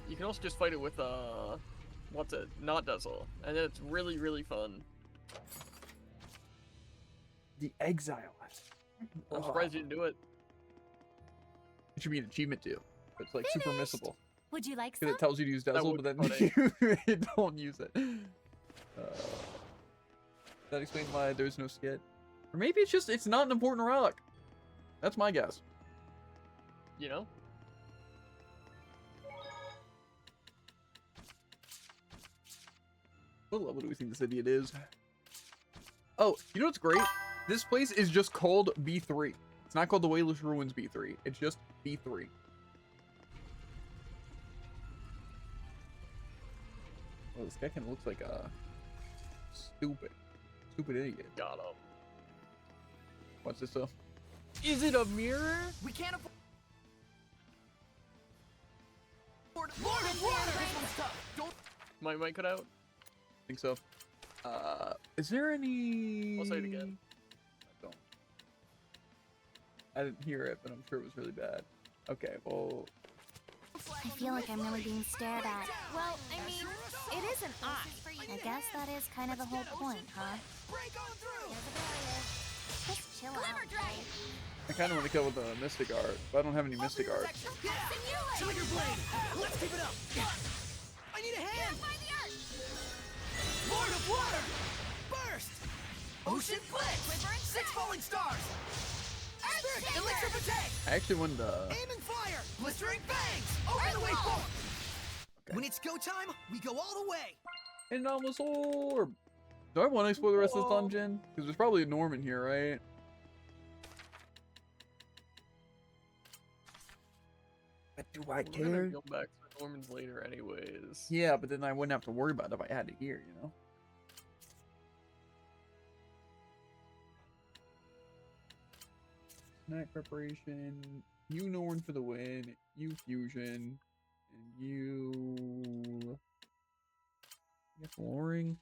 You can also just fight it with, what's it? Not Dazzle. And then it's really, really fun. The Exile. I'm surprised you didn't do it. It should be an achievement too. It's like super missable. Would you like Because some? it tells you to use Dazzle, but then you don't use it. That explains why there's no skit. Or maybe it's just, it's not an important rock. That's my guess. You know? What level do we think this idiot is? Oh, you know what's great? This place is just called B3. It's not called the Waylish Ruins B3. It's just B3. Oh, this guy kind of looks like a stupid idiot. Got him. What's this though? Is it a mirror? We can't afford. Lord of Water! This one's tough. Don't. My mic cut out? I think so. Is there any... I'll say it again. I didn't hear it, but I'm sure it was really bad. Okay, well... I feel like I'm really being stared at. Well, I mean, it is an eye. I guess that is kind of the whole point, huh? Just chill out. I kind of want to kill with the Mystic Art, but I don't have any Mystic Art. Trigger blade! Let's keep it up! I need a hand! Lord of Water! Burst! Ocean Blitz! 6 falling stars! Spirit! Elixir Protect! I actually wanted to... Aim and fire! Blistering fangs! Open the way forward! Okay. When it's go time, we go all the way! Enormous orb! Do I want to explore the rest of this dungeon? Because there's probably a Norman here, right? But do I care? We're gonna go back to Norman's later anyways. Yeah, but then I wouldn't have to worry about it if I had it here, you know? Snack preparation. You Norn for the win. You Fusion. And you... Flooring.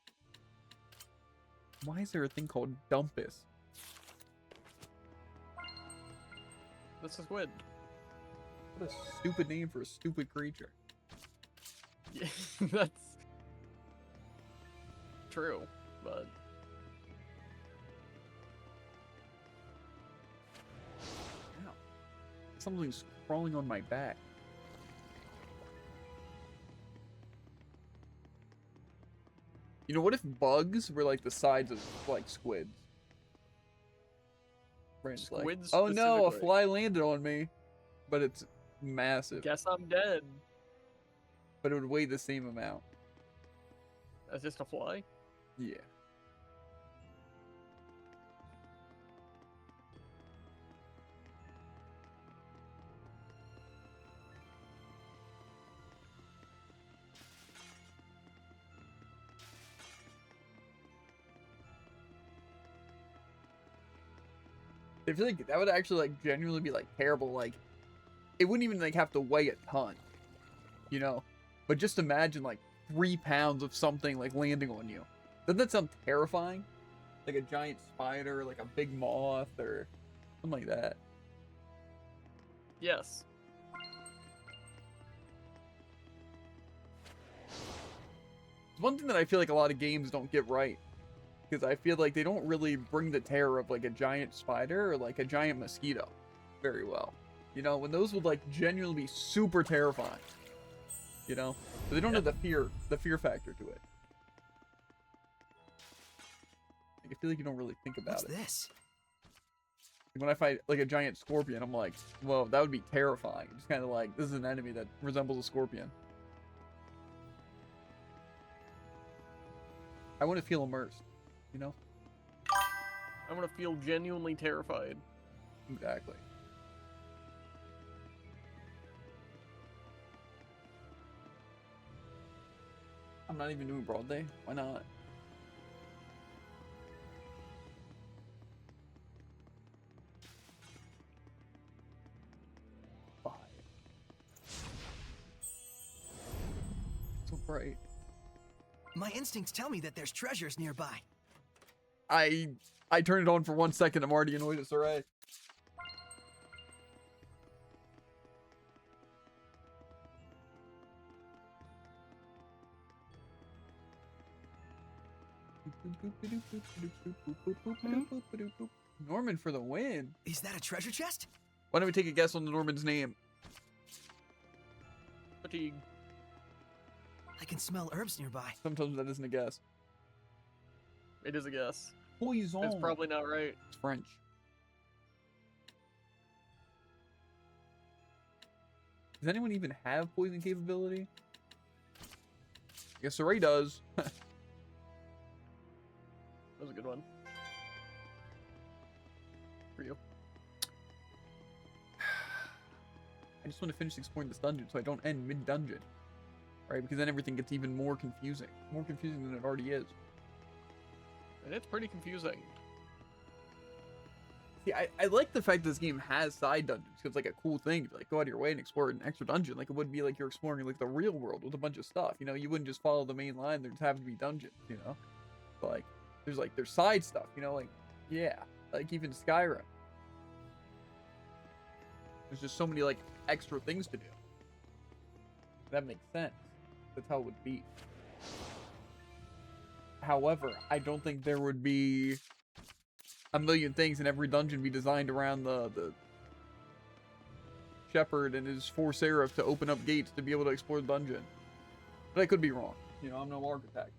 Why is there a thing called Dumpus? This is Squid. What a stupid name for a stupid creature. Yeah, that's true, but ow. Something's crawling on my back. You know, what if bugs were like the size of like squids? Brandon's like, Squids oh no, a specifically. fly landed on me, but it's massive. Guess I'm dead. But it would weigh the same amount. As just a fly? Yeah. I feel like that would actually like genuinely be like terrible. Like, it wouldn't even like have to weigh a ton, you know. But just imagine like 3 pounds of something like landing on you. Doesn't that sound terrifying? Like a giant spider, like a big moth, or something like that. Yes. It's one thing that I feel like a lot of games don't get right. Because I feel like they don't really bring the terror of like a giant spider or like a giant mosquito very well. You know, when those would like genuinely be super terrifying. You know, but they don't have the fear factor to it. Like, I feel like you don't really think about What's it. this? When I fight like a giant scorpion, I'm like, whoa, that would be terrifying. Just kind of like, this is an enemy that resembles a scorpion. I want to feel immersed, you know? I want to feel genuinely terrified. Exactly. I'm not even doing broad day. Why not? So bright. My instincts tell me that there's treasures nearby. I turned it on for 1 second. I'm already annoyed at Sarai. Norman for the win. Is that a treasure chest? Why don't we take a guess on the Norman's name? Fatigue. I can smell herbs nearby. Sometimes that isn't a guess. It is a guess. Poison. It's probably not right. It's French. Does anyone even have poison capability? I guess Sarai does. That was a good one. For you. I just want to finish exploring this dungeon so I don't end mid-dungeon. Right? Because then everything gets even more confusing. More confusing than it already is. And it's pretty confusing. See, I like the fact this game has side dungeons. Because it's like a cool thing to like go out of your way and explore an extra dungeon. Like it would be like you're exploring like the real world with a bunch of stuff. You know, you wouldn't just follow the main line. There'd have to be dungeons, you know? But, like, there's side stuff, you know? Like, yeah. Like even Skyrim. There's just so many like extra things to do. That makes sense. That's how it would be. However, I don't think there would be a million things in every dungeon be designed around the shepherd and his 4 seraphs to open up gates to be able to explore the dungeon. But I could be wrong. You know, I'm no architect.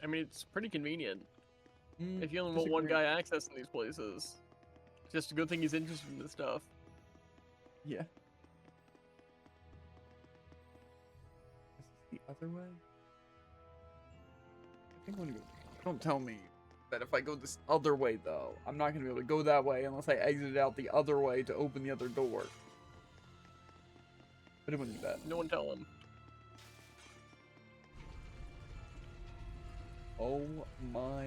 I mean, it's pretty convenient. If you only want disagree. one guy accessing these places. It's just a good thing he's interested in this stuff. Yeah. Is this the other way? I think I'm gonna go. Don't tell me that if I go this other way, though, I'm not gonna be able to go that way unless I exit out the other way to open the other door. But it wouldn't do that. No one tell him. Oh my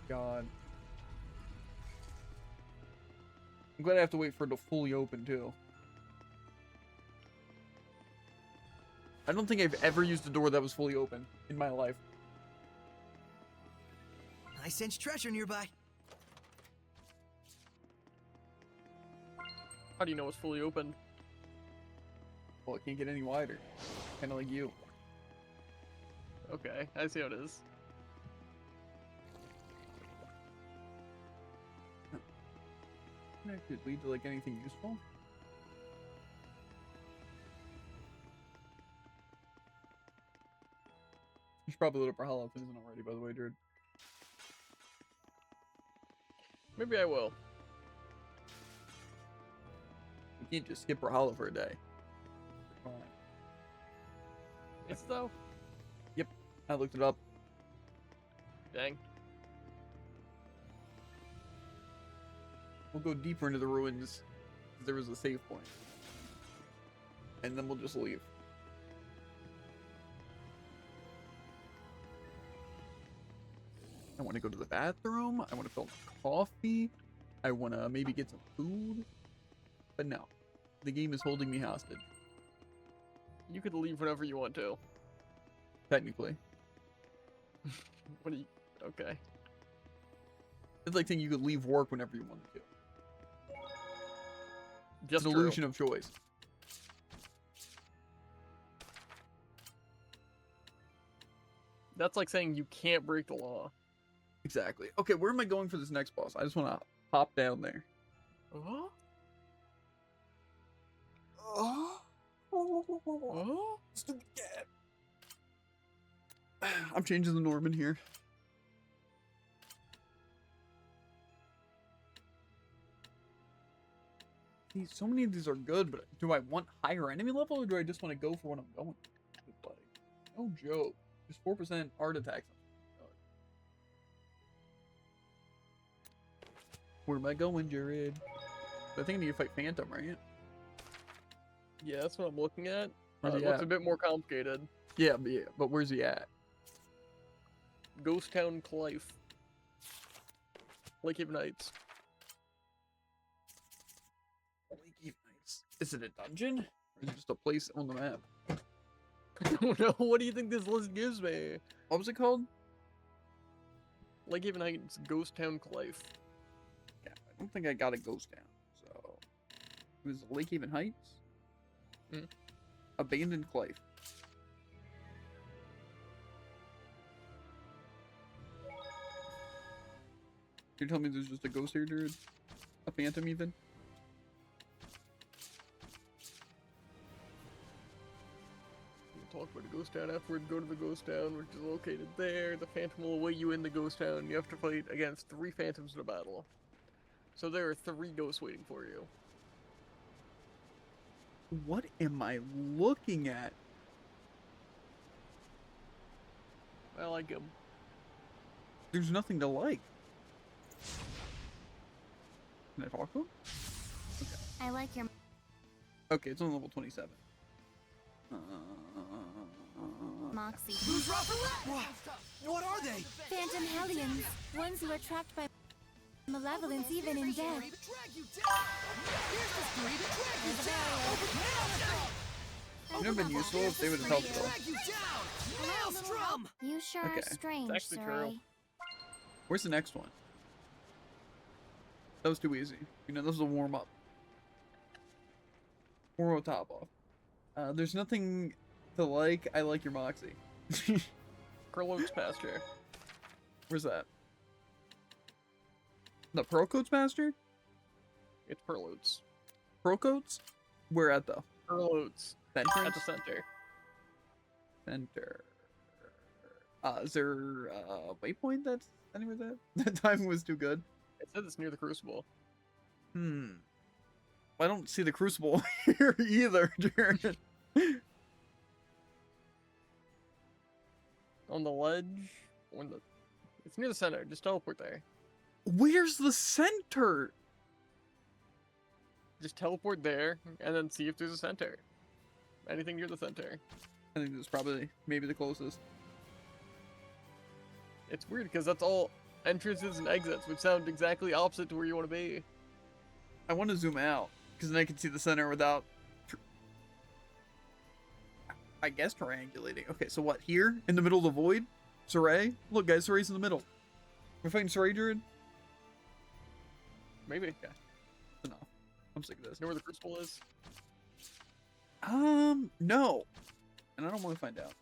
god. I'm glad I have to wait for it to fully open, too. I don't think I've ever used a door that was fully open in my life. I sense treasure nearby. How do you know it's fully open? Well, it can't get any wider. Kind of like you. Okay, I see how it is. Could it lead to like anything useful? You should probably load up Brawlhalla if it isn't already, by the way, Jared. Maybe I will. You can't just skip Brawlhalla for a day. Fine. It's though? Yep, I looked it up. Dang. We'll go deeper into the ruins. There was a save point. And then we'll just leave. I want to go to the bathroom. I want to fill coffee. I want to maybe get some food. But no. The game is holding me hostage. You could leave whenever you want to. Technically. What do you... Okay. It's like saying you could leave work whenever you wanted to. Just it's an illusion of choice. That's like saying you can't break the law. Exactly. Okay, where am I going for this next boss? I just want to hop down there. Oh? Oh? Stupid cat. I'm changing the Norman here. See, so many of these are good, but do I want higher enemy level or do I just want to go for what I'm going for? It's like, no joke. Just 4% art attacks. Where am I going, Jared? I think I need to fight Phantom, right? Yeah, that's what I'm looking at. Where's It he looks at? a bit more complicated. Yeah, but where's he at? Ghost Town Clive. Lake Haven Heights. Lake Haven Heights. Is it a dungeon? Or is it just a place on the map? I don't know. What do you think this list gives me? What was it called? Lake Haven Heights, Ghost Town Clive. Yeah, I don't think I got a ghost town. So, it was Lake Haven Heights? Mm. Abandoned Clive. You're telling me there's just a ghost here, dude? A phantom, even? We'll talk about the ghost town afterward. Go to the ghost town, which is located there. The phantom will await you in the ghost town. You have to fight against 3 phantoms in a battle. So there are 3 ghosts waiting for you. What am I looking at? I like him. There's nothing to like. Can I talk to him? I like your. Okay, it's on level 27. Moxie. Who's What are they? Phantom Hellions, ones who are trapped by malevolence even in death. It would have been useful if they would have helped though. You sure Okay. are strange, It's actually Sarai. true. Where's the next one? That was too easy. You know, this was a warm up. Or a top off. There's nothing to like. I like your Moxie. Curlo's Pasture. Where's that? The Pearl Coats Master? It's Perloats. Pearl Coats? Where at though? Perloats. Center? At the center. Center. Is there a waypoint that's anywhere that? That timing was too good. It said it's near the Crucible. I don't see the Crucible here either, Jared. On the ledge. On the... It's near the center. Just teleport there. Where's the center? Just teleport there, and then see if there's a center. Anything near the center. I think this is probably maybe the closest. It's weird, because that's all entrances and exits, which sound exactly opposite to where you want to be. I want to zoom out, because then I can see the center without... I guess triangulating. Okay, so what, here? In the middle of the void? Sarai? Look, guys, Sarai's in the middle. We're fighting Sarai, Jared? Maybe. Okay. Enough. I'm sick of this. You know where the Crucible is? No. And I don't want to find out.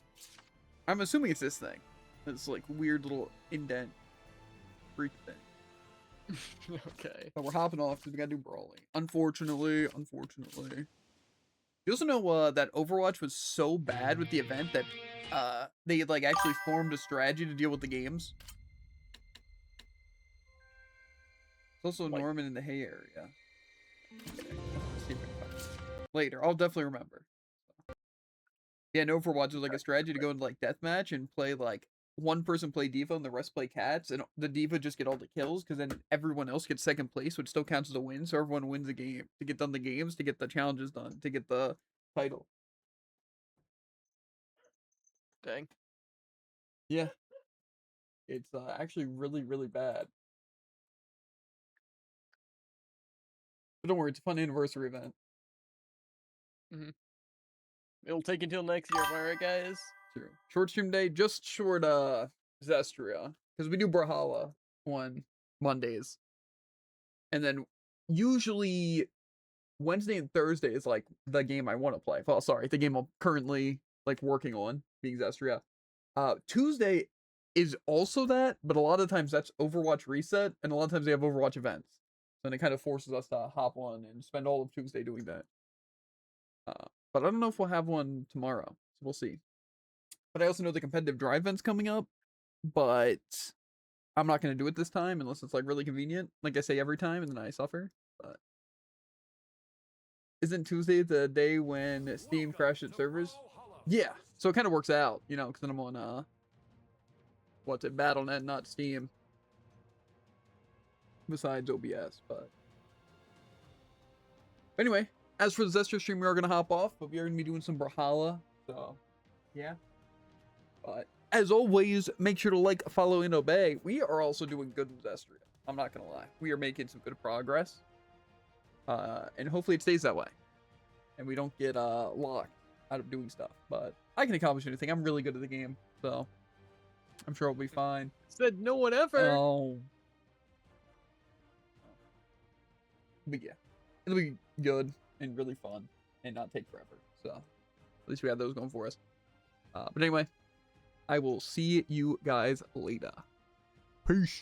I'm assuming it's this thing. This, like, weird little indent freak thing. Okay. But we're hopping off because we gotta do brawling. Unfortunately. You also know that Overwatch was so bad with the event that they like actually formed a strategy to deal with the games. There's also Norman in the Hay area. Okay. Let's see if I can find it. Later, I'll definitely remember. Yeah, in Overwatch was like a strategy to go into like deathmatch and play like one person play diva and the rest play cats, and the diva just get all the kills because then everyone else gets second place, which still counts as a win. So everyone wins the game to get done the games, to get the challenges done, to get the title. Dang. Yeah, it's actually really, really bad. But don't worry, it's a fun anniversary event. It'll take until next year, am I right, guys? True. Short stream day, just short Zestria, because we do Brawlhalla on Mondays, and then usually Wednesday and Thursday is like the game I want to play. Oh, sorry, the game I'm currently like working on, being Zestria. Tuesday is also that, but a lot of times that's Overwatch reset, and a lot of times they have Overwatch events. And it kind of forces us to hop on and spend all of Tuesday doing that. But I don't know if we'll have one tomorrow, so we'll see. But I also know the competitive drive event's coming up, but I'm not going to do it this time unless it's like really convenient, like I say every time, and then I suffer. But isn't Tuesday the day when Steam crashes servers? Yeah, so it kind of works out, you know, because then I'm on what's it, Battle.net, not Steam. Besides OBS, but anyway, as for the Zestria stream, we are gonna hop off, but we are gonna be doing some Brawlhalla, so yeah. But as always, make sure to like, follow, and obey. We are also doing good with Zestria. I'm not gonna lie, we are making some good progress, and hopefully it stays that way, and we don't get locked out of doing stuff. But I can accomplish anything. I'm really good at the game, so I'm sure I'll be fine. Said no one ever. Oh. But yeah, it'll be good and really fun and not take forever. So at least we have those going for us. But anyway, I will see you guys later. Peace.